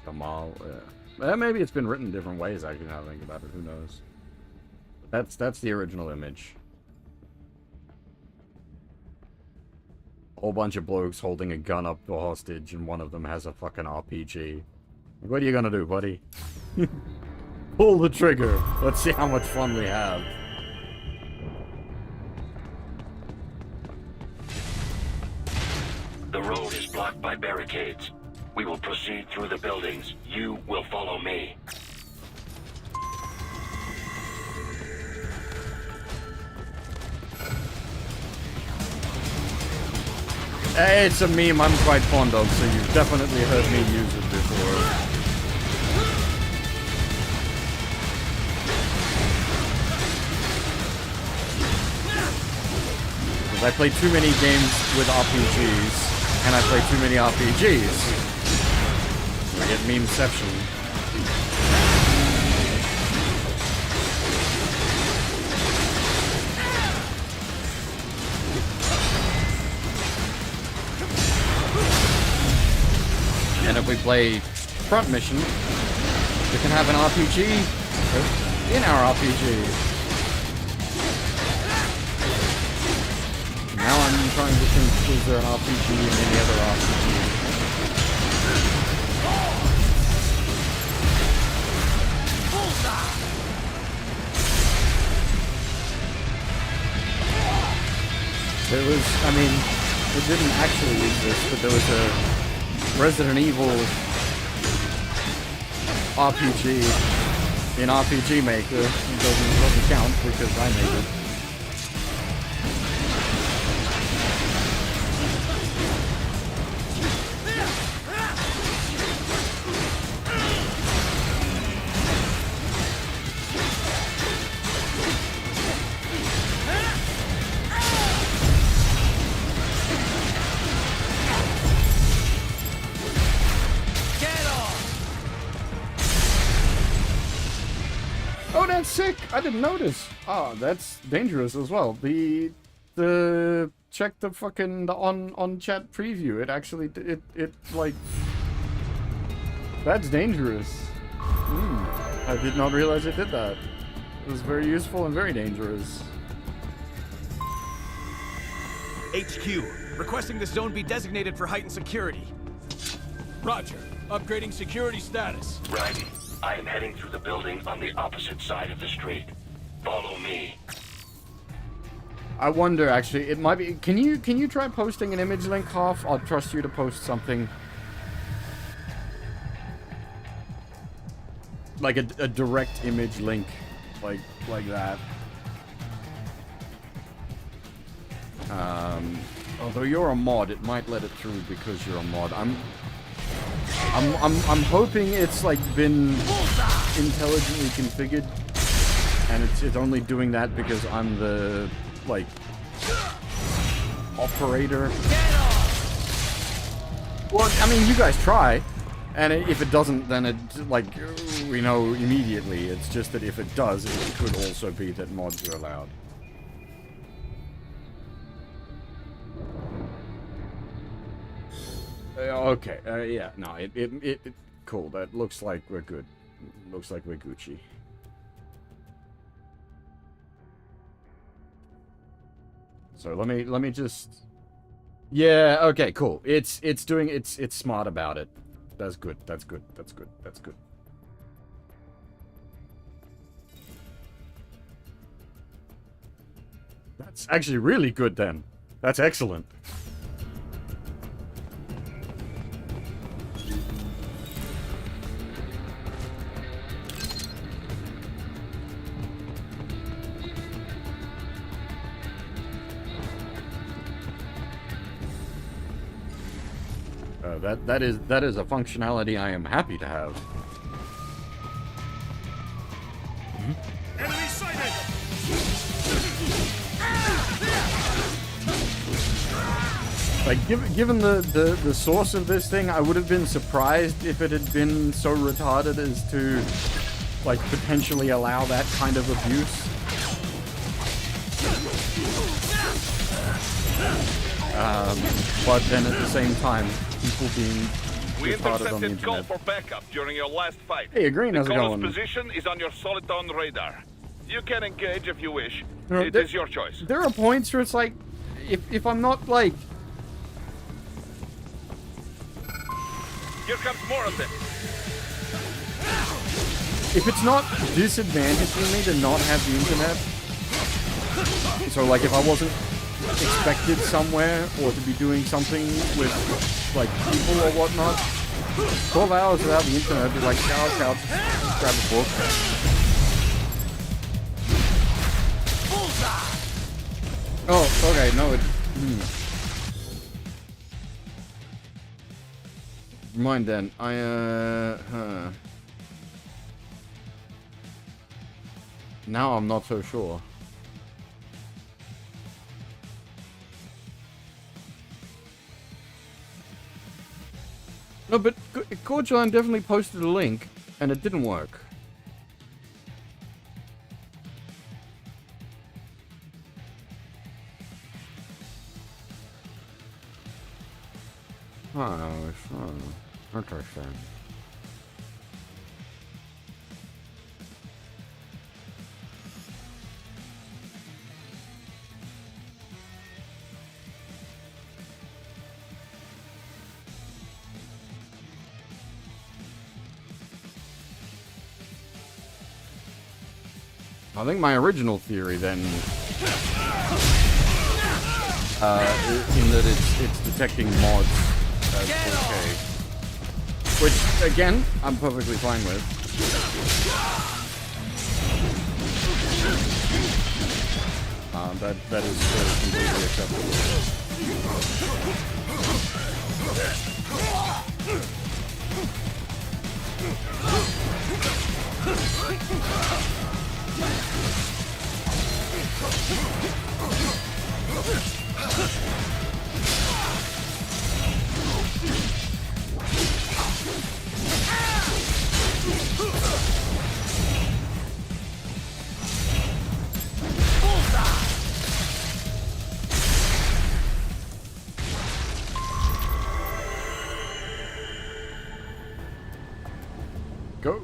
Jamal, yeah. Well, maybe it's been written different ways, actually, now that I think about it. Who knows? But that's the original image. A whole bunch of blokes holding a gun up to a hostage, and one of them has a fucking RPG. What are you gonna do, buddy? Pull the trigger. Let's see how much fun we have.
The road is blocked by barricades. We will proceed through the buildings. You will follow me.
Hey, it's a meme I'm quite fond of, so you've definitely heard me use it before. I play too many games with RPGs, and I play too many RPGs. I get memeception. And if we play front mission, we can have an RPG in our RPG. Now I'm trying to think, is there an RPG in any other RPG? There was, I mean, it didn't actually exist, but there was a Resident Evil RPG in RPG Maker. It doesn't count because I made it. Sick! I didn't notice. Oh, that's dangerous as well. The check the fucking on chat preview. It actually it like that's dangerous. I did not realize it did that. It was very useful and very dangerous.
HQ, requesting the zone be designated for heightened security.
Roger. Upgrading security status.
Righty. I am heading through the building on the opposite side of the street. Follow me.
I wonder, actually, it might be. Can you try posting an image link, Hoff? I'll trust you to post something like a direct image link, like that. Although you're a mod, it might let it through because you're a mod. I'm hoping it's like been intelligently configured, and it's only doing that because I'm the like operator. Well, I mean, you guys try, and if it doesn't, then it like we know immediately. It's just that if it does, it could also be that mods are allowed. Okay, yeah, no, it cool. That looks like we're good. Looks like we're Gucci. So let me just. Yeah, okay, cool. It's doing it's smart about it. That's good. That's good. That's good. That's good. That's actually really good then. That's excellent. That is a functionality I am happy to have.
Enemy sighted!
Like, given the source of this thing, I would have been surprised if it had been so retarded as to, like, potentially allow that kind of abuse. But then at the same time, people being
We
retarded on the
intercepted call
internet.
for backup during your last fight.
Hey, Green, how's it
The caller's
going?
position is on your Soliton radar. You can engage if you wish.
You know,
It is your choice.
There are points where it's like, if I'm not like,
Here comes more of them.
if it's not disadvantaging me to not have the internet, so like if I wasn't expected somewhere or to be doing something with like people or whatnot, 12 hours without the internet would be like, couch, grab a book. Oh, okay, no, it... Mind then, Now I'm not so sure. No, but Corduline definitely posted a link, and it didn't work. Oh, interesting. I think my original theory then, in that it's detecting mods as 4K, which again I'm perfectly fine with. That is completely acceptable.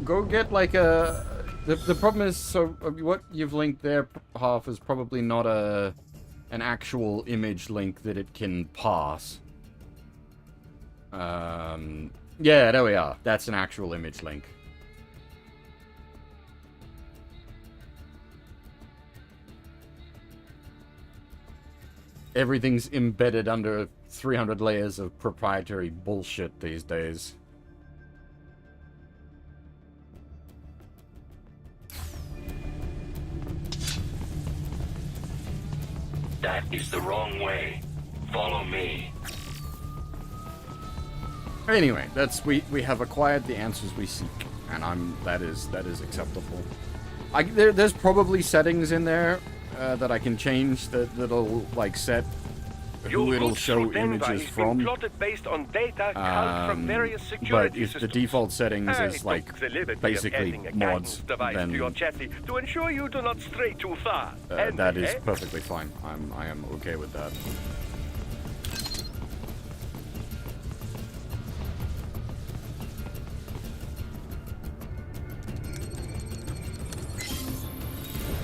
Go get like a... The problem is, so what you've linked there, Half, is probably not an actual image link that it can pass. Yeah, there we are. That's an actual image link. Everything's embedded under 300 layers of proprietary bullshit these days.
That is the wrong way. Follow me.
Anyway, we have acquired the answers we seek, and that is acceptable. There's probably settings in there that I can change that'll like set who it'll show images from.
Based on data from various
But
security
if the
systems.
default settings is
I
like
took the liberty of
basically
adding a
mods,
guidance device
then
to your chassis to ensure you do not stray too far. And,
that is perfectly fine. I am okay with that.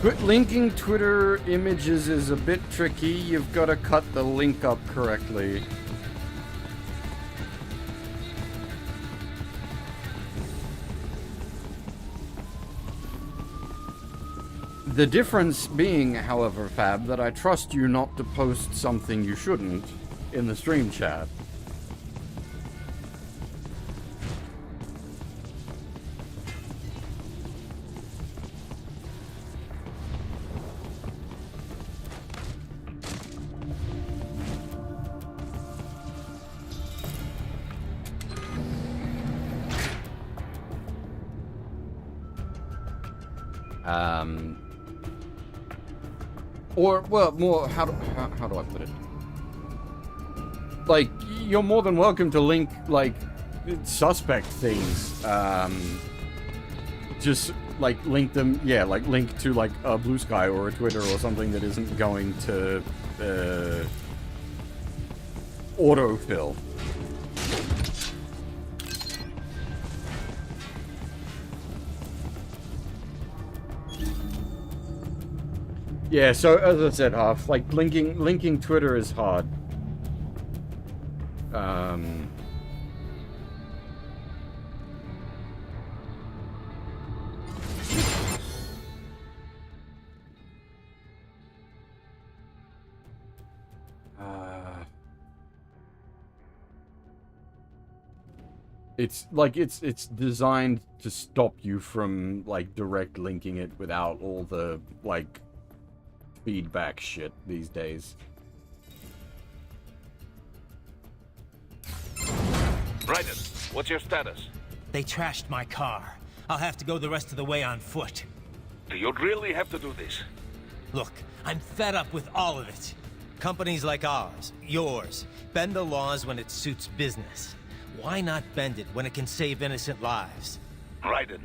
But linking Twitter images is a bit tricky. You've got to cut the link up correctly. The difference being, however, Fab, that I trust you not to post something you shouldn't in the stream chat. Or, well, more, how do I put it? Like, you're more than welcome to link, like, suspect things. Just, like, link them, yeah, like, link to, like, a Blue Sky or a Twitter or something that isn't going to, autofill. Yeah, so as I said, Half, like linking Twitter is hard. It's like it's designed to stop you from like direct linking it without all the like feedback shit these days.
Raiden, what's your status?
They trashed my car. I'll have to go the rest of the way on foot.
Do you really have to do this?
Look, I'm fed up with all of it. Companies like ours, yours, bend the laws when it suits business. Why not bend it when it can save innocent lives?
Raiden.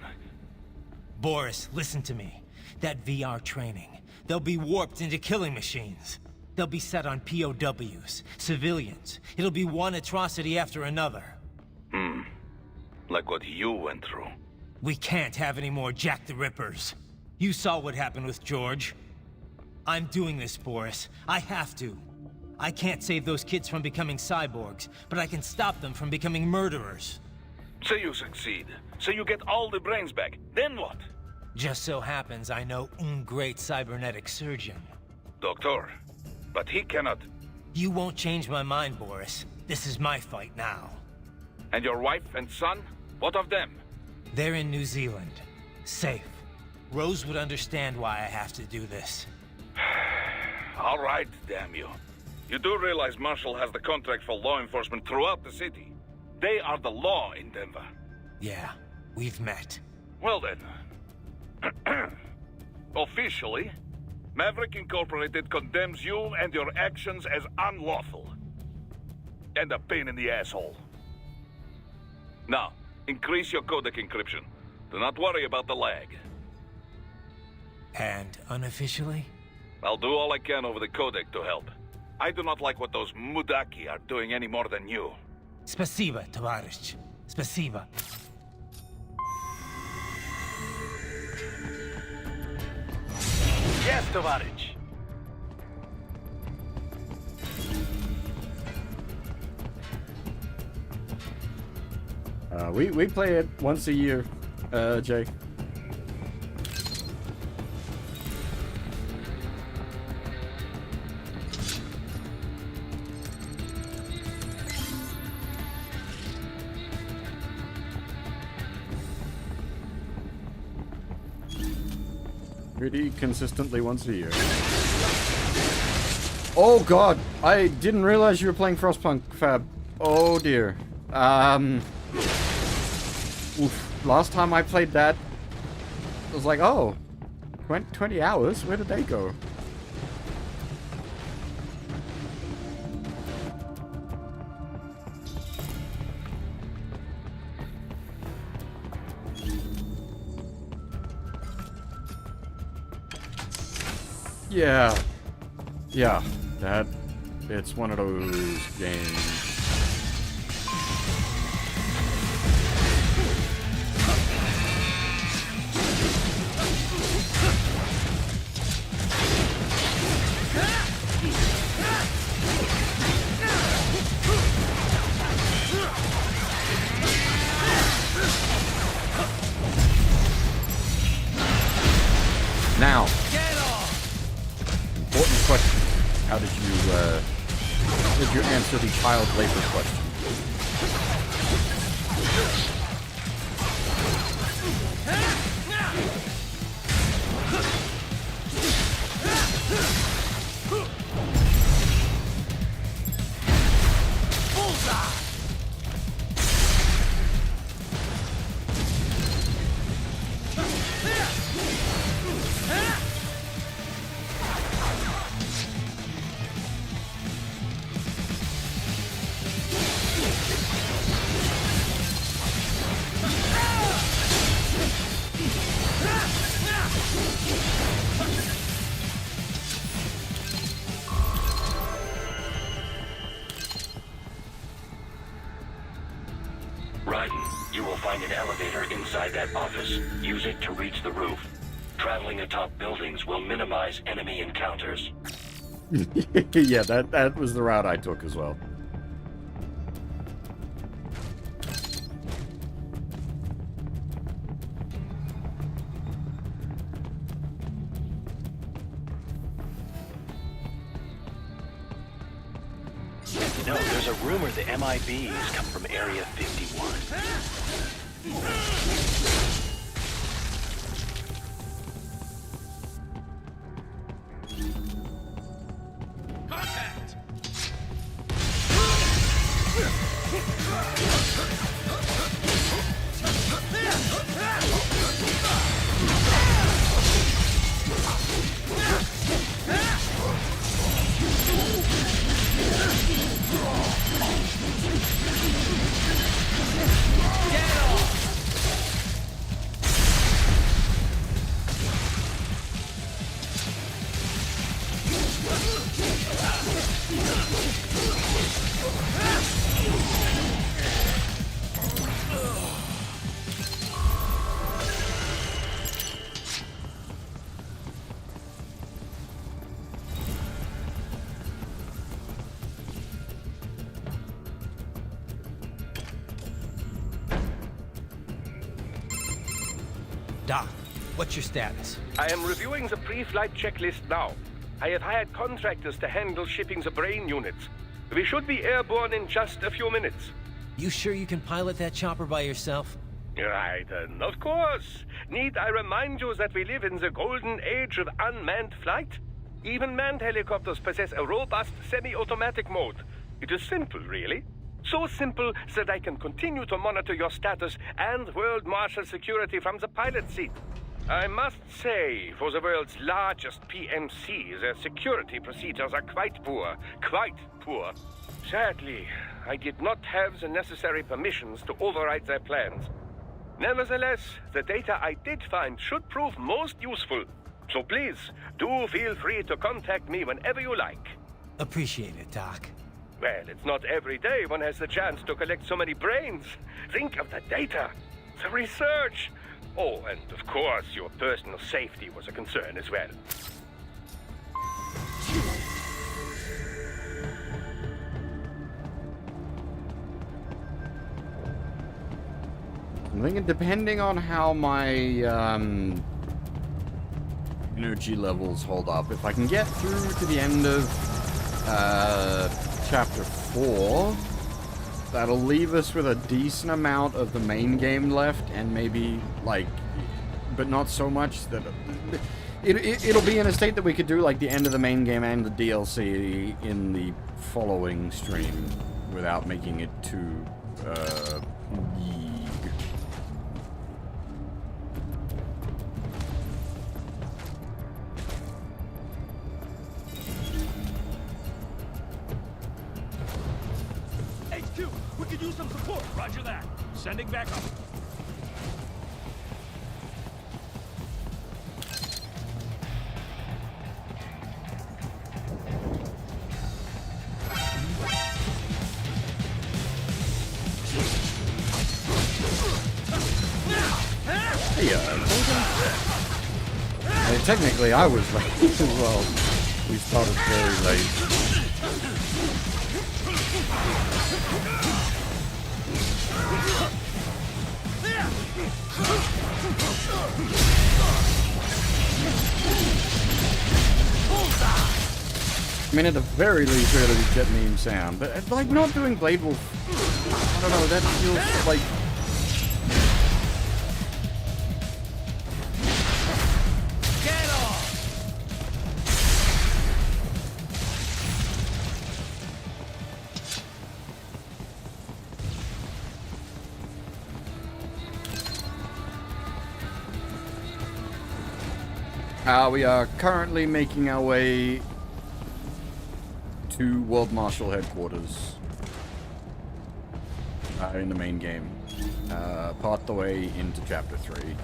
Boris, listen to me. That VR training, they'll be warped into killing machines. They'll be set on POWs, civilians. It'll be one atrocity after another.
Like what you went through.
We can't have any more Jack the Rippers. You saw what happened with George. I'm doing this, Boris. I have to. I can't save those kids from becoming cyborgs, but I can stop them from becoming murderers.
So you succeed. So you get all the brains back. Then what?
Just so happens I know un great cybernetic surgeon.
Doctor. But he cannot...
You won't change my mind, Boris. This is my fight now.
And your wife and son? What of them?
They're in New Zealand. Safe. Rose would understand why I have to do this.
All right, damn you. You do realize Marshall has the contract for law enforcement throughout the city. They are the law in Denver.
Yeah, we've met.
Well then. Officially, Maverick Incorporated condemns you and your actions as unlawful. And a pain in the asshole. Now, increase your codec encryption. Do not worry about the lag.
And unofficially?
I'll do all I can over the codec to help. I do not like what those Mudaki are doing any more than you.
Spasiba, Tavarish. Spasiba.
Yes, Tavarish.
We play it once a year, Jay. Pretty consistently once a year. Oh god, I didn't realize you were playing Frostpunk, Fab. Oh dear. Last time I played that, I was like, oh, 20 hours? Where did they go? Yeah. Yeah, it's one of those games. Now, important question. How did you answer the child labor question?
You will find an elevator inside that office. Use it to reach the roof. Traveling atop buildings will minimize enemy encounters.
Yeah, that was the route I took as well.
No, there's a rumor the MIBs come from Area 51.
Contact!
Doc, what's your status?
I am reviewing the pre-flight checklist now. I have hired contractors to handle shipping the brain units. We should be airborne in just a few minutes.
You sure you can pilot that chopper by yourself?
Right, of course. Need I remind you that we live in the golden age of unmanned flight? Even manned helicopters possess a robust semi-automatic mode. It is simple, really. So simple that I can continue to monitor your status and world marshal security from the pilot seat. I must say, for the world's largest PMC, their security procedures are quite poor. Quite poor. Sadly, I did not have the necessary permissions to override their plans. Nevertheless, the data I did find should prove most useful. So please, do feel free to contact me whenever you like.
Appreciate it, Doc.
Well, it's not every day one has the chance to collect so many brains. Think of the data, the research. Oh, and of course, your personal safety was a concern as well.
I'm thinking depending on how my energy levels hold up, if I can get through to the end of Chapter 4, that'll leave us with a decent amount of the main game left, and maybe, like, but not so much that... It'll be in a state that we could do, like, the end of the main game and the DLC in the following stream without making it too Yeeg.
HQ, we could use some support. Roger that. Sending back up.
Hey, technically, I was late as well. We started very late. I mean, at the very least, really get meme sound, but like not doing Blade Wolf. I don't know. That feels like. We are currently making our way to World Marshal Headquarters in the main game, part the way into Chapter 3.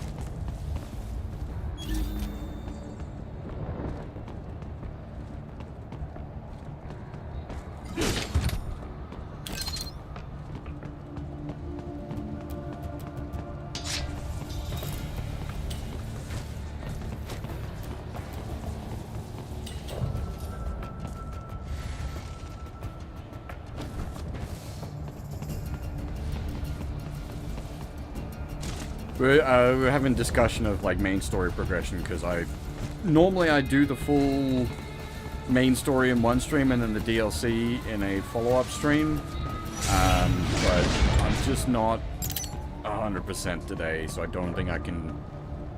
We're having discussion of like main story progression because normally I do the full main story in one stream and then the DLC in a follow-up stream, but I'm just not 100% today, so I don't think I can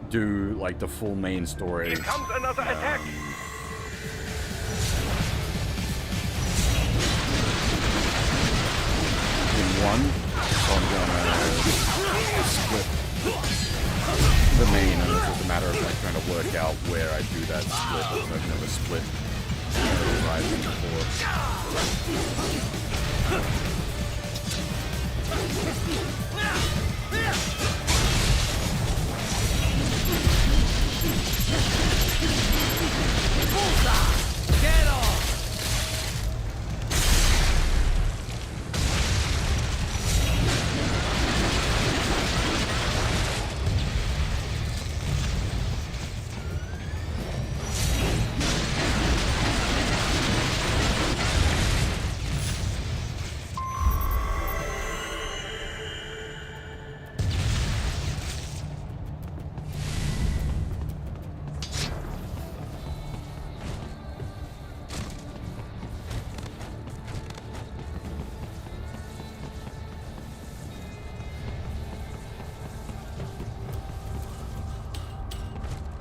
do like the full main story.
Here comes another attack.
In one, so I'm gonna split the main, and it's just a matter of like trying to work out where I do that split, because I've never split Rising before.
Get off!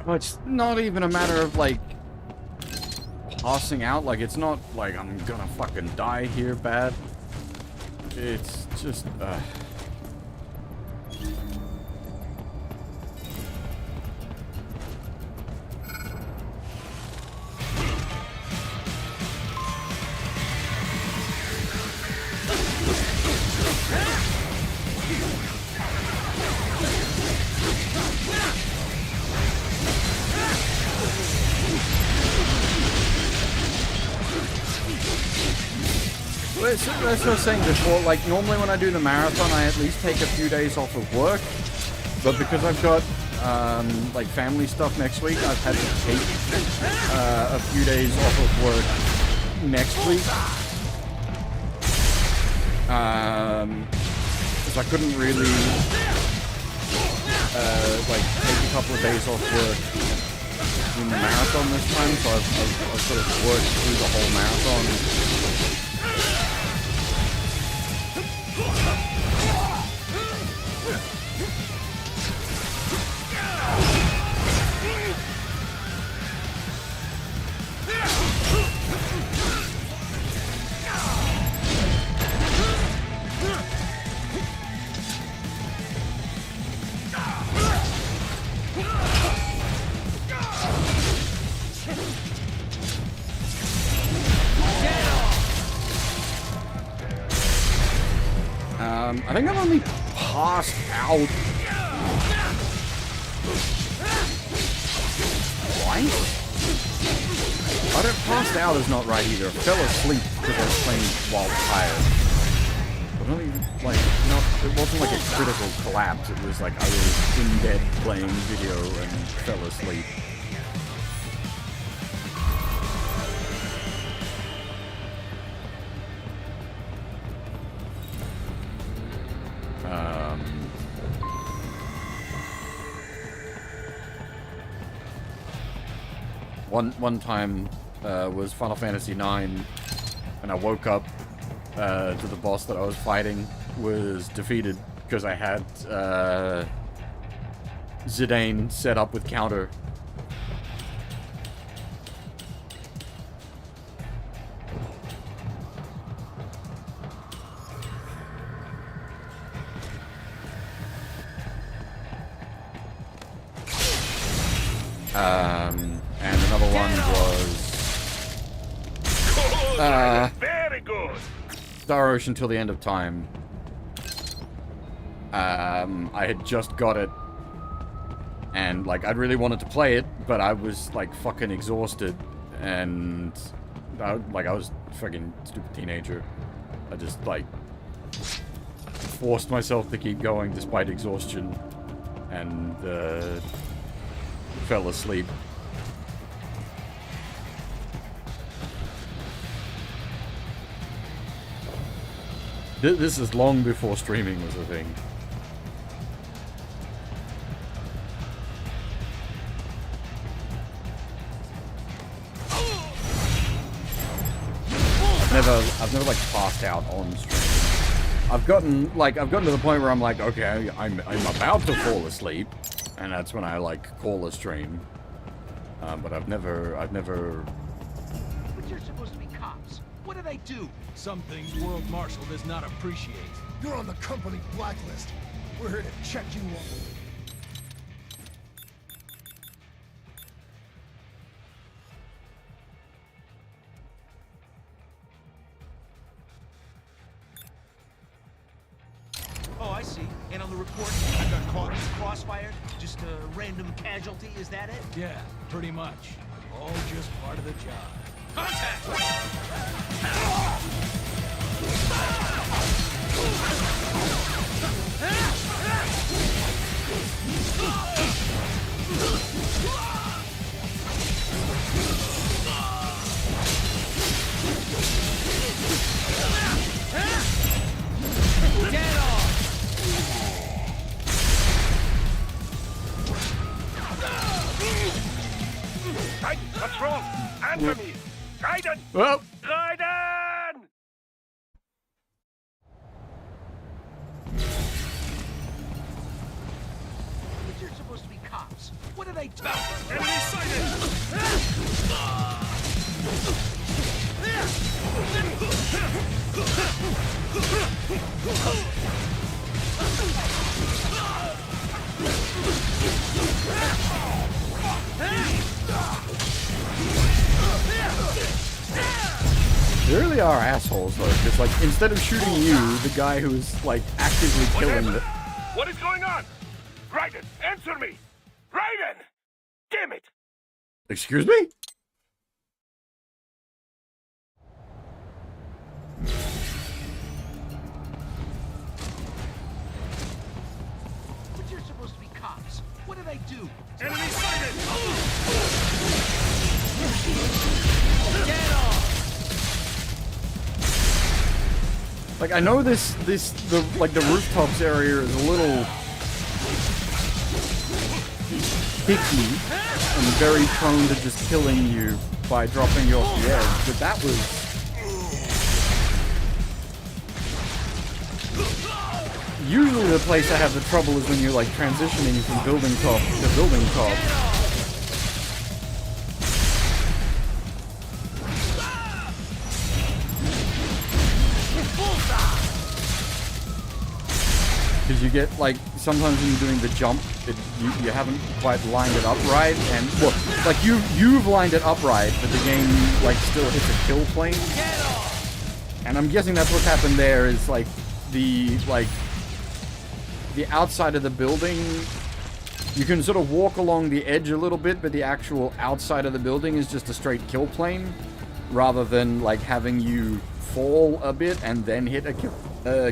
Well, it's not even a matter of like passing out. Like, it's not like I'm gonna fucking die here bad. It's just That's what I was saying before, like normally when I do the marathon I at least take a few days off of work, but because I've got like family stuff next week, I've had to take a few days off of work next week, because I couldn't really like take a couple of days off work in the marathon this time, so I've sort of worked through the whole marathon. I think I've only passed out twice? I don't passed out is not right either. I fell asleep because I was playing while tired. But not even, like, it wasn't like a critical collapse. It was like I was in bed playing video and fell asleep. One time was Final Fantasy IX, and I woke up to the boss that I was fighting was defeated because I had Zidane set up with counter. And another one was
very good.
Star Ocean Till the End of Time. I had just got it, and like I really wanted to play it, but I was like fucking exhausted, and I was fucking stupid teenager. I just like forced myself to keep going despite exhaustion, and fell asleep. This is long before streaming was a thing. I've never like passed out on stream. I've gotten to the point where I'm like, okay, I'm about to fall asleep, and that's when I like call a stream. But I've never.
But you're supposed to be cops. What do they do? Some things World Marshal does not appreciate.
You're on the company blacklist. We're here to check you off.
Oh, I see. And on the report, I got caught in the crossfire. Just a random casualty, is that it?
Yeah, pretty much. All just part of the job.
Contact!
Get off!
Hey, what's wrong? Answer me! Raiden!
Well.
Raiden!
But you're supposed to be cops. What do they do?
Enemy sighted!
They really are assholes though, because like instead of shooting you, the guy who's like actively killing the.
What is going on? Raiden, answer me! Raiden! Damn it!
Excuse me?
But you're supposed to be cops. What do they do?
Enemy sighted!
Get off!
Like I know the rooftops area is a little picky and very prone to just killing you by dropping you off the edge, but that was usually the place I have the trouble is when you're like transitioning from building top to building top. Because you get, like, sometimes when you're doing the jump, you haven't quite lined it up right, and, look, like, you've lined it up right, but the game, like, still hits a kill plane. And I'm guessing that's what's happened there, is, like, the outside of the building, you can sort of walk along the edge a little bit, but the actual outside of the building is just a straight kill plane, rather than like having you fall a bit and then hit a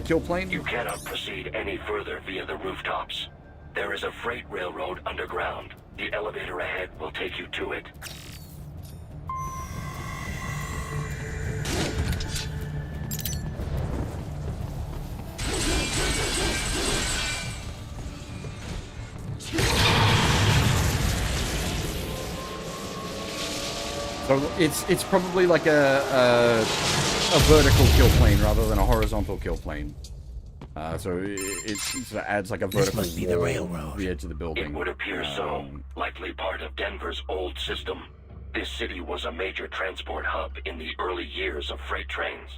kill plane.
You cannot proceed any further via the rooftops. There is a freight railroad underground. The elevator ahead will take you to it.
So it's probably like a vertical kill plane rather than a horizontal kill plane. So it adds like a vertical
must be the
wall
railroad.
to the edge of the building.
It would appear so. Likely part of Denver's old system. This city was a major transport hub in the early years of freight trains.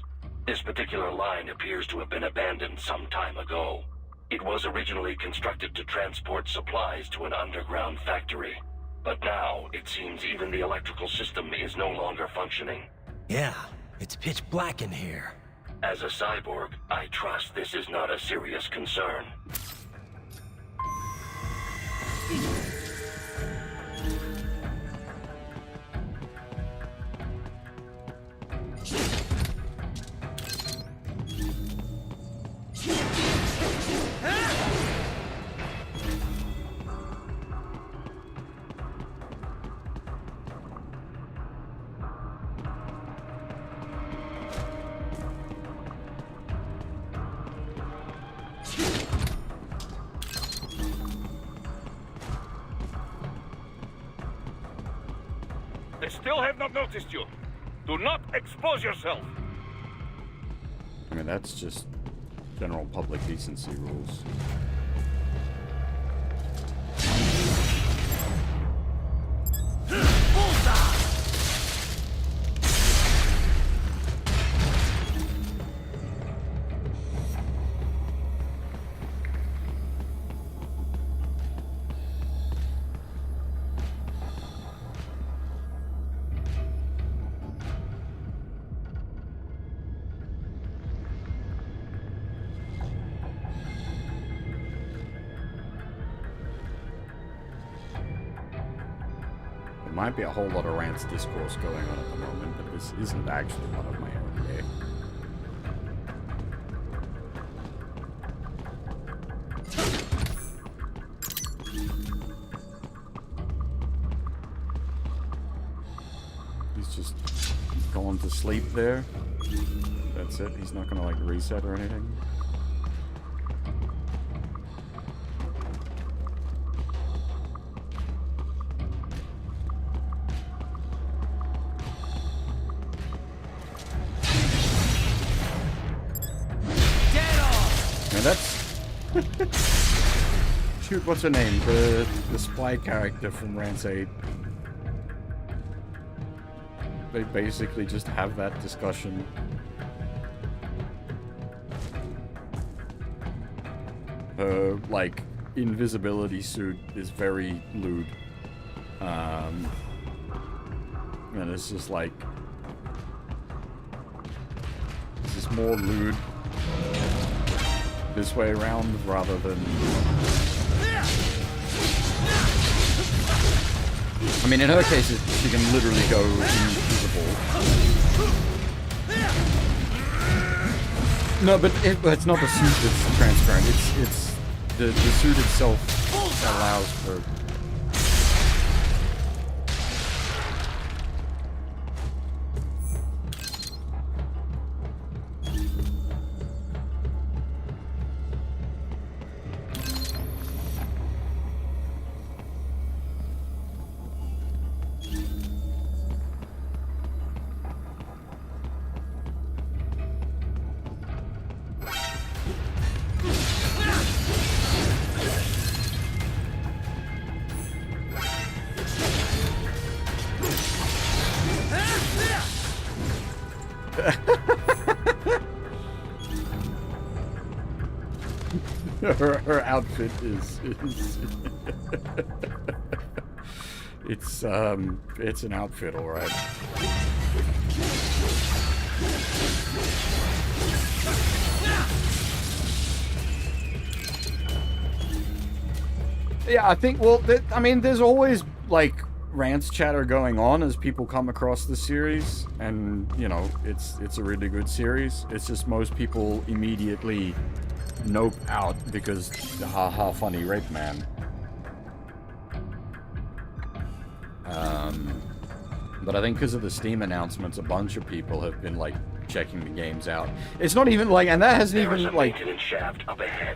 This particular line appears to have been abandoned some time ago. It was originally constructed to transport supplies to an underground factory. But now, it seems even the electrical system is no longer functioning.
Yeah, it's pitch black in here.
As a cyborg, I trust this is not a serious concern.
I still have not noticed you. Do not expose yourself.
I mean, that's just general public decency rules. Might be a whole lot of rants discourse going on at the moment, but this isn't actually one of my own day. He's just going to sleep there. That's it. He's not gonna like reset or anything. That's shoot, what's her name? The spy character from Rance 8. They basically just have that discussion. Her like invisibility suit is very lewd. And it's just like this is more lewd this way around rather than... I mean, in her case, she can literally go invisible. No, but it's not the suit that's transparent. It's the suit itself allows for... her outfit is it's an outfit, all right. Yeah, I think, well, I mean, there's always, like, rants chatter going on as people come across the series, and, you know, it's a really good series. It's just most people immediately nope out because, haha, funny rape man. But I think because of the Steam announcements, a bunch of people have been, like, checking the games out. It's not even like, and that hasn't even like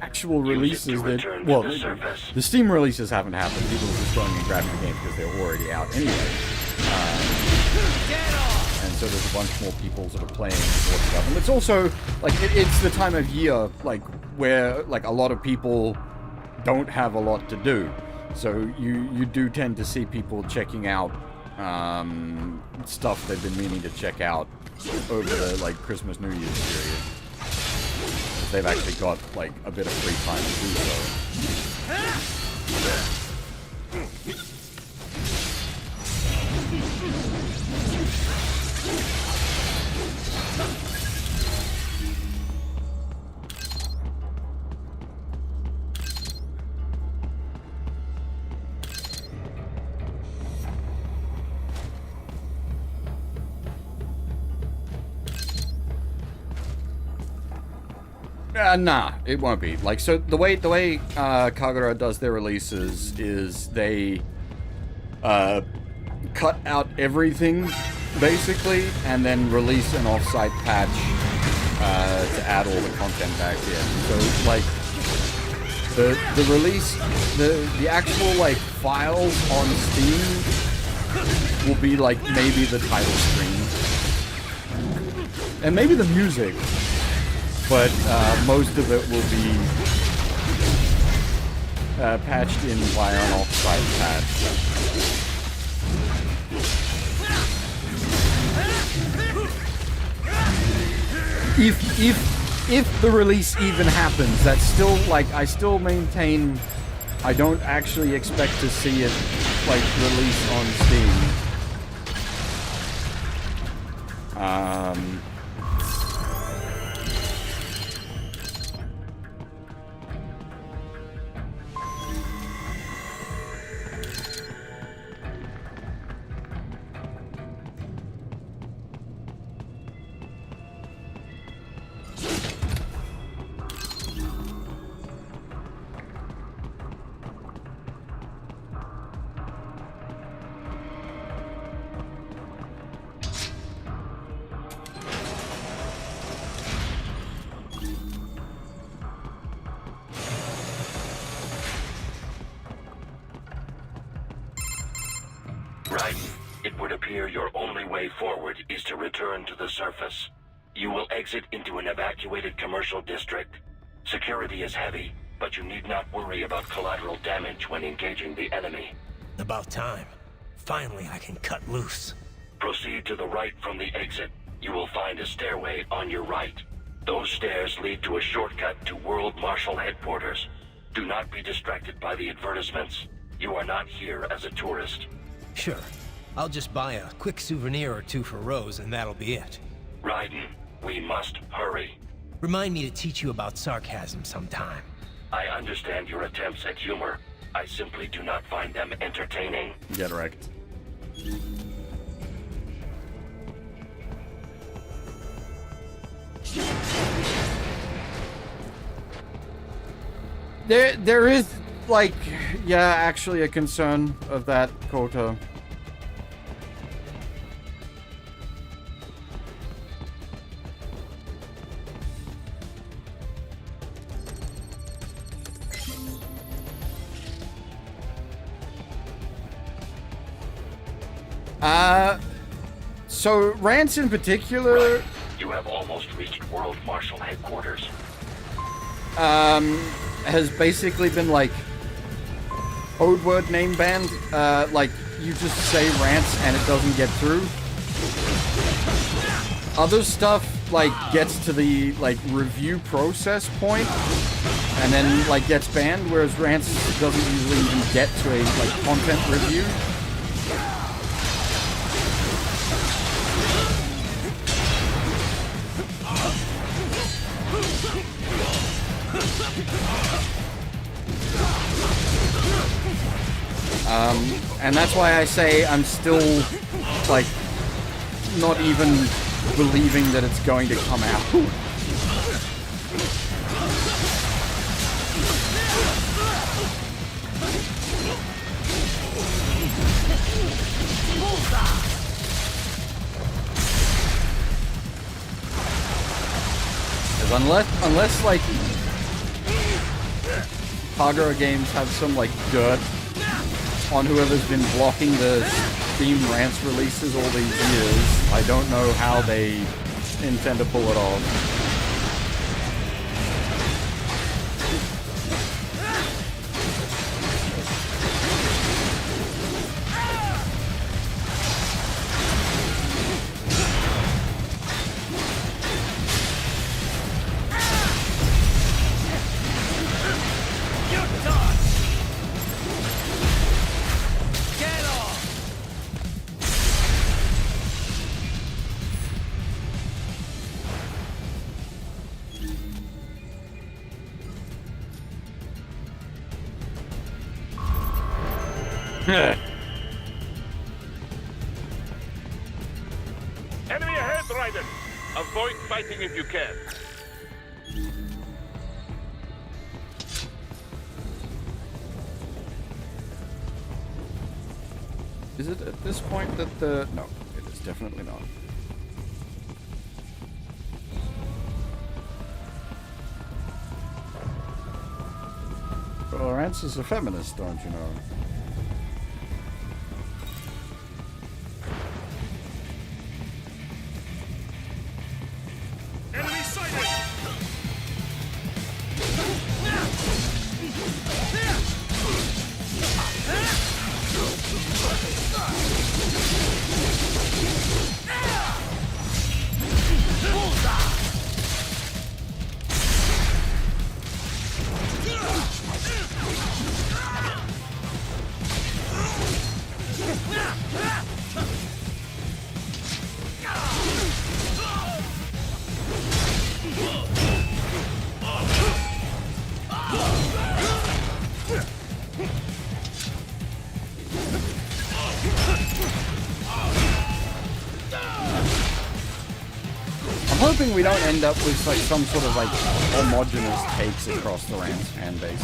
actual releases that, well, the Steam releases haven't happened. People are just going and grabbing the games because they're already out anyway. And so there's a bunch more people sort of playing stuff. And it's also like it's the time of year like where like a lot of people don't have a lot to do, so you do tend to see people checking out stuff they've been meaning to check out over the like Christmas New Year's period. They've actually got like a bit of free time to do so. Nah, it won't be. Like, so the way Kagura does their releases is they cut out everything basically and then release an offsite patch to add all the content back in. So like the release, the actual like files on Steam will be like maybe the title screen and maybe the music. But most of it will be patched in via an offsite patch. If the release even happens, that's still like I still maintain I don't actually expect to see it like release on Steam.
Surface. You will exit into an evacuated commercial district. Security is heavy, but you need not worry about collateral damage when engaging the enemy.
About time. Finally, I can cut loose.
Proceed to the right from the exit. You will find a stairway on your right. Those stairs lead to a shortcut to World Marshal Headquarters. Do not be distracted by the advertisements. You are not here as a tourist.
Sure. I'll just buy a quick souvenir or two for Rose, and that'll be it.
Raiden, we must hurry.
Remind me to teach you about sarcasm sometime.
I understand your attempts at humor. I simply do not find them entertaining.
Get wrecked. There is, like, yeah, actually a concern of that, Koto. So Rance in particular...
Right. You have almost reached World Marshal Headquarters.
Has basically been like code word name banned. Like you just say Rance and it doesn't get through. Other stuff like gets to the like review process point and then like gets banned, whereas Rance doesn't usually even get to a like content review. And that's why I say I'm still, like, not even believing that it's going to come out. Unless like Kagura Games have some like dirt on whoever's been blocking the Steam Rants releases all these years, I don't know how they intend to pull it off.
Enemy ahead, Raiden! Avoid fighting if you can.
Is it at this point that the... No, it is definitely not. Well, Rance is a feminist, don't you know?
Enemy sighted!
I'm hoping we don't end up with like some sort of like homogenous takes across the Rance fan base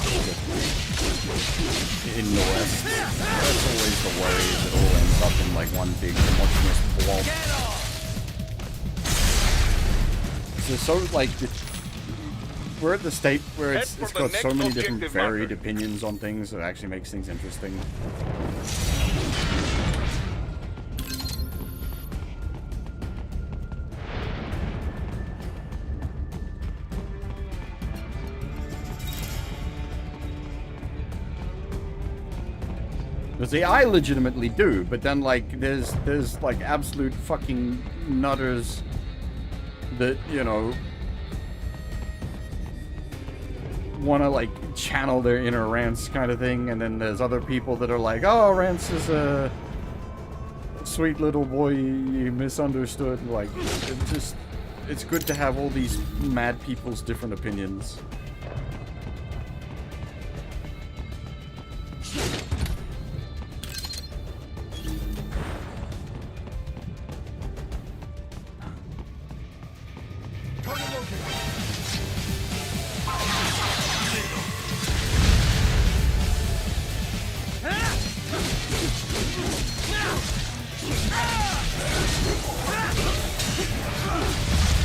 in the West. That's always the worry, is it all ends up in like one big homogenous blob. So, like, we're at the state where it's got so many different varied opinions on things that actually makes things interesting. Because see, I legitimately do, but then like there's like absolute fucking nutters that, you know, want to like channel their inner Rance kind of thing, and then there's other people that are like, oh, Rance is a sweet little boy you misunderstood. Like, it's good to have all these mad people's different opinions.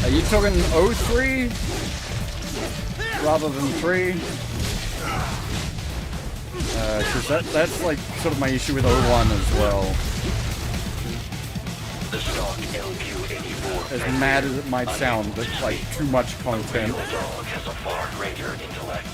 Are you talking 03 rather than 3? Because that's like sort of my issue with 01 as well. As mad as it might sound, but like too much content.
Has a far greater intellect.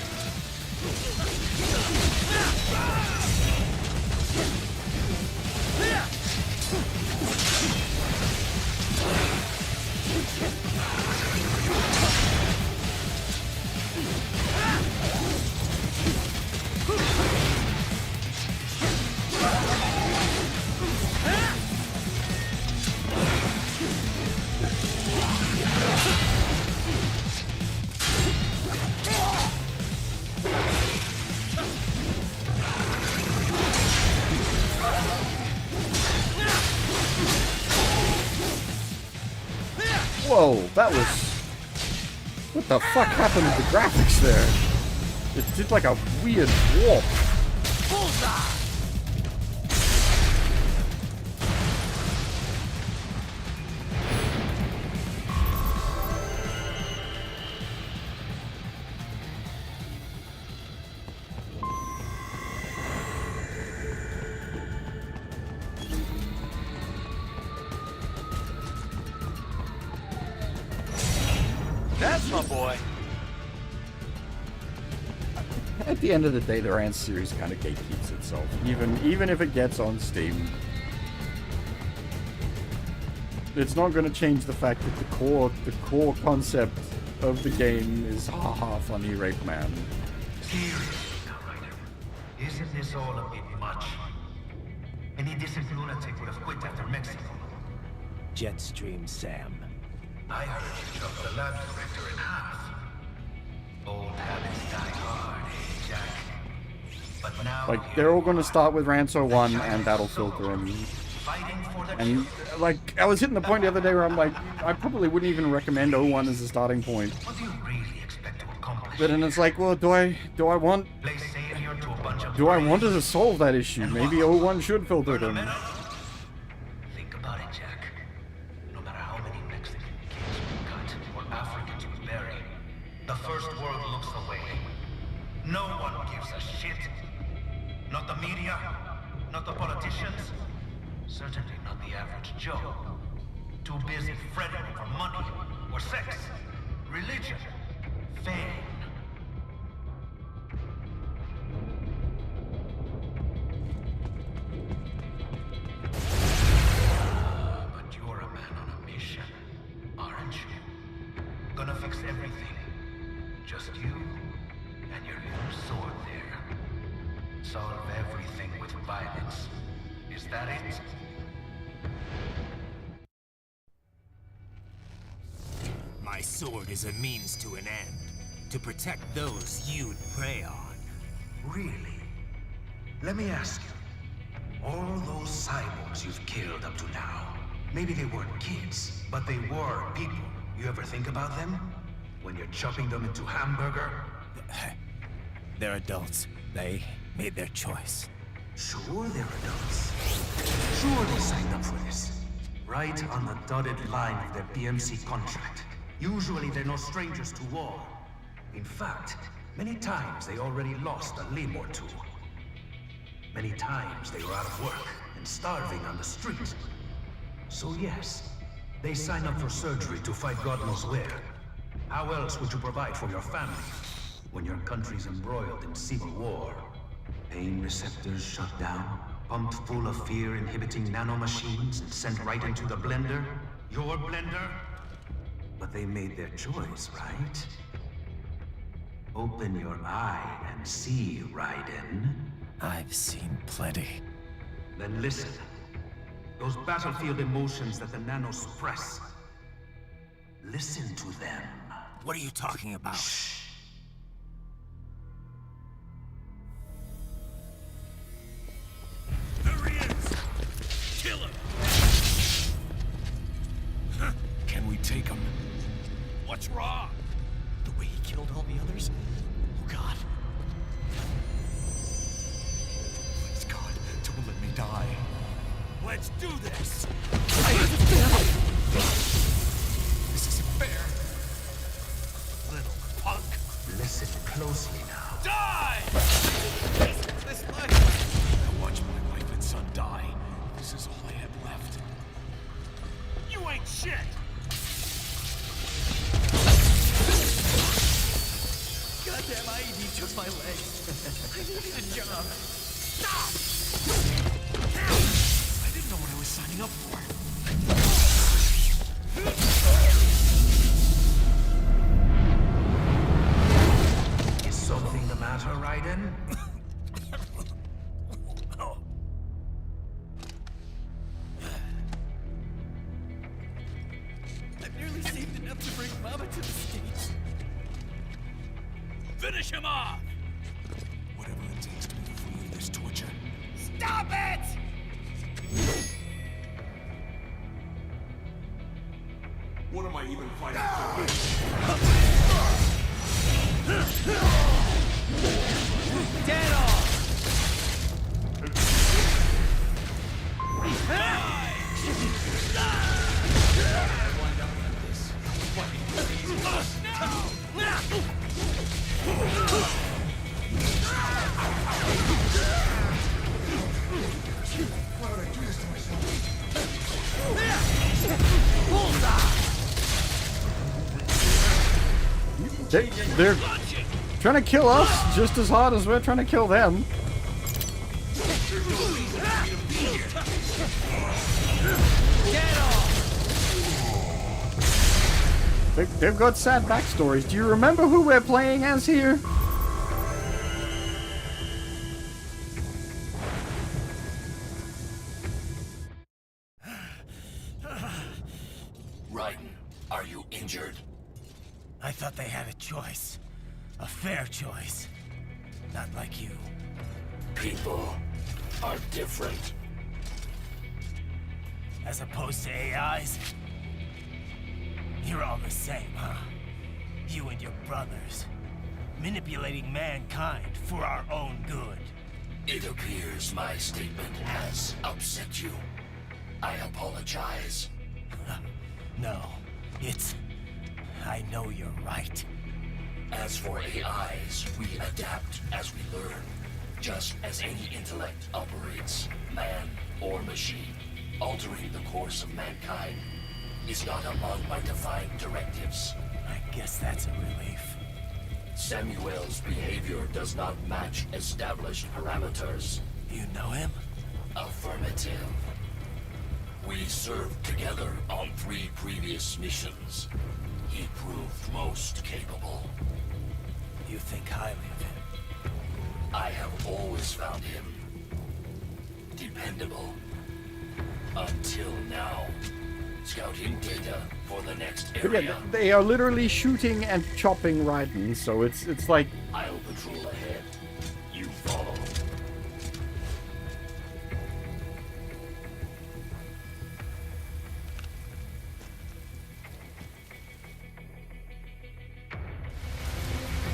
Whoa, that was... What the fuck happened to the graphics there? It did like a weird warp.
Bullseye!
That's my boy.
At the end of the day, the Rance series kind of gatekeeps itself, even if it gets on Steam. It's not going to change the fact that the core concept of the game is haha funny rape man.
Seriously, now, Ryder. Isn't this all a bit much? Any decent lunatic would have quit after Mexico.
Jetstream Sam.
I heard you chopped the lab director in half. Old habits die hard, eh, Jack? But now
Like, they're all going to start with Ranso 1, and that'll filter in. And, like, I was hitting the point the other day where I'm like, I probably wouldn't even recommend 01 as a starting point. But then it's like, well, do I want to solve that issue? Maybe 01 should filter it in.
Think about it, Jack. No matter how many Mexican kids we cut or Africans we bury, the first world looks away. No one gives a shit. Not the media, not the politicians, certainly not the average Joe. Too busy fretting for money or sex, religion, fame. But you're a man on a mission, aren't you? Gonna fix everything. Just you and your little sword there. Solve everything with violence. Is that it?
My sword is a means to an end. To protect those you'd prey on.
Really? Let me ask you. All those cyborgs you've killed up to now, maybe they weren't kids, but they were people. You ever think about them? When you're chopping them into hamburger?
They're adults. They made their choice.
Sure they're adults. Sure they signed up for this. Right on the dotted line of their BMC contract. Usually they're no strangers to war. In fact, many times they already lost a limb or two. Many times they were out of work and starving on the street. So yes, they sign up for surgery to fight God knows where. How else would you provide for your family when your country's embroiled in civil war? Pain receptors shut down, pumped full of fear-inhibiting nanomachines and sent right into the blender? Your blender? But they made their choice, right? Open your eye and see, Raiden.
I've seen plenty.
Then listen. Those battlefield emotions that the nanos suppress. Listen to them.
What are you talking about?
Shh.
There he is! Kill him! Can we take him? What's wrong?
The way he killed all the others? Oh, God. Please, God, don't let me die.
Let's do this!
This isn't fair.
Little punk!
Listen closely now.
Die!
This life. I watched my wife and son die. This is all I had left.
You ain't shit!
Goddamn IED took my leg. I needed a job. Stop! I didn't know what I was signing up for.
Is something the matter, Raiden?
I've nearly saved enough to bring Mama to the States.
Finish him off!
Whatever it takes to be free of this torture.
Stop it!
What am I even fighting for?
Dead off!
Why would I do this to myself?
They're trying to kill us just as hard as we're trying to kill them. They've got sad backstories. Do you remember who we're playing as here?
Raiden, are you injured?
I thought they had a choice. A fair choice. Not like you.
People are different.
As opposed to AIs? You're all the same, huh? You and your brothers. Manipulating mankind for our own good.
It appears my statement has upset you. I apologize.
No, it's... I know you're right.
As for AIs, we adapt as we learn. Just as any intellect operates, man or machine. Altering the course of mankind is not among my defined directives.
I guess that's a relief.
Samuel's behavior does not match established parameters.
You know him?
Affirmative. We served together on 3 previous missions. He proved most capable.
You think highly of him?
I have always found him dependable. Until now. Scouting data for the next
But
area.
yeah, they are literally shooting and chopping Raiden, so it's like...
I'll patrol ahead. You follow.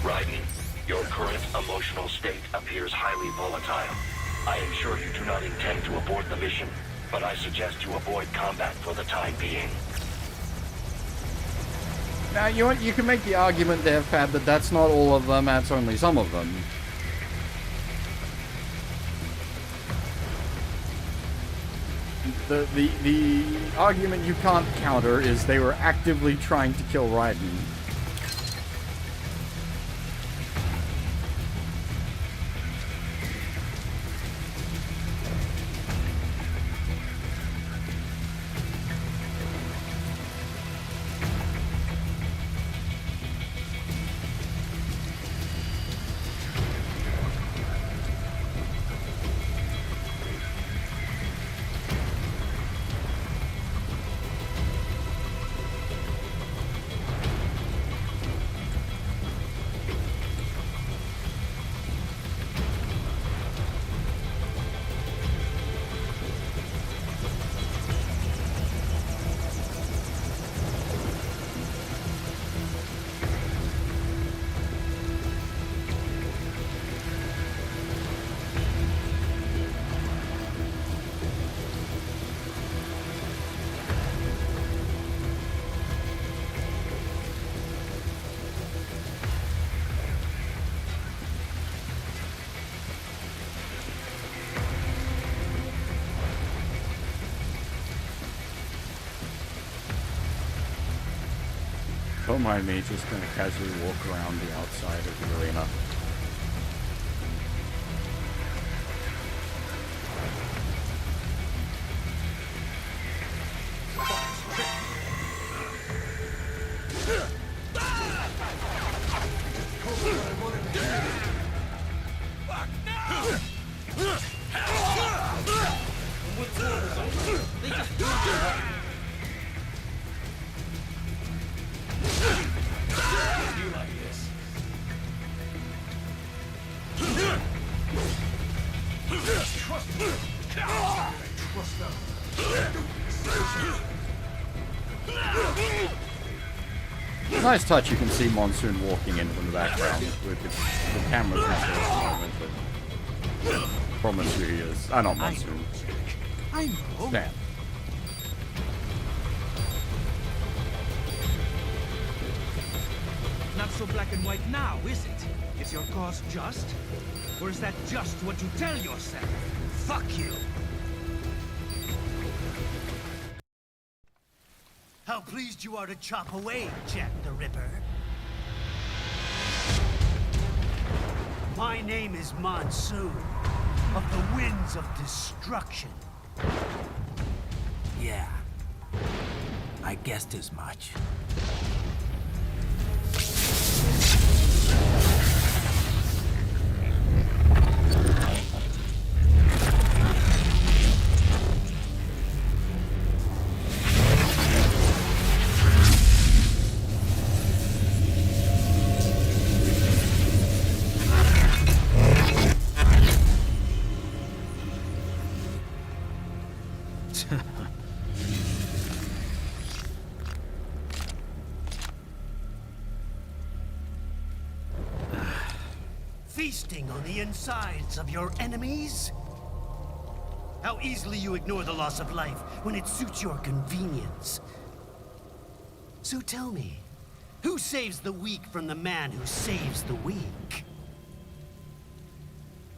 Raiden, your current emotional state appears highly volatile. I am sure you do not intend to abort the mission, but I suggest you avoid combat for the time being.
Now, you can make the argument there, Pat, that that's not all of them, that's only some of them. The argument you can't counter is they were actively trying to kill Raiden. Don't mind me, just gonna casually walk around the outside of the arena. Nice touch, you can see Monsoon walking in from the background with the camera's not there at the moment, but promise you he is. Not Monsoon.
I know.
Stan.
Not so black and white now, is it? Is your cause just? Or is that just what you tell yourself? Fuck you!
How pleased you are to chop away, Jack the Ripper. My name is Monsoon, of the Winds of Destruction. Yeah, I guessed as much. Feasting on the insides of your enemies? How easily you ignore the loss of life when it suits your convenience. So tell me, who saves the weak from the man who saves the weak?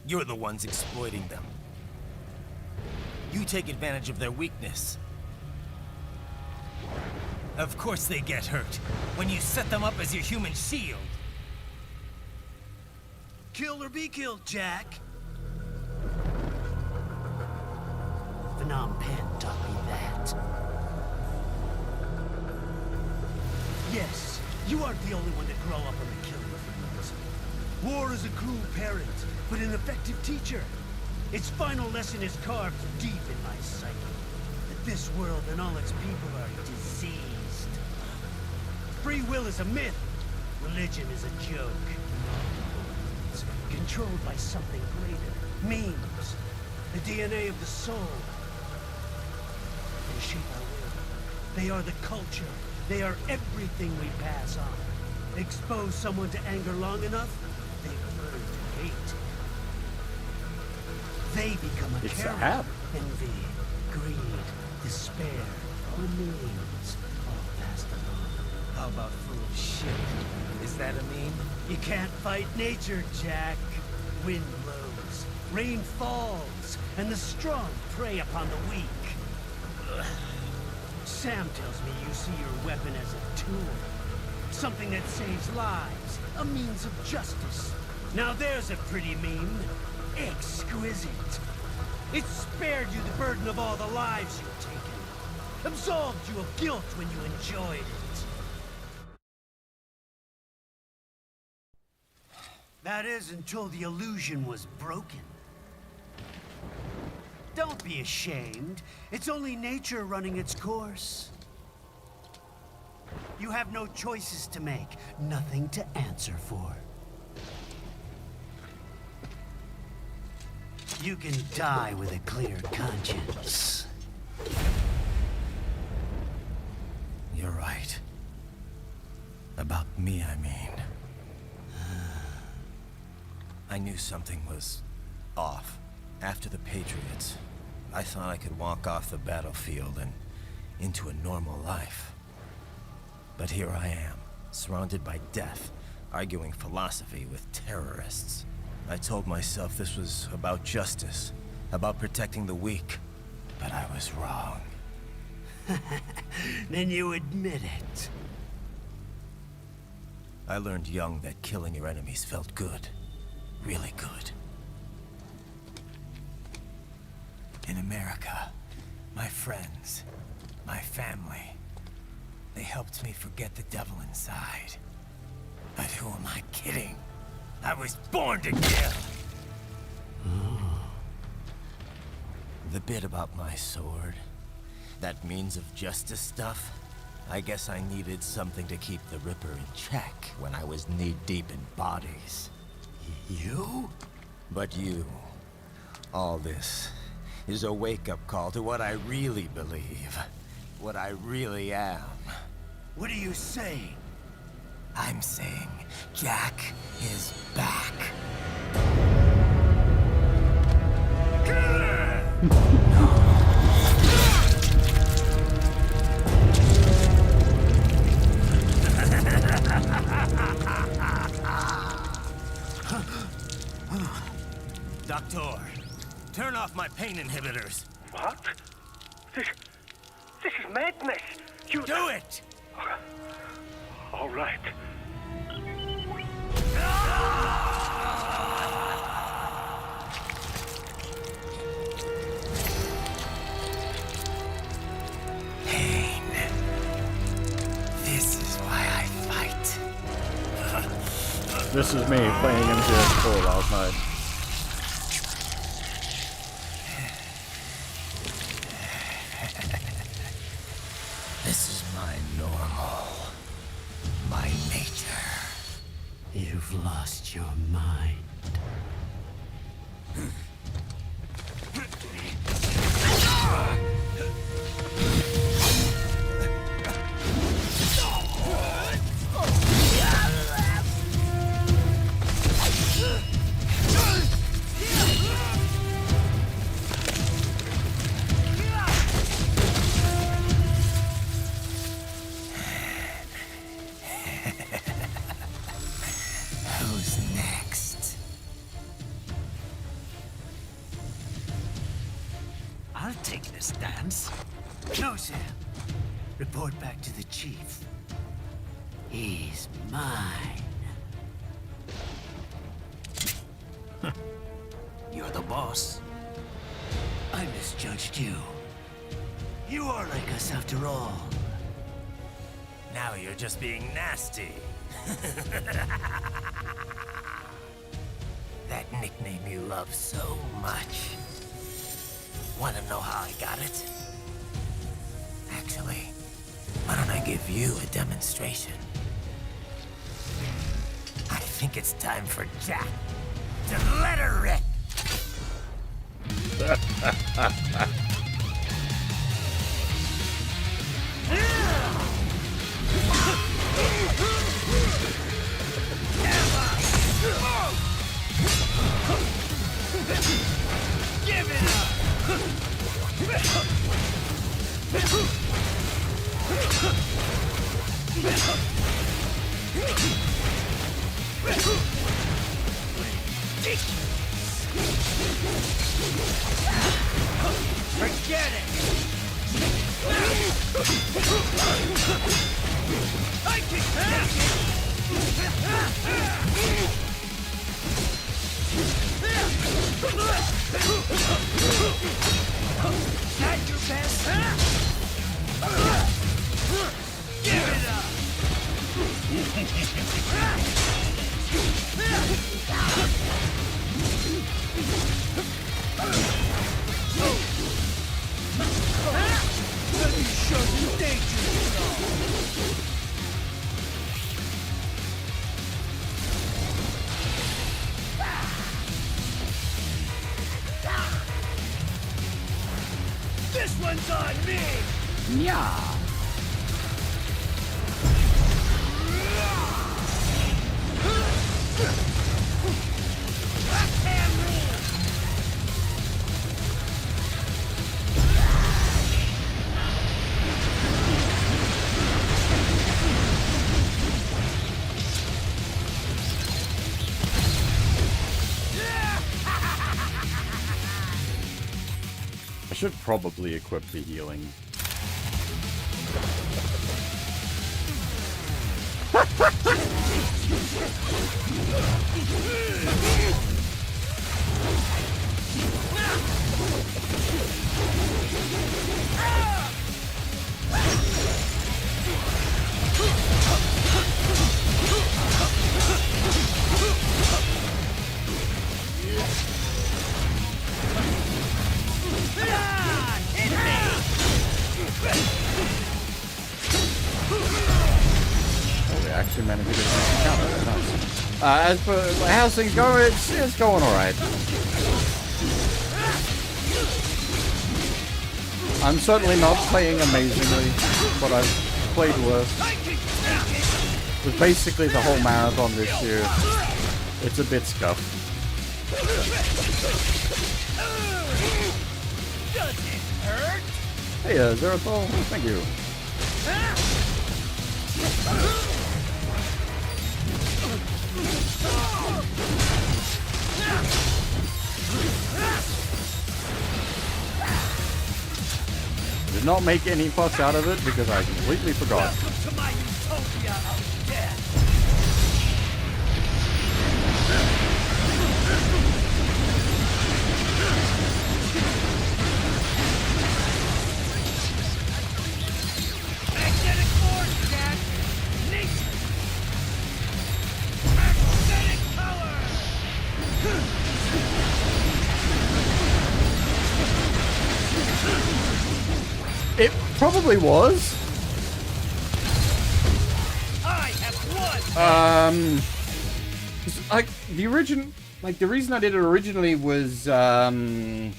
You're the ones exploiting them. You take advantage of their weakness. Of course they get hurt when you set them up as your human shield.
Kill or be killed, Jack. Phnom Penh taught me that. Yes, you aren't the only one to grow up on the killing fields. War is a cruel parent, but an effective teacher. Its final lesson is carved deep in my psyche. That this world and all its people are diseased. Free will is a myth. Religion is a joke. Controlled by something greater. Memes. The DNA of the soul. They shape our will. They are the culture. They are everything we pass on. Expose someone to anger long enough, they learn to hate. They become a terror. Envy, greed, despair, memes, all passed along.
How about full of shit? Is that a meme?
You can't fight nature, Jack. Wind blows, rain falls, and the strong prey upon the weak. Ugh. Sam tells me you see your weapon as a tool. Something that saves lives, a means of justice. Now there's a pretty meme. Exquisite. It spared you the burden of all the lives you've taken. Absolved you of guilt when you enjoyed it. That is until the illusion was broken. Don't be ashamed. It's only nature running its course. You have no choices to make, nothing to answer for. You can die with a clear conscience.
You're right. About me, I mean. I knew something was off. After the Patriots, I thought I could walk off the battlefield and into a normal life. But here I am, surrounded by death, arguing philosophy with terrorists. I told myself this was about justice, about protecting the weak, but I was wrong.
Then you admit it.
I learned young that killing your enemies felt good. Really good. In America, my friends, my family, they helped me forget the devil inside. But who am I kidding? I was born to kill! The bit about my sword, that means of justice stuff, I guess I needed something to keep the Ripper in check when I was knee-deep in bodies.
You?
But you. All this is a wake-up call to what I really believe. What I really am.
What are you saying?
I'm saying Jack is back. Doctor, turn off my pain inhibitors.
What? This is madness. You
do it.
All right.
Pain. This is why I fight.
This is me playing MGS4 last night.
This is my normal. My nature.
You've lost your mind.
Who's next?
I'll take this dance. No, Sam. Report back to the chief. He's mine. You're the boss. I misjudged you. You are like us after all.
Now you're just being nasty. That nickname you love so much. Want to know how I got it? Actually, why don't I give you a demonstration? I think it's time for Jack to let her rip.
Give it up! Forget it! I can take it! That your best? Give it up! Let me show you danger zone! This one's on me!
Yeah. I should probably equip the healing. Actually managed to get some counter. Nice. As for how's things go, it's going alright. I'm certainly not playing amazingly, but I've played worse. With basically the whole marathon this year, it's a bit scuffed.
Does it hurt?
Hey, Zerathol, thank you. Did not make any fuss out of it because I completely forgot.
Welcome to my utopia of death. Magnetic force, Jack. Nature. Magnetic power.
It probably was.
I have won.
Like the reason I did it originally was to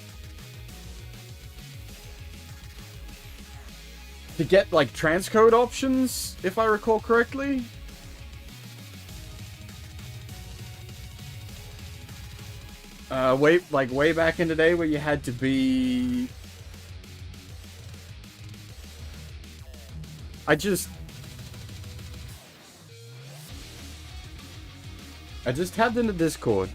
get like transcode options, if I recall correctly. Way back in the day where you had to be. I just tapped into Discord.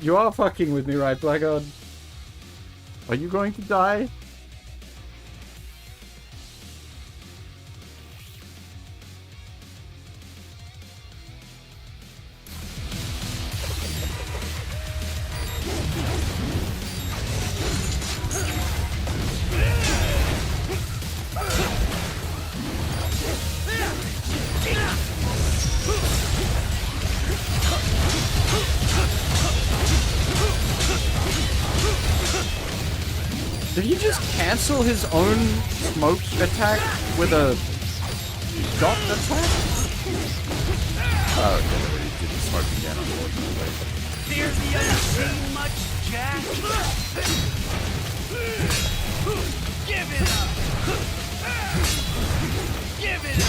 You are fucking with me, right, Blackguard? Are you going to die? Did he just cancel his own smoke attack with a dot attack? Oh, okay, he did the smoke again, unfortunately.
Fear the unseen much, Jack? Give it up! Give it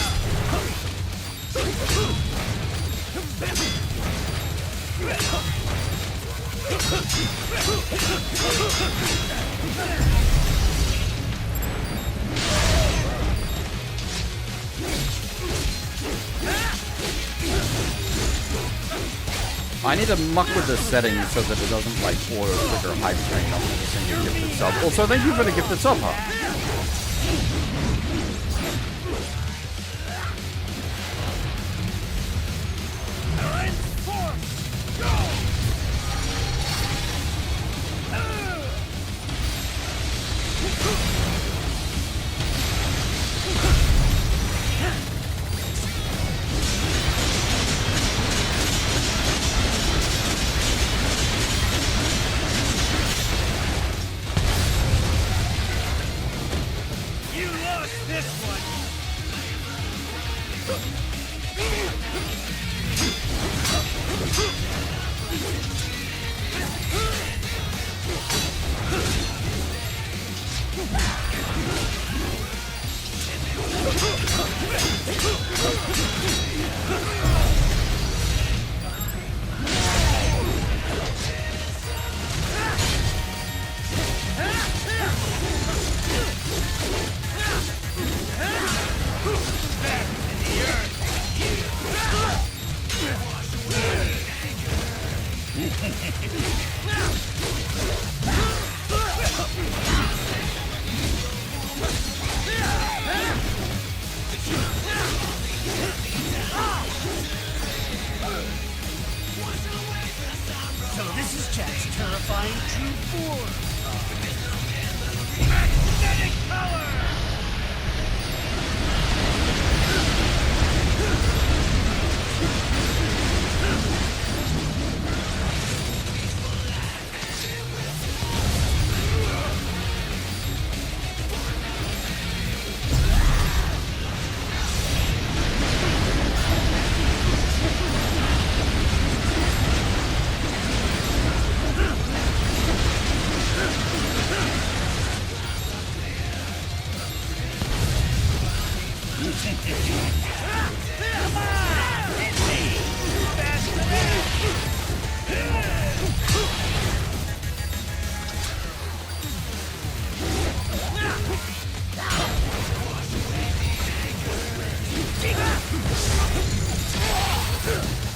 I need to muck with the settings so that it doesn't like auto trigger hype train on every single gifted sub. Also, thank you for the gifted sub, huh?
You lost this one! Back to the earth!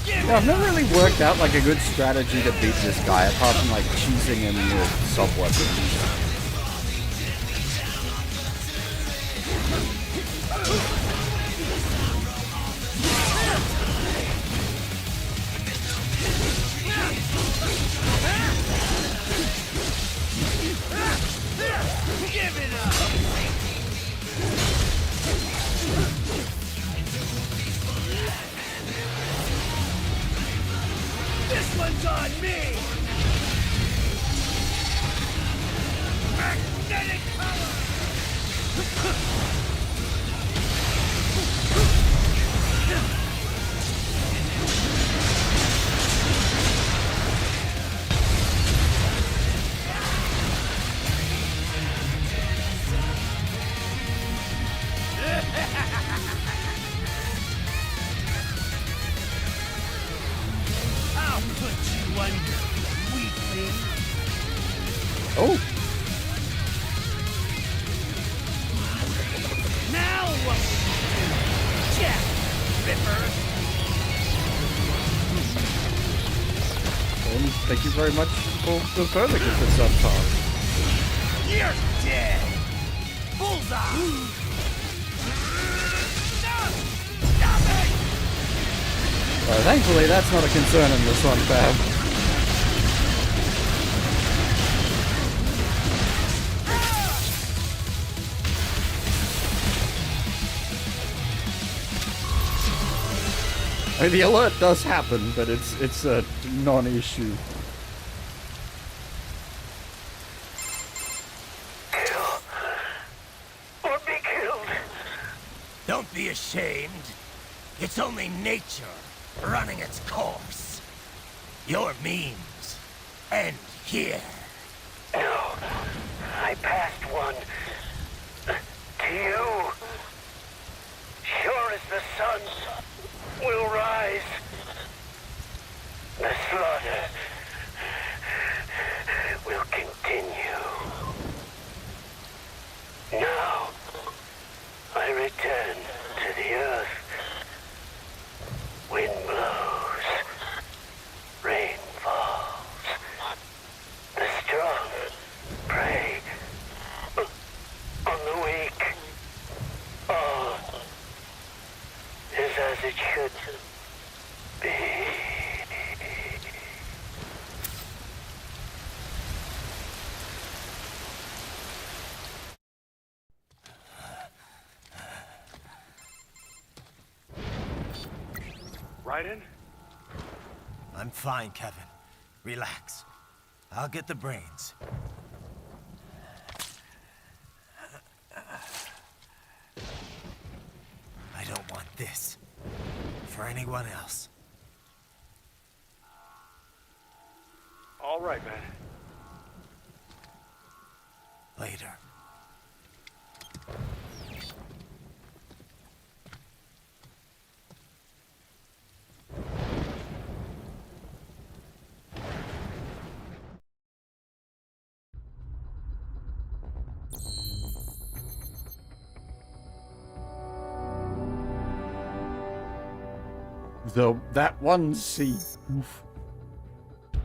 Yeah, I've never really worked out like a good strategy to beat this guy apart from like cheesing him with sub-weapons.
Give it up! This one's on me! Magnetic power! I'll put you under, weakling.
Oh!
Now what will you do? Jack Ripper!
Well, thank you very much for the further gift of subtime.
You're dead! Bullseye!
Thankfully, that's not a concern in this one, Fab. I mean, the alert does happen, but it's a non-issue.
Kill. Or be killed. Don't be ashamed. It's only nature running its course. Your means end here. No, I passed one. To you. Sure as the sun will rise. The slaughter will continue. Now, I return to the earth. Wind blows, rain falls, the strong prey on the weak. All is as it should be.
Raiden?
I'm fine, Kevin. Relax. I'll get the brains. I don't want this. For anyone else.
All right, man.
Later.
Though that one scene. Oof.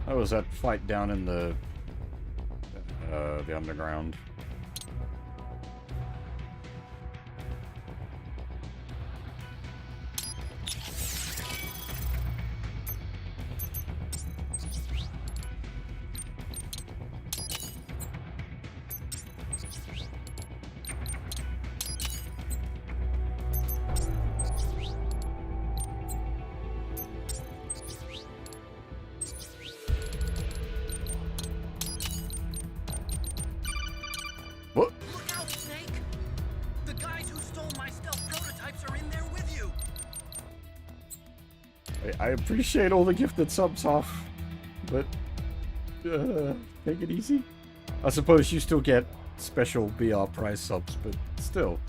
That was that fight down in the underground. What?
Look out, Snake! The guys who stole my stealth prototypes are in there with you!
I appreciate all the gifted subs off, but take it easy. I suppose you still get special BR price subs, but still.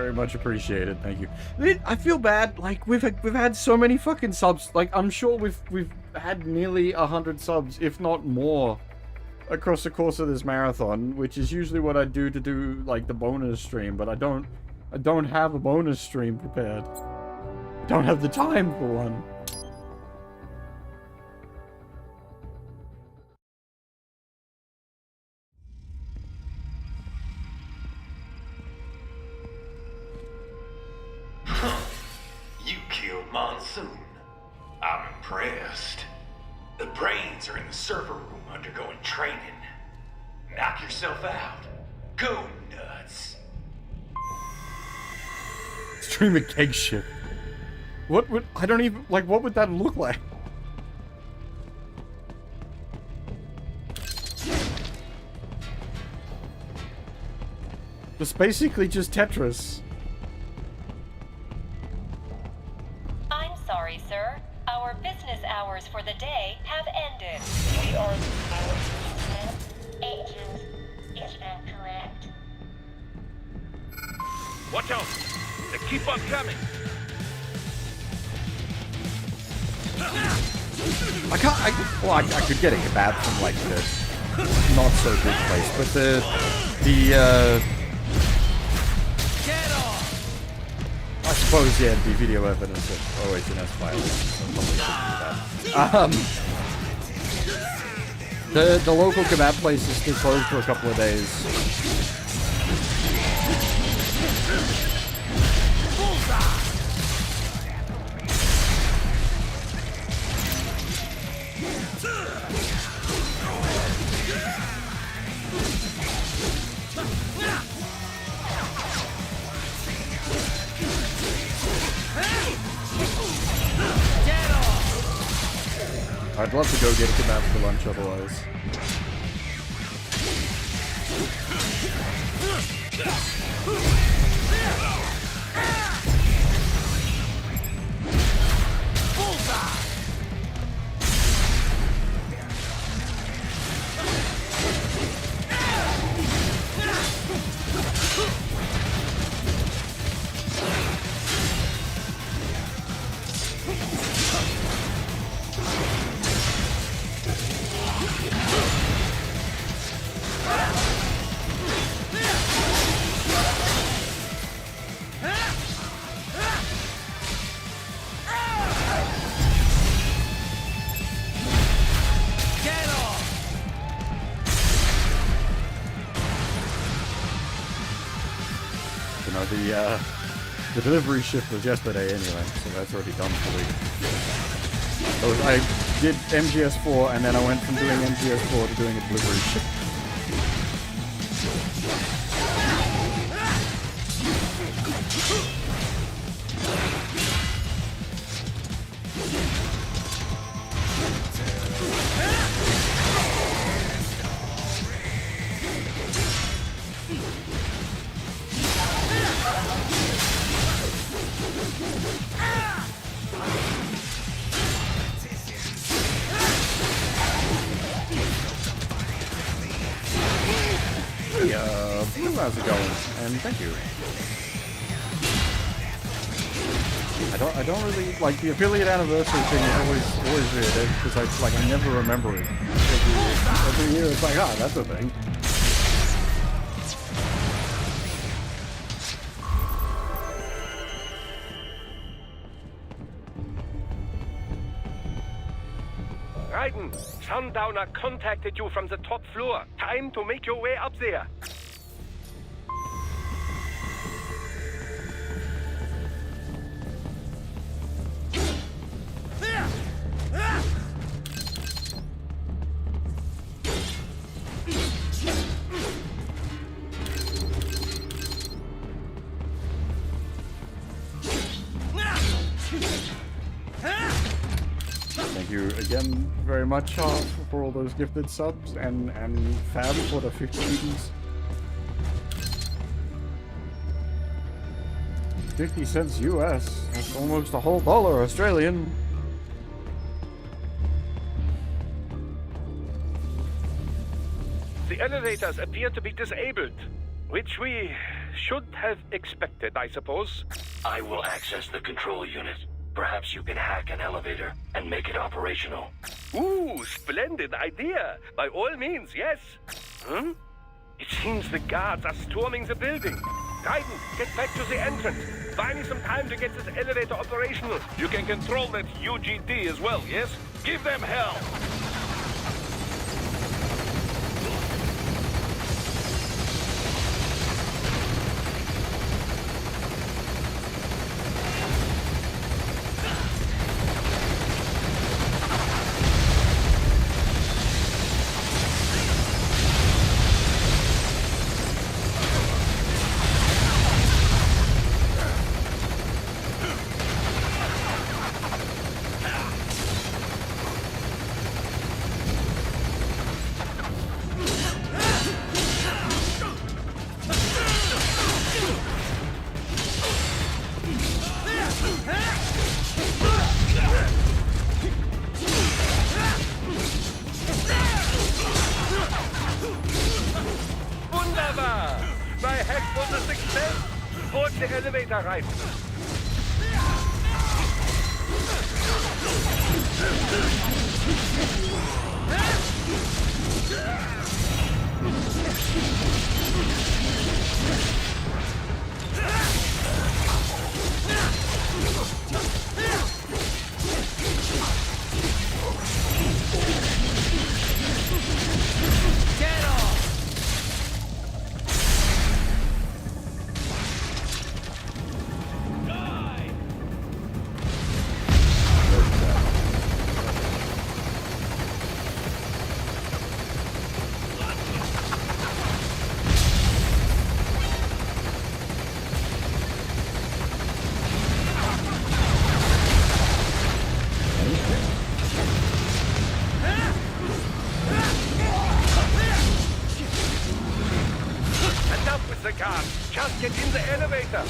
Very much appreciated. Thank you. I feel bad. Like we've had so many fucking subs. Like I'm sure we've had nearly 100 subs, if not more, across the course of this marathon, which is usually what I do to do like the bonus stream. But I don't have a bonus stream prepared. I don't have the time for one.
You killed Monsoon. I'm impressed. The brains are in the server room undergoing training. Knock yourself out. Go nuts.
Stream a keg ship. What would I don't even like? What would that look like? It's basically just Tetris.
I'm sorry, sir. Our business hours for the day have ended. We are agent. Is that correct?
Watch out! They keep on coming!
I could get a kebab from like this not so good place, but I suppose, yeah, the video evidence of OHS violence. The local kebab place is still closed for a couple of days. I'd love to go get a kebab for lunch otherwise. The delivery shift was yesterday anyway, so that's already done for the week. I did MGS4 and then I went from doing MGS4 to doing a delivery shift. How's it going? And thank you. I don't really like the affiliate anniversary thing is always weird because I never remember it. Every year it's like, ah, that's a thing.
Raiden, Sundowner contacted you from the top floor. Time to make your way up there.
Thank you again very much for all those gifted subs and Fab for the 50 Edens. 50 cents US. That's almost a whole dollar Australian.
The elevators appear to be disabled, which we should have expected, I suppose.
I will access the control unit. Perhaps you can hack an elevator and make it operational.
Ooh, splendid idea. By all means, yes. Hmm? It seems the guards are storming the building. Titan, get back to the entrance. Buy me some time to get this elevator operational.
You can control that UGD as well, yes? Give them hell!
Wunderbar! My hack was a success. Board the elevator rifle.
Get off!
Enough with the car. Just get in the elevator.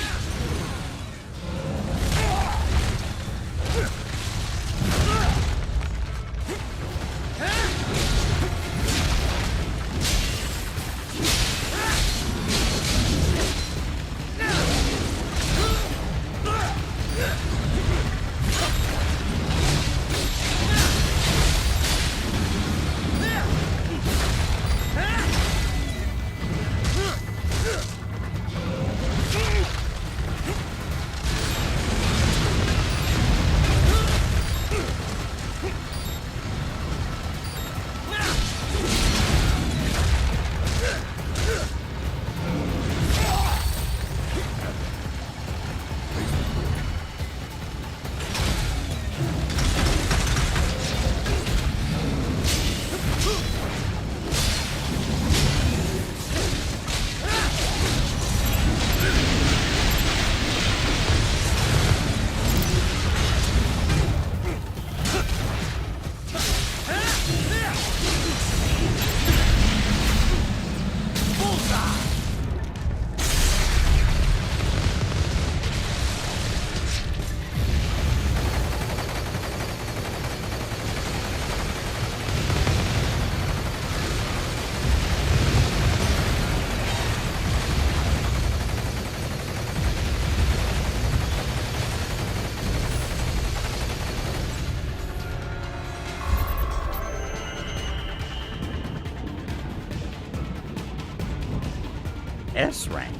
S rank.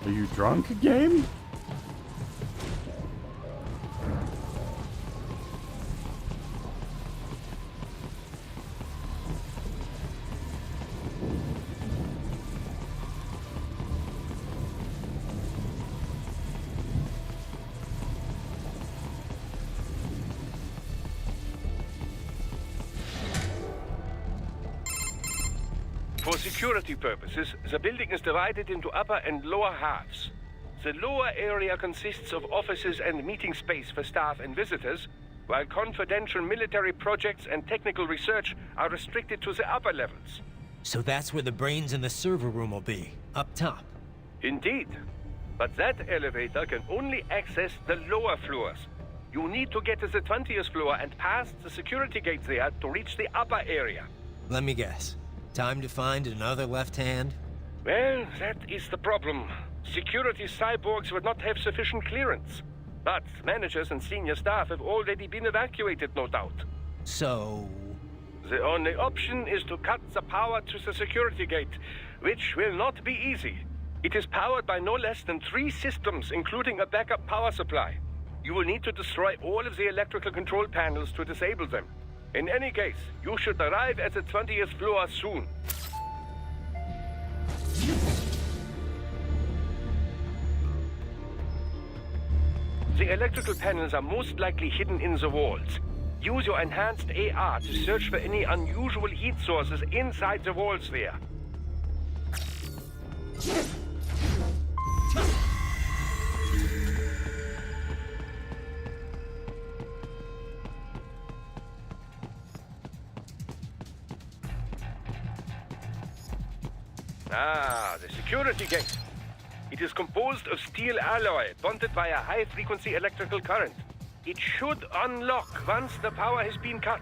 Are you drunk again?
For security purposes, the building is divided into upper and lower halves. The lower area consists of offices and meeting space for staff and visitors, while confidential military projects and technical research are restricted to the upper levels.
So that's where the brains in the server room will be, up top.
Indeed. But that elevator can only access the lower floors. You need to get to the 20th floor and pass the security gate there to reach the upper area.
Let me guess. Time to find another left hand?
Well, that is the problem. Security cyborgs would not have sufficient clearance. But managers and senior staff have already been evacuated, no doubt.
So...
The only option is to cut the power to the security gate, which will not be easy. It is powered by no less than 3 systems, including a backup power supply. You will need to destroy all of the electrical control panels to disable them. In any case, you should arrive at the 20th floor soon. The electrical panels are most likely hidden in the walls. Use your enhanced AR to search for any unusual heat sources inside the walls there. Ah, the security gate. It is composed of steel alloy bonded by a high-frequency electrical current. It should unlock once the power has been cut.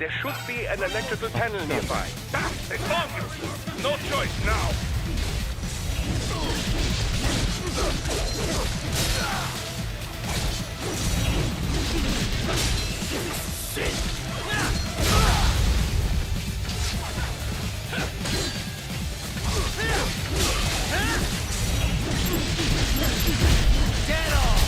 There should be an electrical panel nearby. They found you! No choice now!
Get off!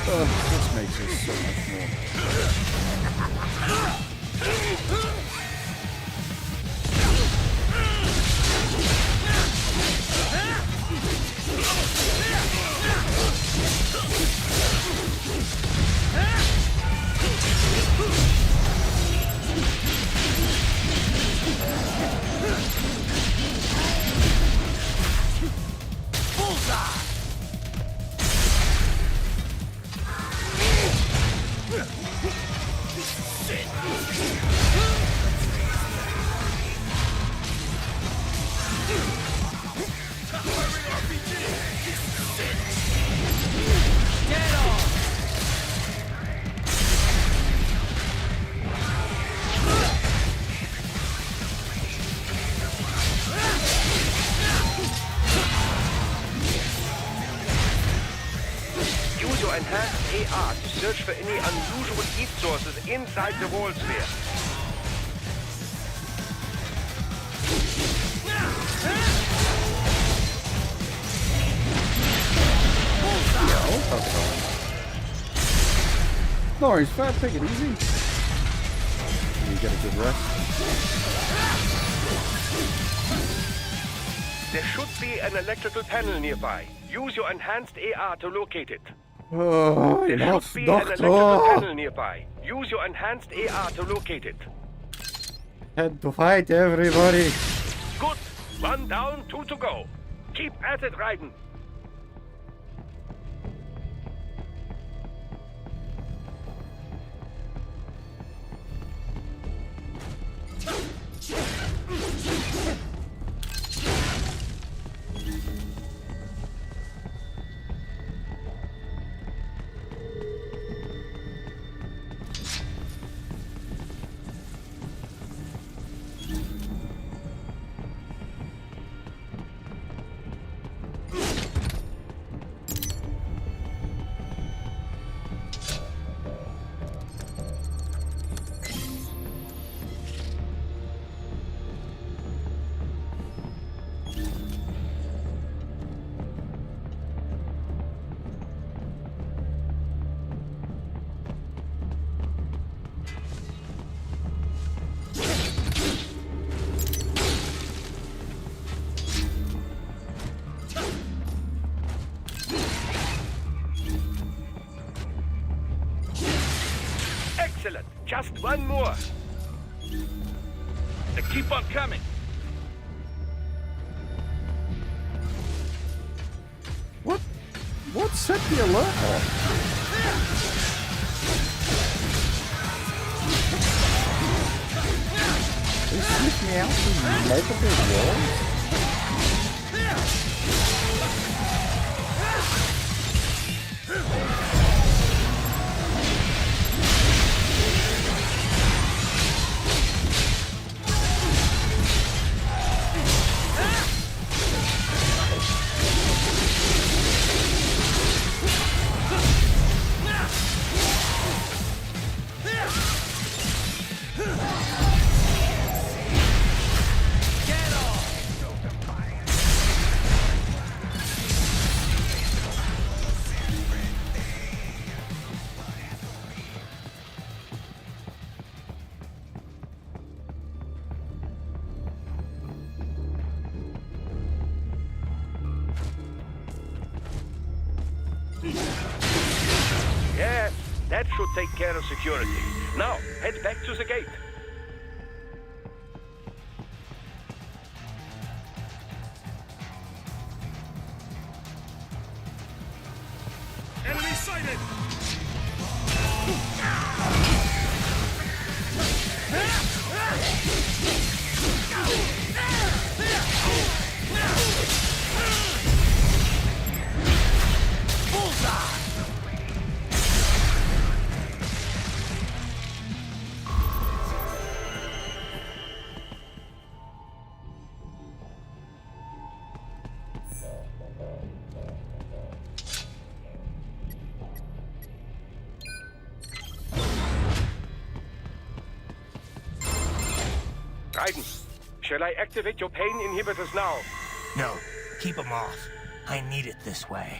This makes it so much more.
Use your enhanced AR to search for any unusual heat sources inside the walls there.
No worries, Fab, take it easy. You get a good rest.
There should be an electrical panel nearby. Use your enhanced AR to locate it.
Oh,
There
enough,
should be an electrical
doctor!
panel nearby. Use your enhanced AR to locate it.
Had to fight everybody.
Good. 1 down, 2 to go. Keep at it, Raiden. Excellent. Just one more. Keep on coming.
What set the alert off? They sniffed me out through multiple walls?
Yes, that should take care of security. Now, head back to the gate.
Enemy sighted!
Bullseye! Raiden, shall I activate your pain inhibitors now?
No, keep them off. I need it this way.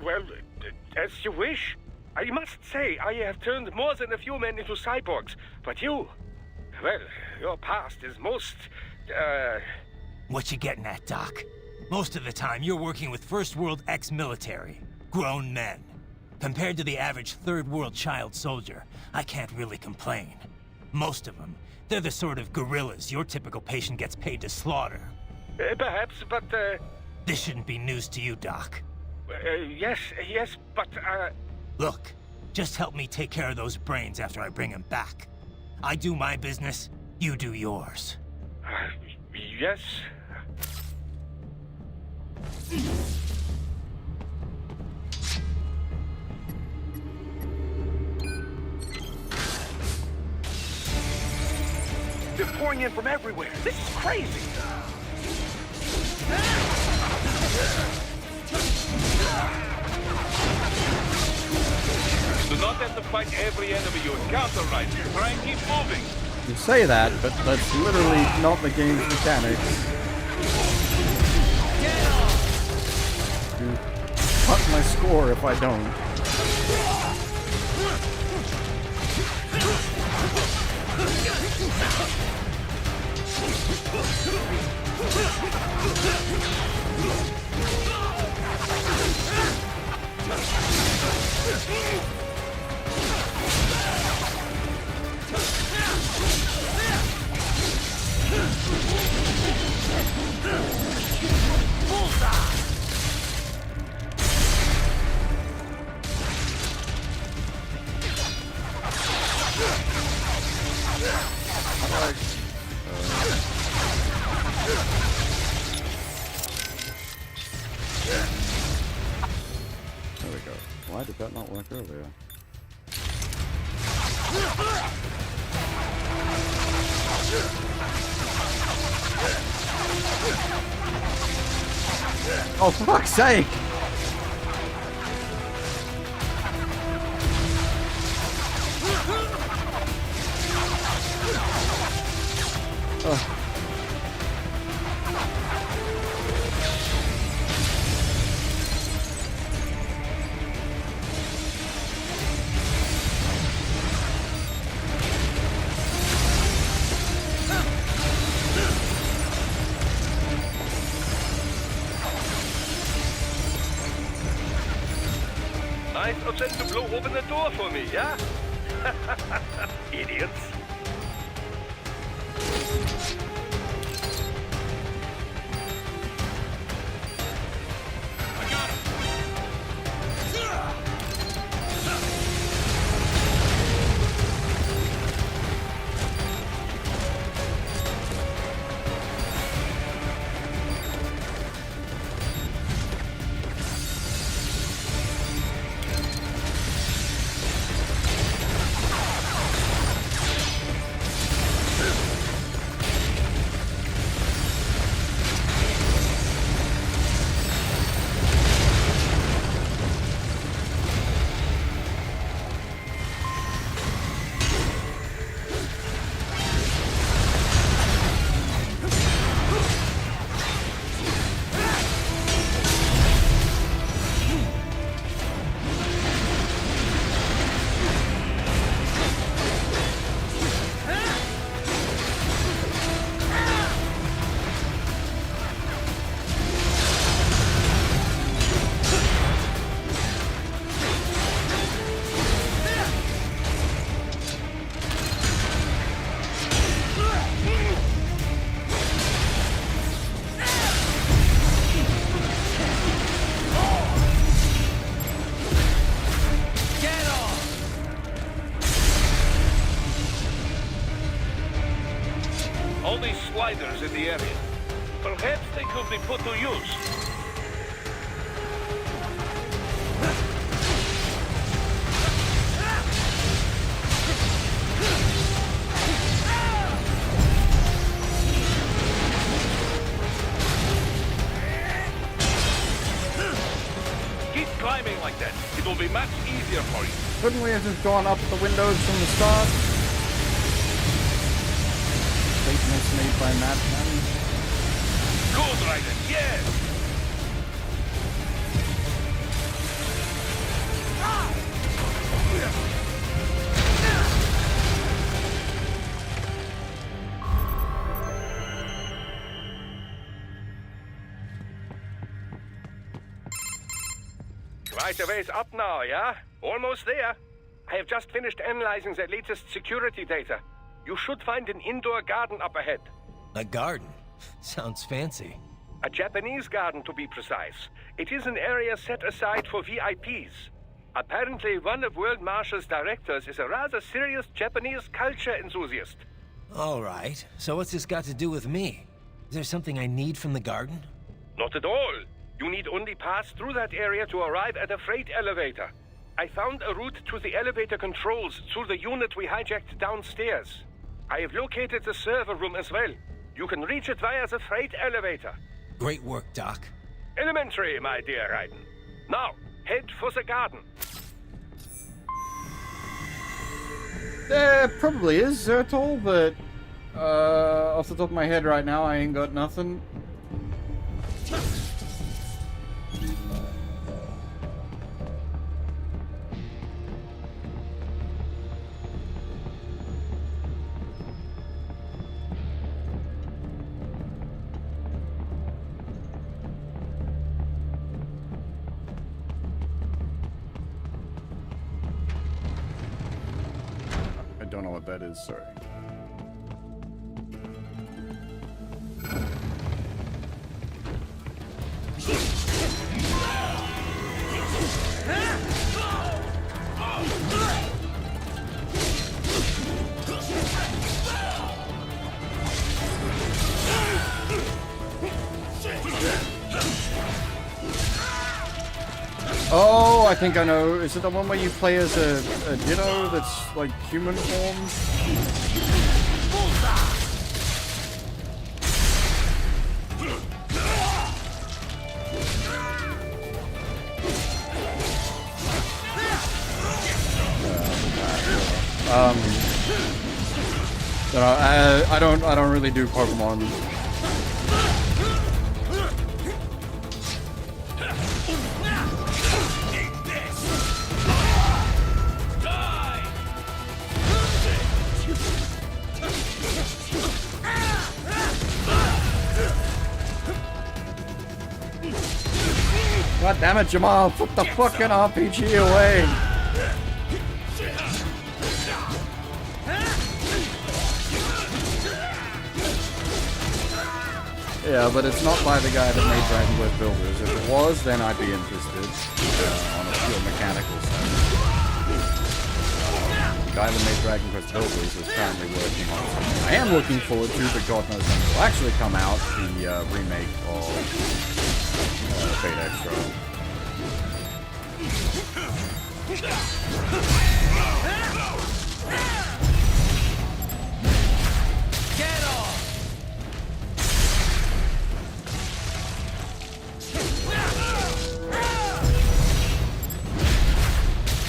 Well, as you wish. I must say, I have turned more than a few men into cyborgs, but you... Well, your past is most,
What you getting at, Doc? Most of the time, you're working with First World ex-military. Grown men. Compared to the average Third World child soldier, I can't really complain. Most of them, they're the sort of guerrillas your typical patient gets paid to slaughter.
Perhaps, but,
This shouldn't be news to you, Doc.
yes, but,
Look, just help me take care of those brains after I bring them back. I do my business, you do yours.
Yes. They're pouring in from everywhere. This is crazy. Do not have to fight every enemy you encounter, right? Try and keep moving.
You say that, but that's literally not the game's mechanics. You cut my score if I don't. There we go. Why did that not work earlier? Oh, for fuck's sake! Ugh.
Nice of them to blow open the door for me, yeah? Idiots. All these sliders in the area. Perhaps they could be put to use. Keep climbing like that. It will be much easier for you.
Couldn't we have just gone up the windows from the start? Statements made by madmen.
Good, Raiden, yes! Quite a ways up now, yeah? Almost there. I have just finished analyzing the latest security data. You should find an indoor garden up ahead.
A garden? Sounds fancy.
A Japanese garden, to be precise. It is an area set aside for VIPs. Apparently, one of World Marshall's directors is a rather serious Japanese culture enthusiast.
All right. So what's this got to do with me? Is there something I need from the garden?
Not at all. You need only pass through that area to arrive at a freight elevator. I found a route to the elevator controls through the unit we hijacked downstairs. I have located the server room as well. You can reach it via the freight elevator.
Great work, Doc.
Elementary, my dear Raiden. Now, head for the garden.
There probably is Zertol, but off the top of my head right now, I ain't got nothing. I don't know what that is, sorry. Oh, I think I know. Is it the one where you play as a Ditto that's like human form? I don't really do Pokemon. God damn it, Jamal, put the fucking RPG away. Yeah, but it's not by the guy that made Dragon Quest Builders. If it was, then I'd be interested on a pure mechanical sense. The guy that made Dragon Quest Builders is currently working on something I am looking forward to, but God knows when it will actually come out, the remake of Fate Extra.
Get off!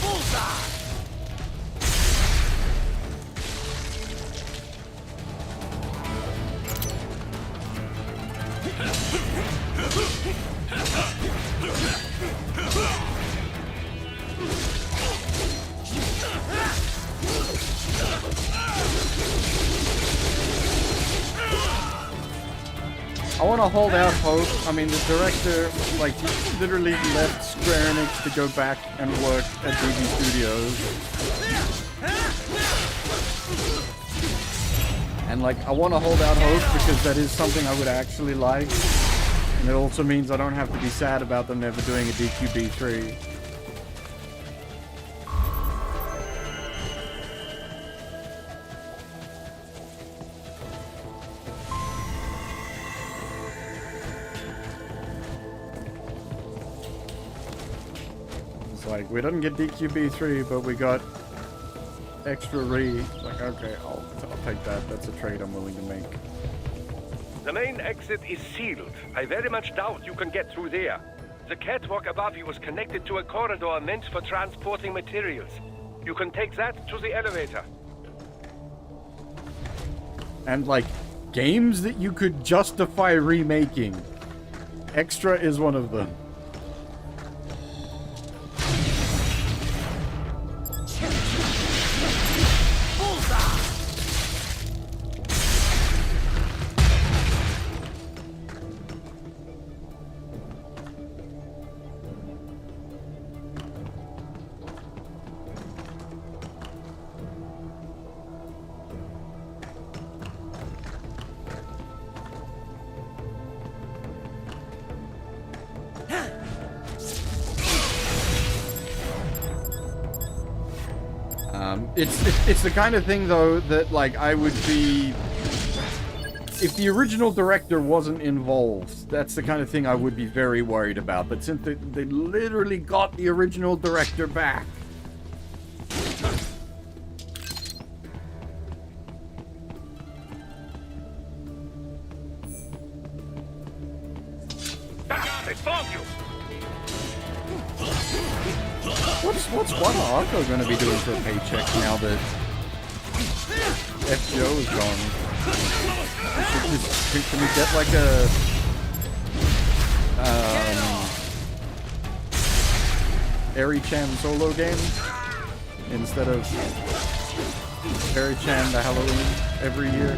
Bullseye!
I want to hold out hope. I mean, the director, like, he literally left Square Enix to go back and work at DB Studios. And, like, I want to hold out hope because that is something I would actually like. And it also means I don't have to be sad about them never doing a DQB3. Like, we didn't get DQB3, but we got extra re. Like, okay, I'll take that. That's a trade I'm willing to make.
The main exit is sealed. I very much doubt you can get through there. The catwalk above you is connected to a corridor meant for transporting materials. You can take that to the elevator.
And, like, games that you could justify remaking. Extra is one of them. It's the kind of thing, though, that, like, I would be... If the original director wasn't involved, that's the kind of thing I would be very worried about. But since they literally got the original director back... What's one Arco gonna be doing for a paycheck now that FGO is gone? Can we get like a Eri-chan solo game instead of Eri-chan the Halloween every year?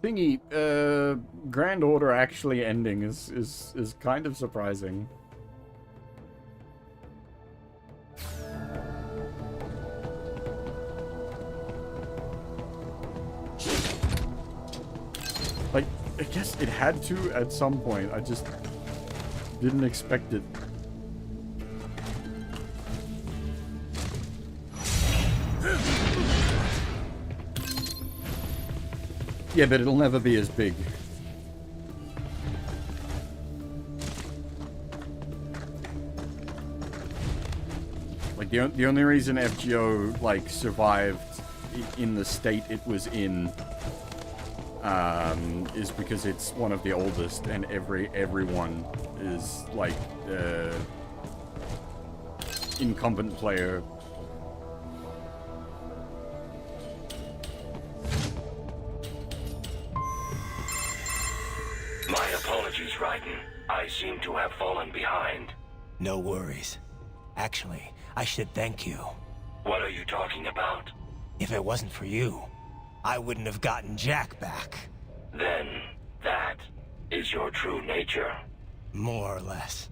Thingy, Grand Order actually ending is kind of surprising. Like, I guess it had to at some point. I just didn't expect it. Yeah, but it'll never be as big. the only reason FGO like survived in the state it was in is because it's one of the oldest, and everyone is like incumbent player.
My apologies, Raiden. I seem to have fallen behind.
No worries. Actually, I should thank you.
What are you talking about?
If it wasn't for you, I wouldn't have gotten Jack back.
Then, that is your true nature.
More or less.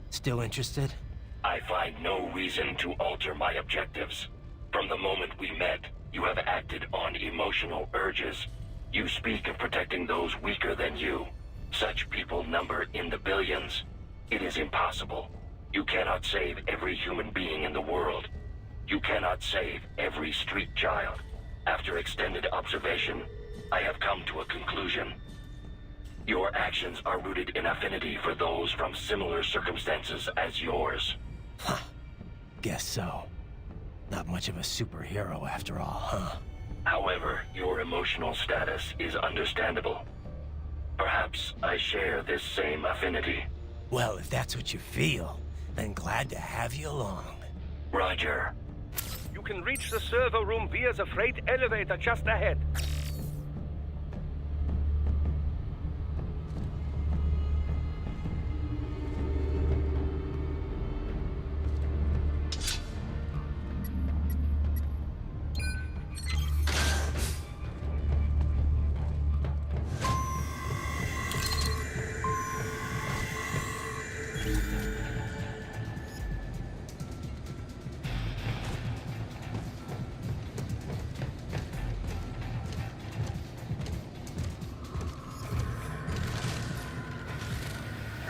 Still interested?
I find no reason to alter my objectives. From the moment we met, you have acted on emotional urges. You speak of protecting those weaker than you. Such people number in the billions. It is impossible. You cannot save every human being in the world. You cannot save every street child. After extended observation, I have come to a conclusion. Your actions are rooted in affinity for those from similar circumstances as yours.
Guess so. Not much of a superhero after all, huh?
However, your emotional status is understandable. Perhaps I share this same affinity.
Well, if that's what you feel, then glad to have you along.
Roger.
You can reach the server room via the freight elevator just ahead.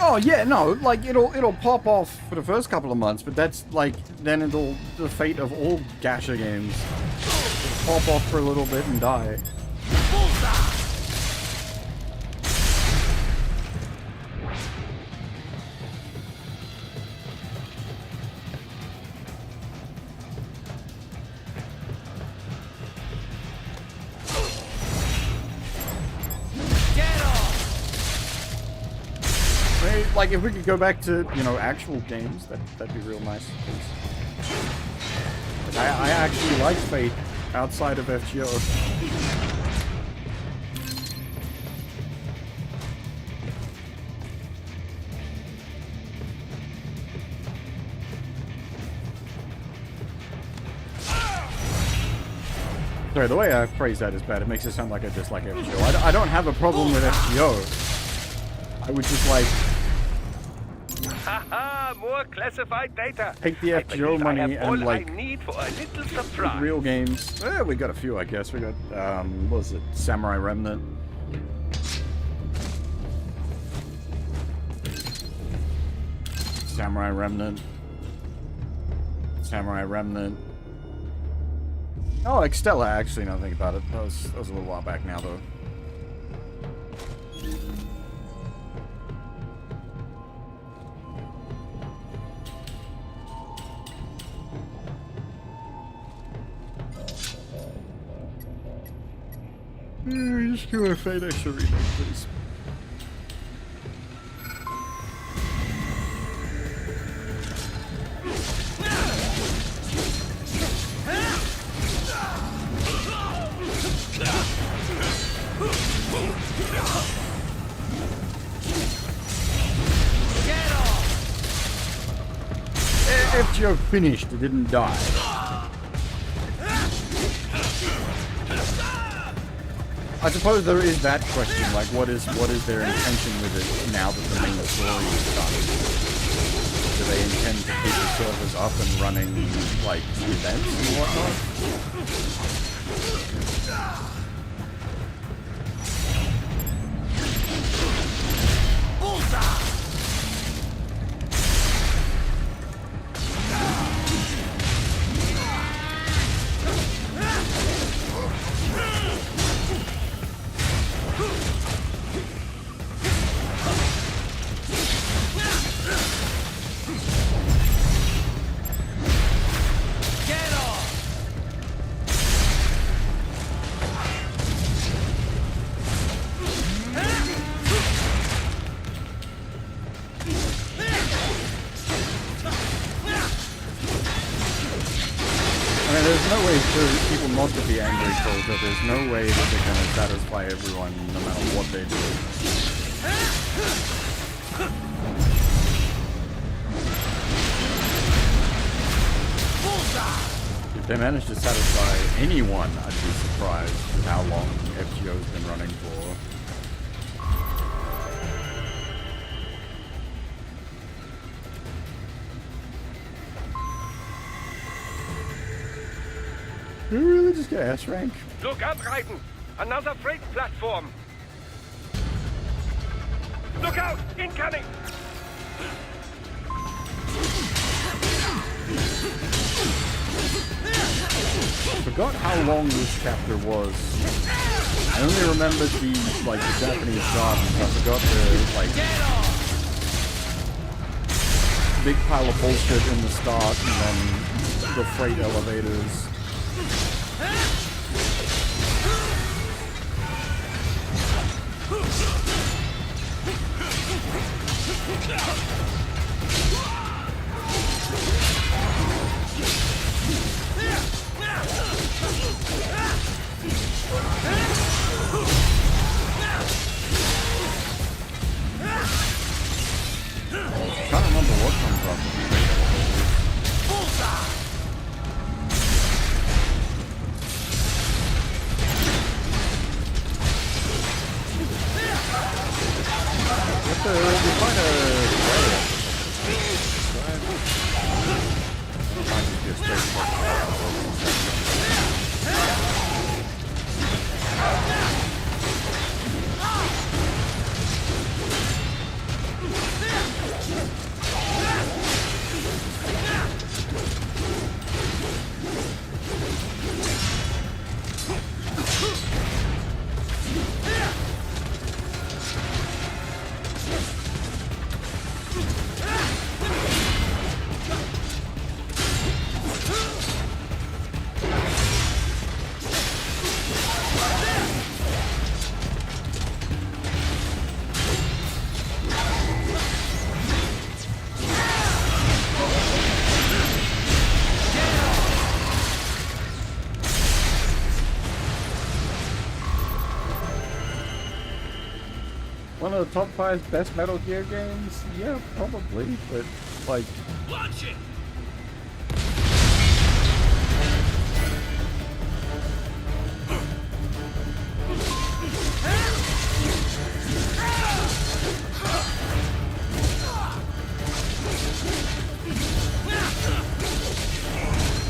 Oh yeah, no, like it'll pop off for the first couple of months, but that's like then the fate of all gacha games. It'll pop off for a little bit and die. Like, if we could go back to, you know, actual games, that'd be real nice. I actually like Fate outside of FGO. Sorry, the way I phrase that is bad. It makes it sound like I dislike FGO. I don't have a problem with FGO. I would just like...
Haha, more classified data.
Take the FGO money and like
I need for a little surprise.
Real games. We got a few, I guess. We got what was it? Samurai Remnant. Samurai Remnant. Samurai Remnant. Oh, like Stella, actually, now that I think about it. That was a little while back now, though. Just give a Fate extra remake, please. FGO finished, it didn't die. I suppose there is that question, like what is their intention with it now that the main story is done? Do they intend to keep the servers up and running, like, events and whatnot? delivery quota. There's no way that they're gonna satisfy everyone no matter what they do. If they manage to satisfy anyone, I'd be surprised with how long FGO's been running for. Did we really just get S rank?
Look up, Raiden! Another freight platform! Look out! Incoming!
I forgot how long this chapter was. I only remembered the Japanese gardens. I forgot the big pile of bullshit in the start and then the freight elevators. Can't remember what comes up. You find a one of the top 5 best Metal Gear games? Yeah, probably, but like...
Launch it!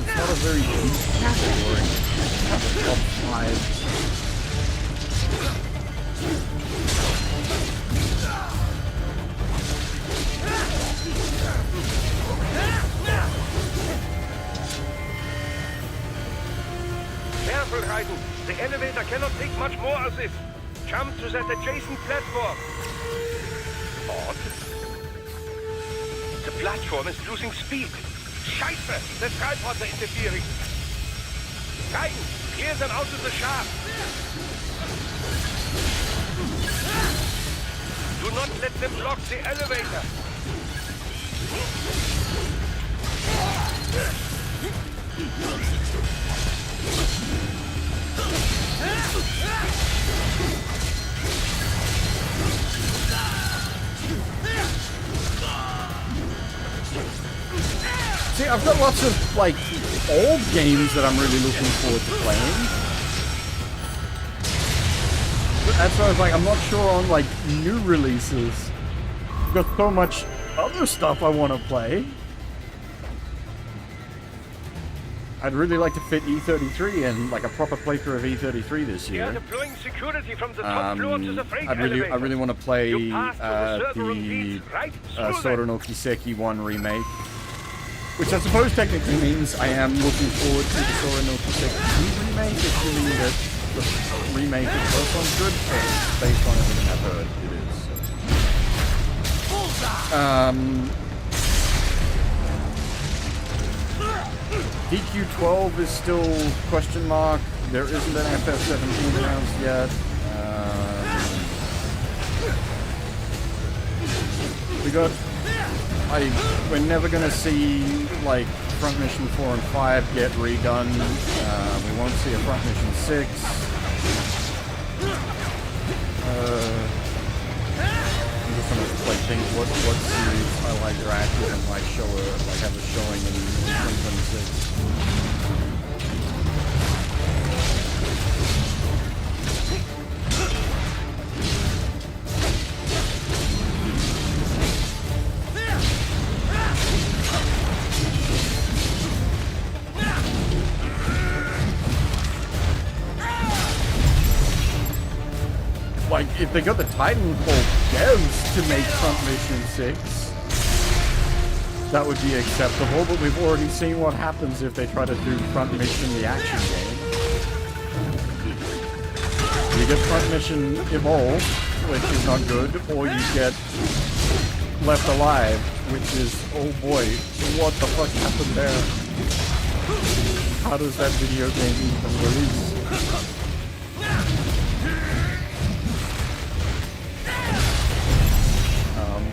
It's not a very deep category. Not the top 5.
Careful, Raiden. The elevator cannot take much more of this. Jump to that adjacent platform. Odd. The platform is losing speed. Scheiße! The tripods are interfering. Raiden, clear them out of the shaft. Do not let them block the elevator.
See, I've got lots of, like, old games that I'm really looking forward to playing. But that's why I was like, I'm not sure on, like, new releases. I've got so much other stuff I want to play. I'd really like to fit E33 in, like, a proper playthrough of E33 this year.
They are deploying security from the top floor to the freight elevator.
I really want to play
the right?
Sora no Kiseki 1 remake. Which I suppose technically means I am looking forward to the Sora no Kiseki 2 remake, assuming that the remake of the first one's good, but based on everything I've heard, it is. DQ12 is still question mark. There isn't an FF17 announced yet. We're never gonna see, like, Front Mission 4 and 5 get redone. We won't see a Front Mission 6. I'm just gonna like think what series I like are active and like show have a showing in 2026. Like, if they got the Titanfall devs to make Front Mission 6, that would be acceptable, but we've already seen what happens if they try to do Front Mission the action game. You get Front Mission Evolve, which is not good, or you get Left Alive, which is, oh boy, what the fuck happened there? How does that video game even release?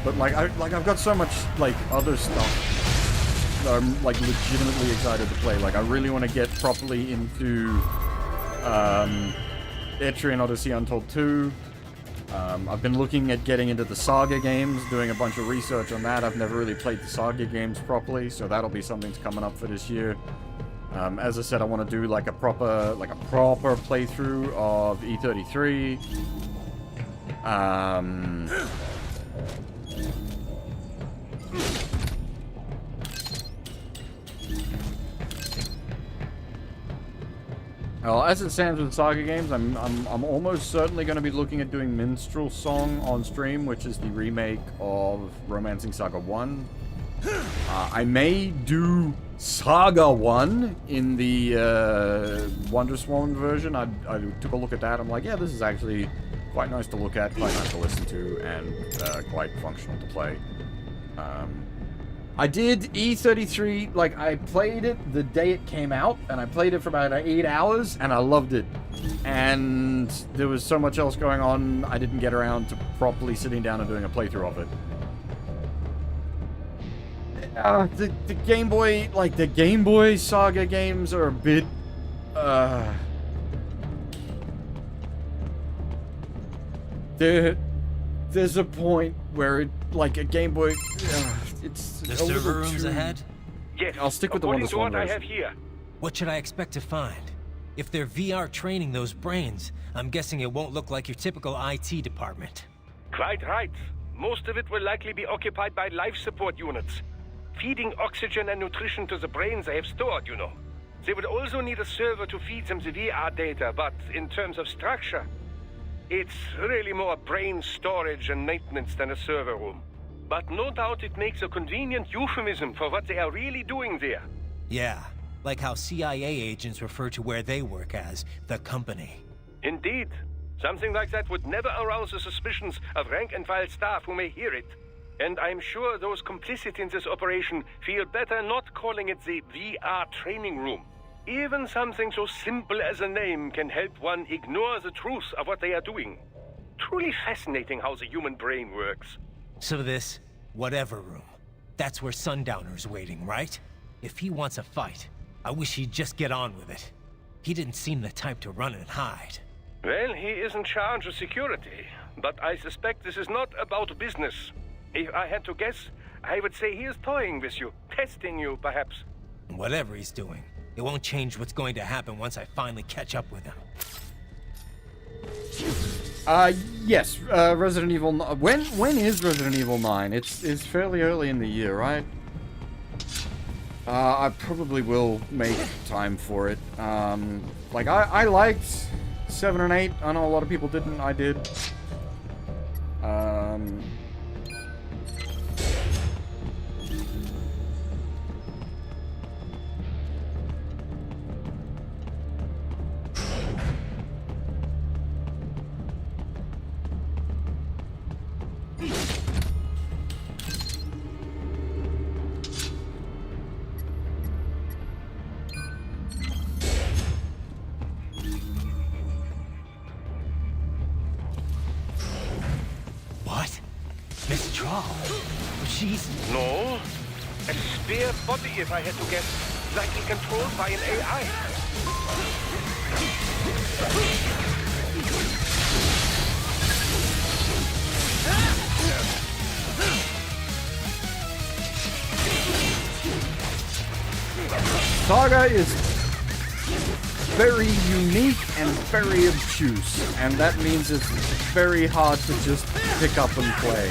But I've got so much like other stuff that I'm like legitimately excited to play. Like I really want to get properly into Etrian Odyssey Untold 2. I've been looking at getting into the Saga games, doing a bunch of research on that. I've never really played the Saga games properly, so that'll be something that's coming up for this year. As I said, I want to do like a proper playthrough of E33. Well, as it stands with Saga games, I'm almost certainly going to be looking at doing Minstrel Song on stream, which is the remake of Romancing Saga 1. I may do Saga 1 in the Wonderswan version. I took a look at that. I'm like, yeah, this is actually quite nice to look at, quite nice to listen to, and quite functional to play. I did E33, like, I played it the day it came out, and I played it for about 8 hours, and I loved it. And there was so much else going on, I didn't get around to properly sitting down and doing a playthrough of it. The Game Boy, like, the Game Boy Saga games are a bit, there's a point where it, like, a Game Boy, it's
the server rooms ahead?
Yes,
I'll stick with the one
what I have here.
What should I expect to find? If they're VR training those brains, I'm guessing it won't look like your typical IT department.
Quite right. Most of it will likely be occupied by life support units, feeding oxygen and nutrition to the brains they have stored, you know. They would also need a server to feed them the VR data, but in terms of structure, it's really more brain storage and maintenance than a server room. But no doubt it makes a convenient euphemism for what they are really doing there.
Yeah, like how CIA agents refer to where they work as the company.
Indeed. Something like that would never arouse the suspicions of rank-and-file staff who may hear it. And I'm sure those complicit in this operation feel better not calling it the VR training room. Even something so simple as a name can help one ignore the truth of what they are doing. Truly fascinating how the human brain works.
So this, whatever room, that's where Sundowner's waiting, right? If he wants a fight, I wish he'd just get on with it. He didn't seem the type to run and hide.
Well, he is in charge of security, but I suspect this is not about business. If I had to guess, I would say he is toying with you, testing you, perhaps.
Whatever he's doing, it won't change what's going to happen once I finally catch up with him.
Yes, Resident Evil. When is Resident Evil 9? It's fairly early in the year, right? I probably will make time for it. Like I liked 7 and 8. I know a lot of people didn't. I did.
What? Miss Troll? She's...
No. A spare body if I had to guess. Likely controlled by an AI.
Saga is very unique and very obtuse, and that means it's very hard to just pick up and play.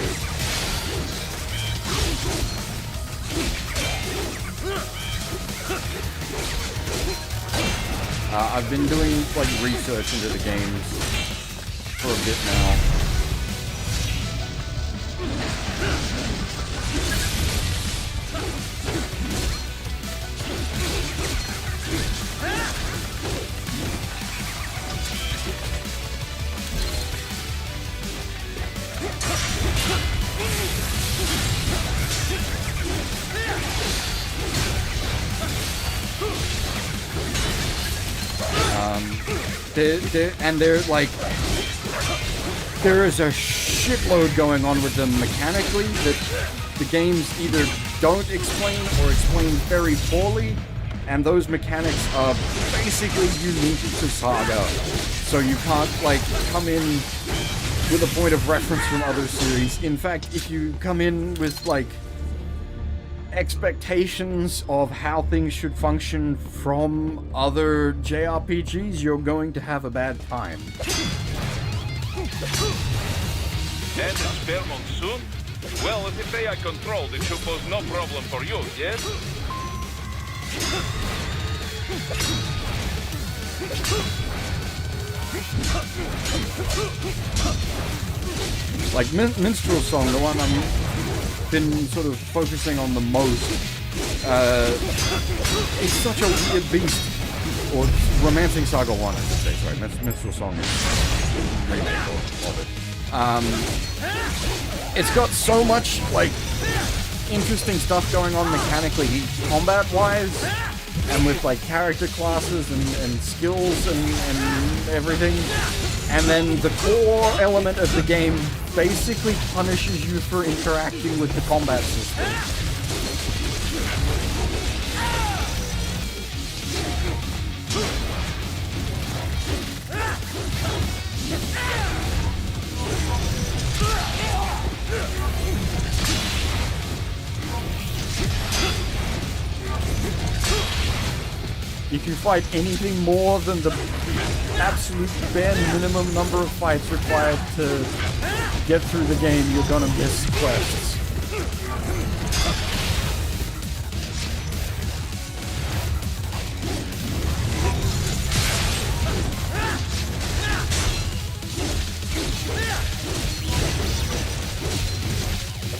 I've been doing like research into the games for a bit now. There is a shitload going on with them mechanically that the games either don't explain or explain very poorly, and those mechanics are basically unique to Saga. So you can't, like, come in with a point of reference from other series. In fact, if you come in with, like, expectations of how things should function from other JRPGs, you're going to have a bad time.
And a spare monsoon? Well, with the AI controlled, it should pose no problem for you, yes?
Like Minstrel Song, the one I've been sort of focusing on the most, it's such a weird beast. Or Romancing Saga 1, I should say, sorry. Minstrel Song is remake of it. It's got so much, like, interesting stuff going on mechanically, combat-wise, and with, like, character classes and skills and everything. And then the core element of the game basically punishes you for interacting with the combat system. If you fight anything more than the absolute bare minimum number of fights required to get through the game, you're gonna miss quests.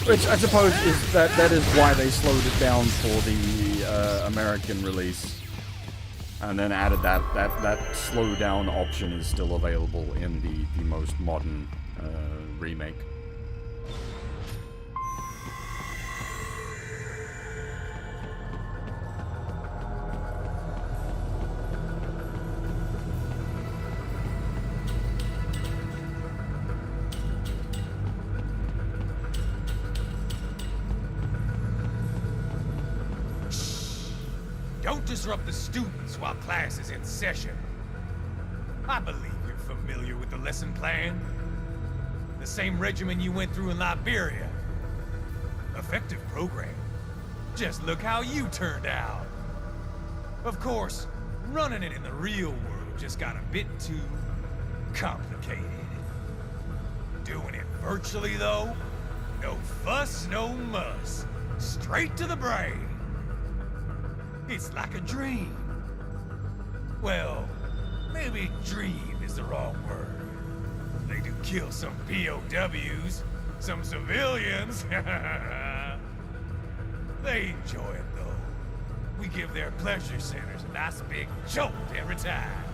Which I suppose is that is why they slowed it down for the American release. And then added that slow down option is still available in the most modern remake.
Don't disrupt the students while class is in session. I believe you're familiar with the lesson plan. The same regimen you went through in Liberia. Effective program. Just look how you turned out. Of course, running it in the real world just got a bit too complicated. Doing it virtually, though, no fuss, no muss. Straight to the brain. It's like a dream. Well, maybe dream is the wrong word. They do kill some POWs, some civilians. They enjoy it, though. We give their pleasure centers a nice big jolt every time.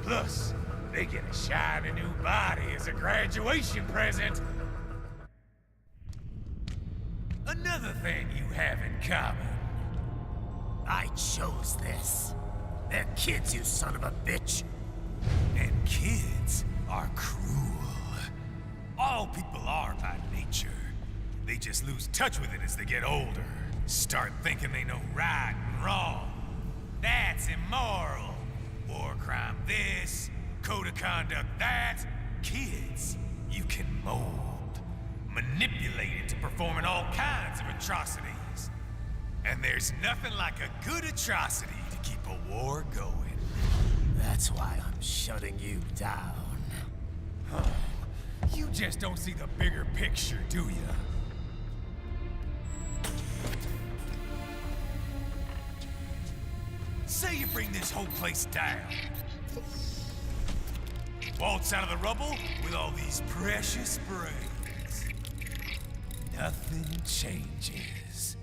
Plus, they get a shiny new body as a graduation present. Another thing you have in common. I chose this. They're kids, you son of a bitch. And kids are cruel. All people are by nature. They just lose touch with it as they get older. Start thinking they know right and wrong. That's immoral. War crime this, code of conduct that. Kids, you can mold, manipulate into performing all kinds of atrocities. And there's nothing like a good atrocity to keep a war going.
That's why I'm shutting you down.
Oh, you just don't see the bigger picture, do you? Say you bring this whole place down. Waltz out of the rubble with all these precious brains. Nothing changes.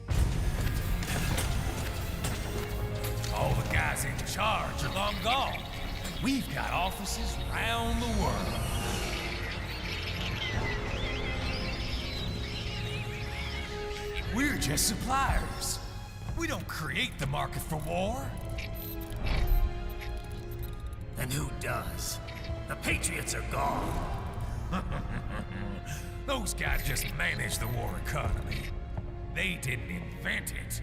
All the guys in charge are long gone. We've got offices around the world. We're just suppliers. We don't create the market for war.
And who does? The Patriots are gone.
Those guys just manage the war economy. They didn't invent it.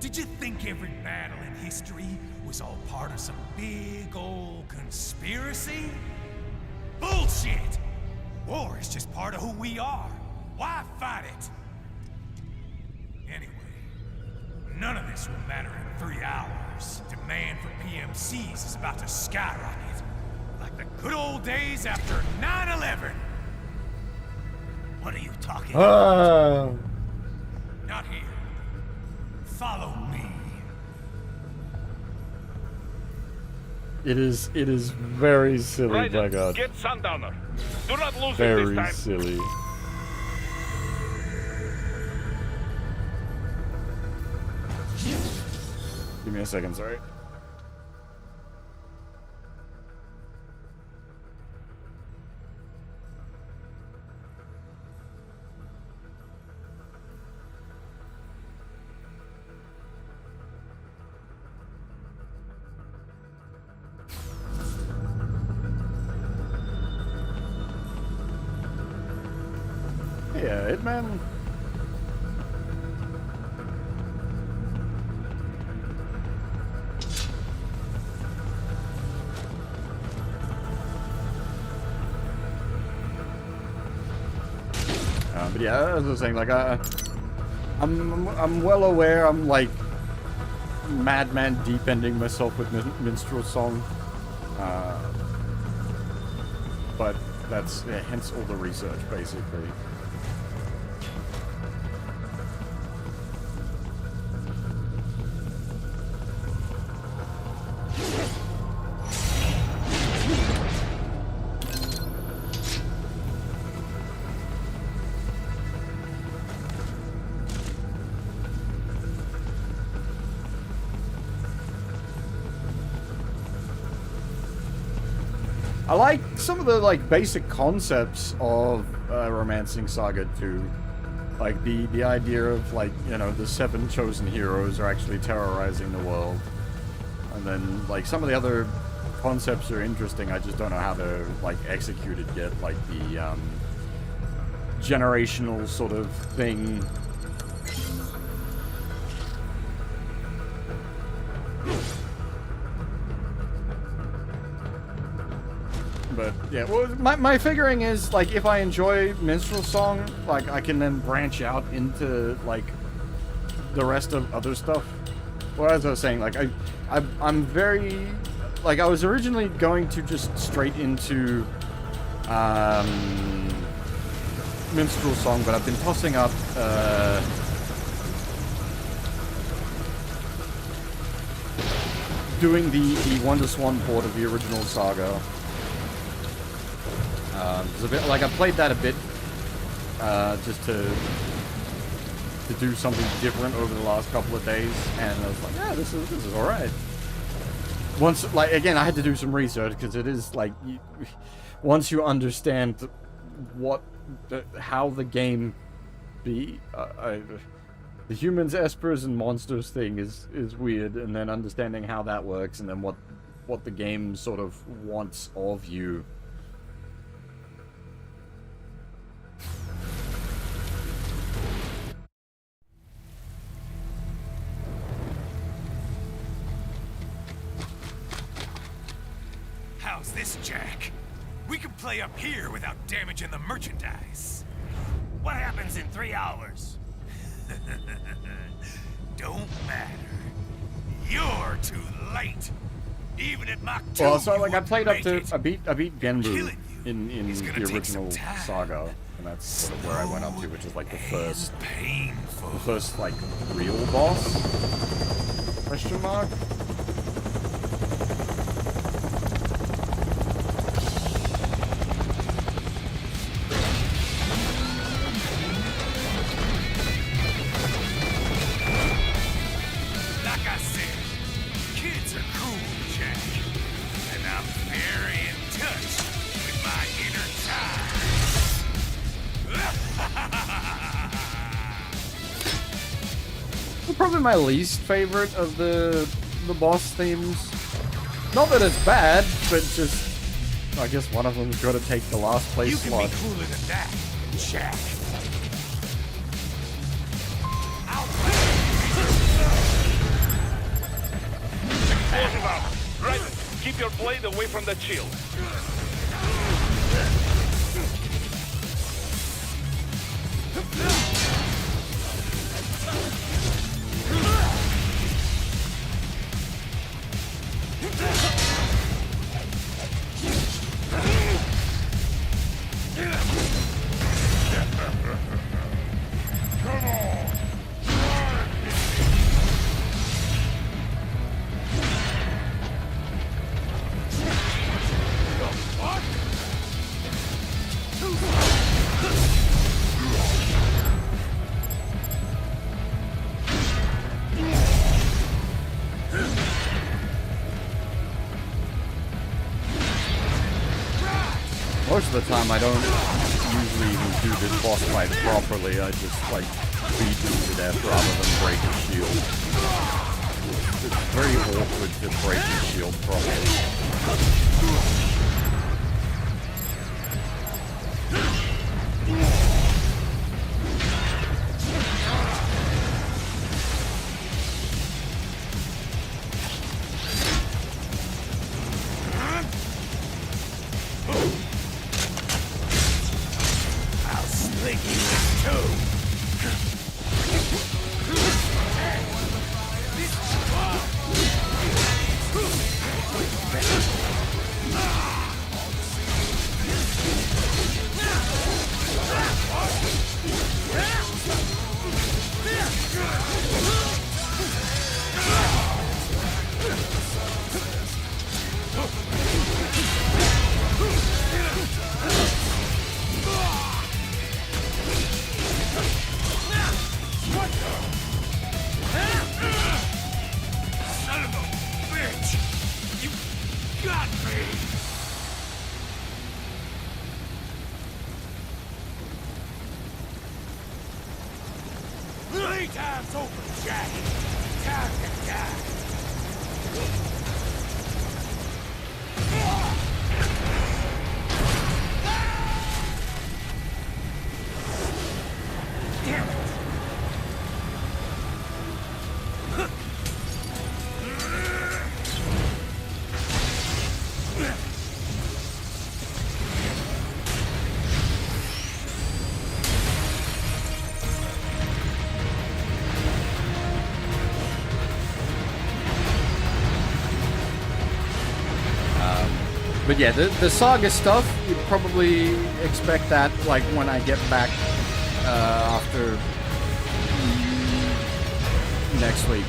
Did you think every battle in history was all part of some big old conspiracy? Bullshit! War is just part of who we are. Why fight it? Anyway, none of this will matter in 3 hours. Demand for PMCs is about to skyrocket. Like the good old days after 9/11.
What are you talking about?
Not here. Follow me.
It is very silly, my god.
Get Sundowner. Do not lose it
Very
this time.
silly. Give me a second, sorry. Yeah, Hitman. But yeah, as I was saying, like I'm well aware I'm like madman deep ending myself with minstrel song, but that's hence all the research basically. I like some of the like basic concepts of Romancing Saga 2, like the idea of like, you know, the 7 chosen heroes are actually terrorizing the world, and then like some of the other concepts are interesting. I just don't know how to like execute it yet, like the generational sort of thing. But yeah, well, my figuring is like if I enjoy minstrel song, like I can then branch out into like the rest of other stuff. Well, as I was saying, like I'm very like I was originally going to just straight into minstrel song, but I've been tossing up doing the Wonder Swan port of the original Saga. A bit, like I played that a bit, just to do something different over the last couple of days, and I was like, yeah, this is all right. Once, like again, I had to do some research because it is like, once you understand how the game be, the humans, espers, and monsters thing is weird, and then understanding how that works, and then what the game sort of wants of you.
How's this, Jack? We can play up here without damaging the merchandise.
What happens in 3 hours?
Don't matter. You're too late. Even at Mach 2.
Well, so like I played up to I beat Genbu in the original saga, and that's sort of where I went up to, which is like the first like real boss. Question mark?
Like I said, kids are cool, Jack. And I'm very in touch with my inner child.
Probably my least favorite of the boss themes. Not that it's bad, but just I guess one of them's got to take the last place
You can
slot.
be cooler than that, Jack.
Right, keep your blade away from the shield.
Most of the time I don't usually even do this boss fight properly, I just like beat him to death rather than break his shield. It's very awkward to break his shield properly.
I'll sling you in two. Son of a bitch! You got me! 3 times over, Jack! Time to die! Damn it!
But yeah, the saga stuff, you'd probably expect that like when I get back after next week.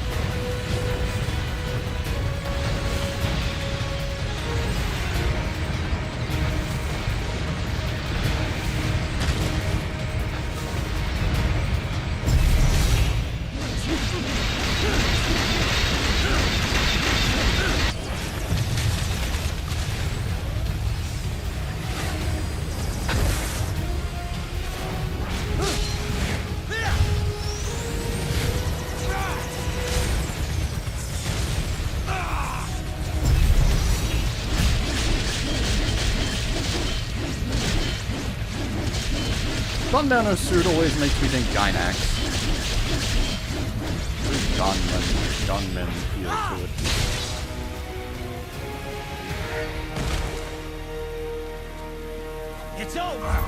Sundowner's suit always makes me think Gynax. There's gunman feel to it.
It's over!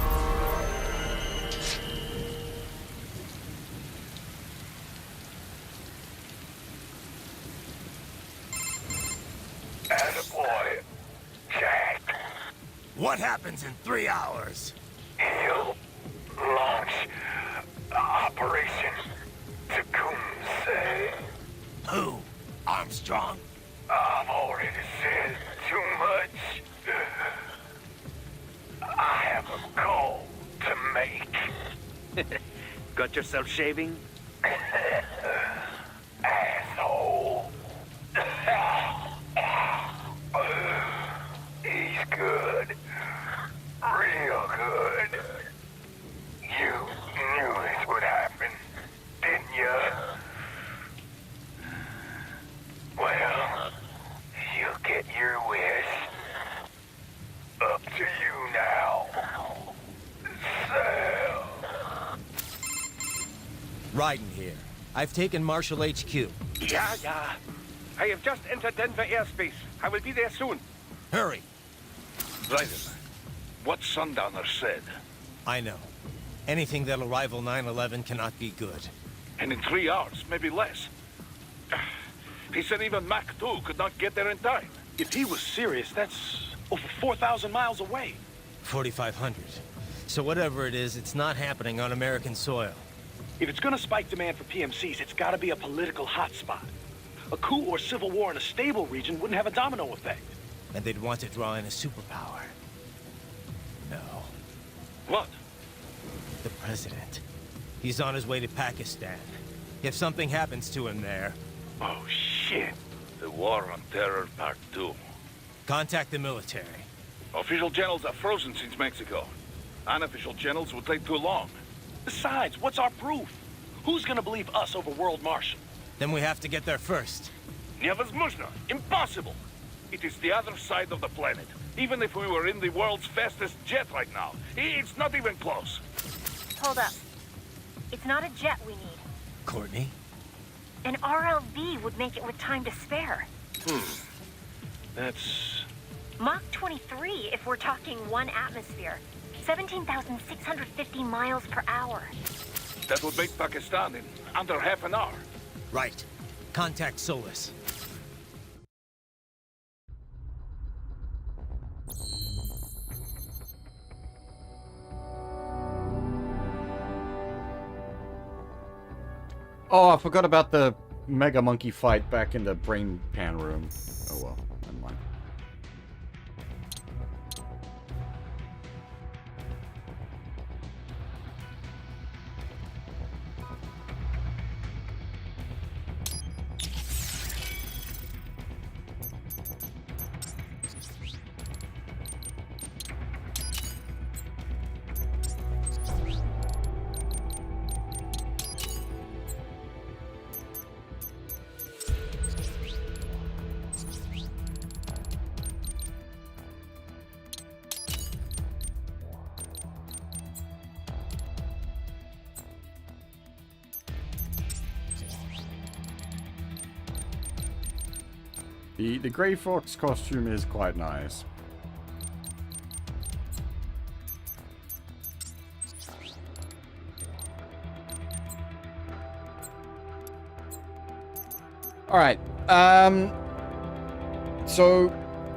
Attaboy, Jack.
What happens in 3 hours?
He'll launch Operation Tecumseh.
Who? Armstrong?
I've already said too much. I have a call to make.
Got yourself shaving?
Asshole. He's good. Real good. You knew this would happen, didn't you? Well, you get your wish. Up to you now. Sam.
Raiden here. I've taken Marshall HQ.
Yeah. I have just entered Denver airspace. I will be there soon.
Hurry.
Raiden, what Sundowner said.
I know. Anything that'll rival 9/11 cannot be good.
And in 3 hours, maybe less. He said even Mach 2 could not get there in time.
If he was serious, that's over 4,000 miles away.
4,500. So whatever it is, it's not happening on American soil.
If it's gonna spike demand for PMCs, it's gotta be a political hotspot. A coup or civil war in a stable region wouldn't have a domino effect.
And they'd want to draw in a superpower. No.
What?
The president. He's on his way to Pakistan. If something happens to him there...
Oh, shit. The War on Terror Part 2.
Contact the military.
Official channels are frozen since Mexico. Unofficial channels would take too long.
Besides, what's our proof? Who's gonna believe us over World Marshal?
Then we have to get there first.
Невозможно. Impossible. It is the other side of the planet. Even if we were in the world's fastest jet right now, it's not even close.
Hold up. It's not a jet we need.
Courtney?
An RLV would make it with time to spare.
That's...
Mach 23 if we're talking 1 atmosphere. 17,650 miles per hour.
That would make Pakistan in under half an hour.
Right. Contact Solus.
Oh, I forgot about the Mega Monkey fight back in the Brain Pan room. Oh well, never mind. The Grey Fox costume is quite nice. Alright, so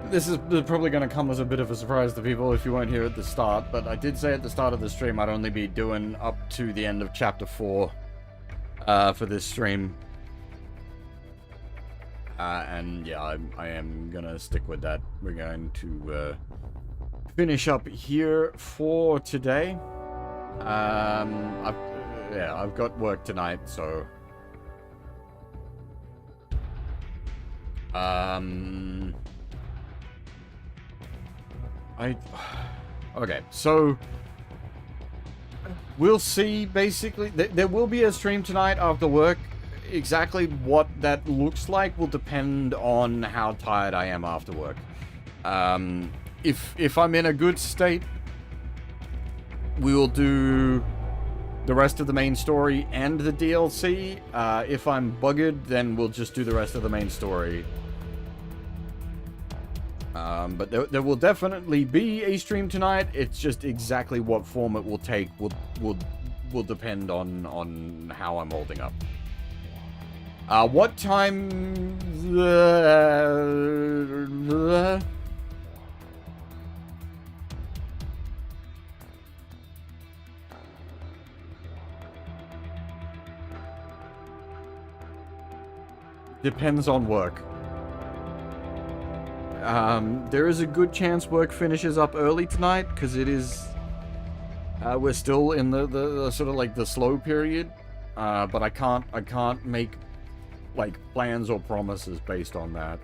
this is probably going to come as a bit of a surprise to people if you weren't here at the start, but I did say at the start of the stream I'd only be doing up to the end of Chapter 4 for this stream. And yeah, I am gonna stick with that. We're going to finish up here for today. I've got work tonight, so okay, so we'll see. Basically, there will be a stream tonight after work. Exactly what that looks like will depend on how tired I am after work. If I'm in a good state, we will do the rest of the main story and the DLC. If I'm buggered, then we'll just do the rest of the main story. But there will definitely be a stream tonight. It's just exactly what form it will take will depend on how I'm holding up. What time? Depends on work. There is a good chance work finishes up early tonight, because it is... we're still in the sort of like the slow period. But I can't make, like, plans or promises based on that.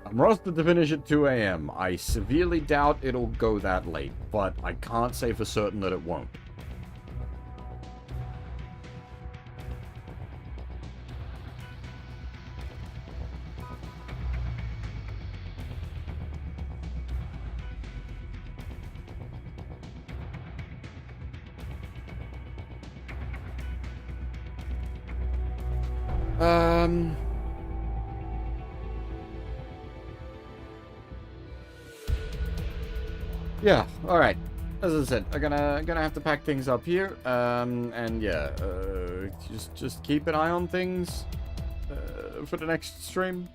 I'm rostered to finish at 2 a.m. I severely doubt it'll go that late, but I can't say for certain that it won't. Yeah, alright. As I said, I'm gonna have to pack things up here. And yeah, just keep an eye on things for the next stream.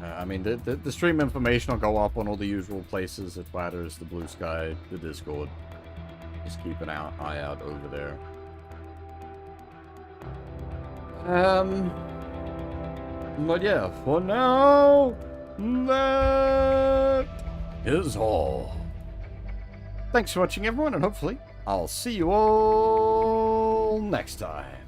I mean, the stream information will go up on all the usual places. It matters, the Blue Sky, the Discord. Just keep an eye out over there. But yeah, for now, that is all. Thanks for watching, everyone, and hopefully I'll see you all next time.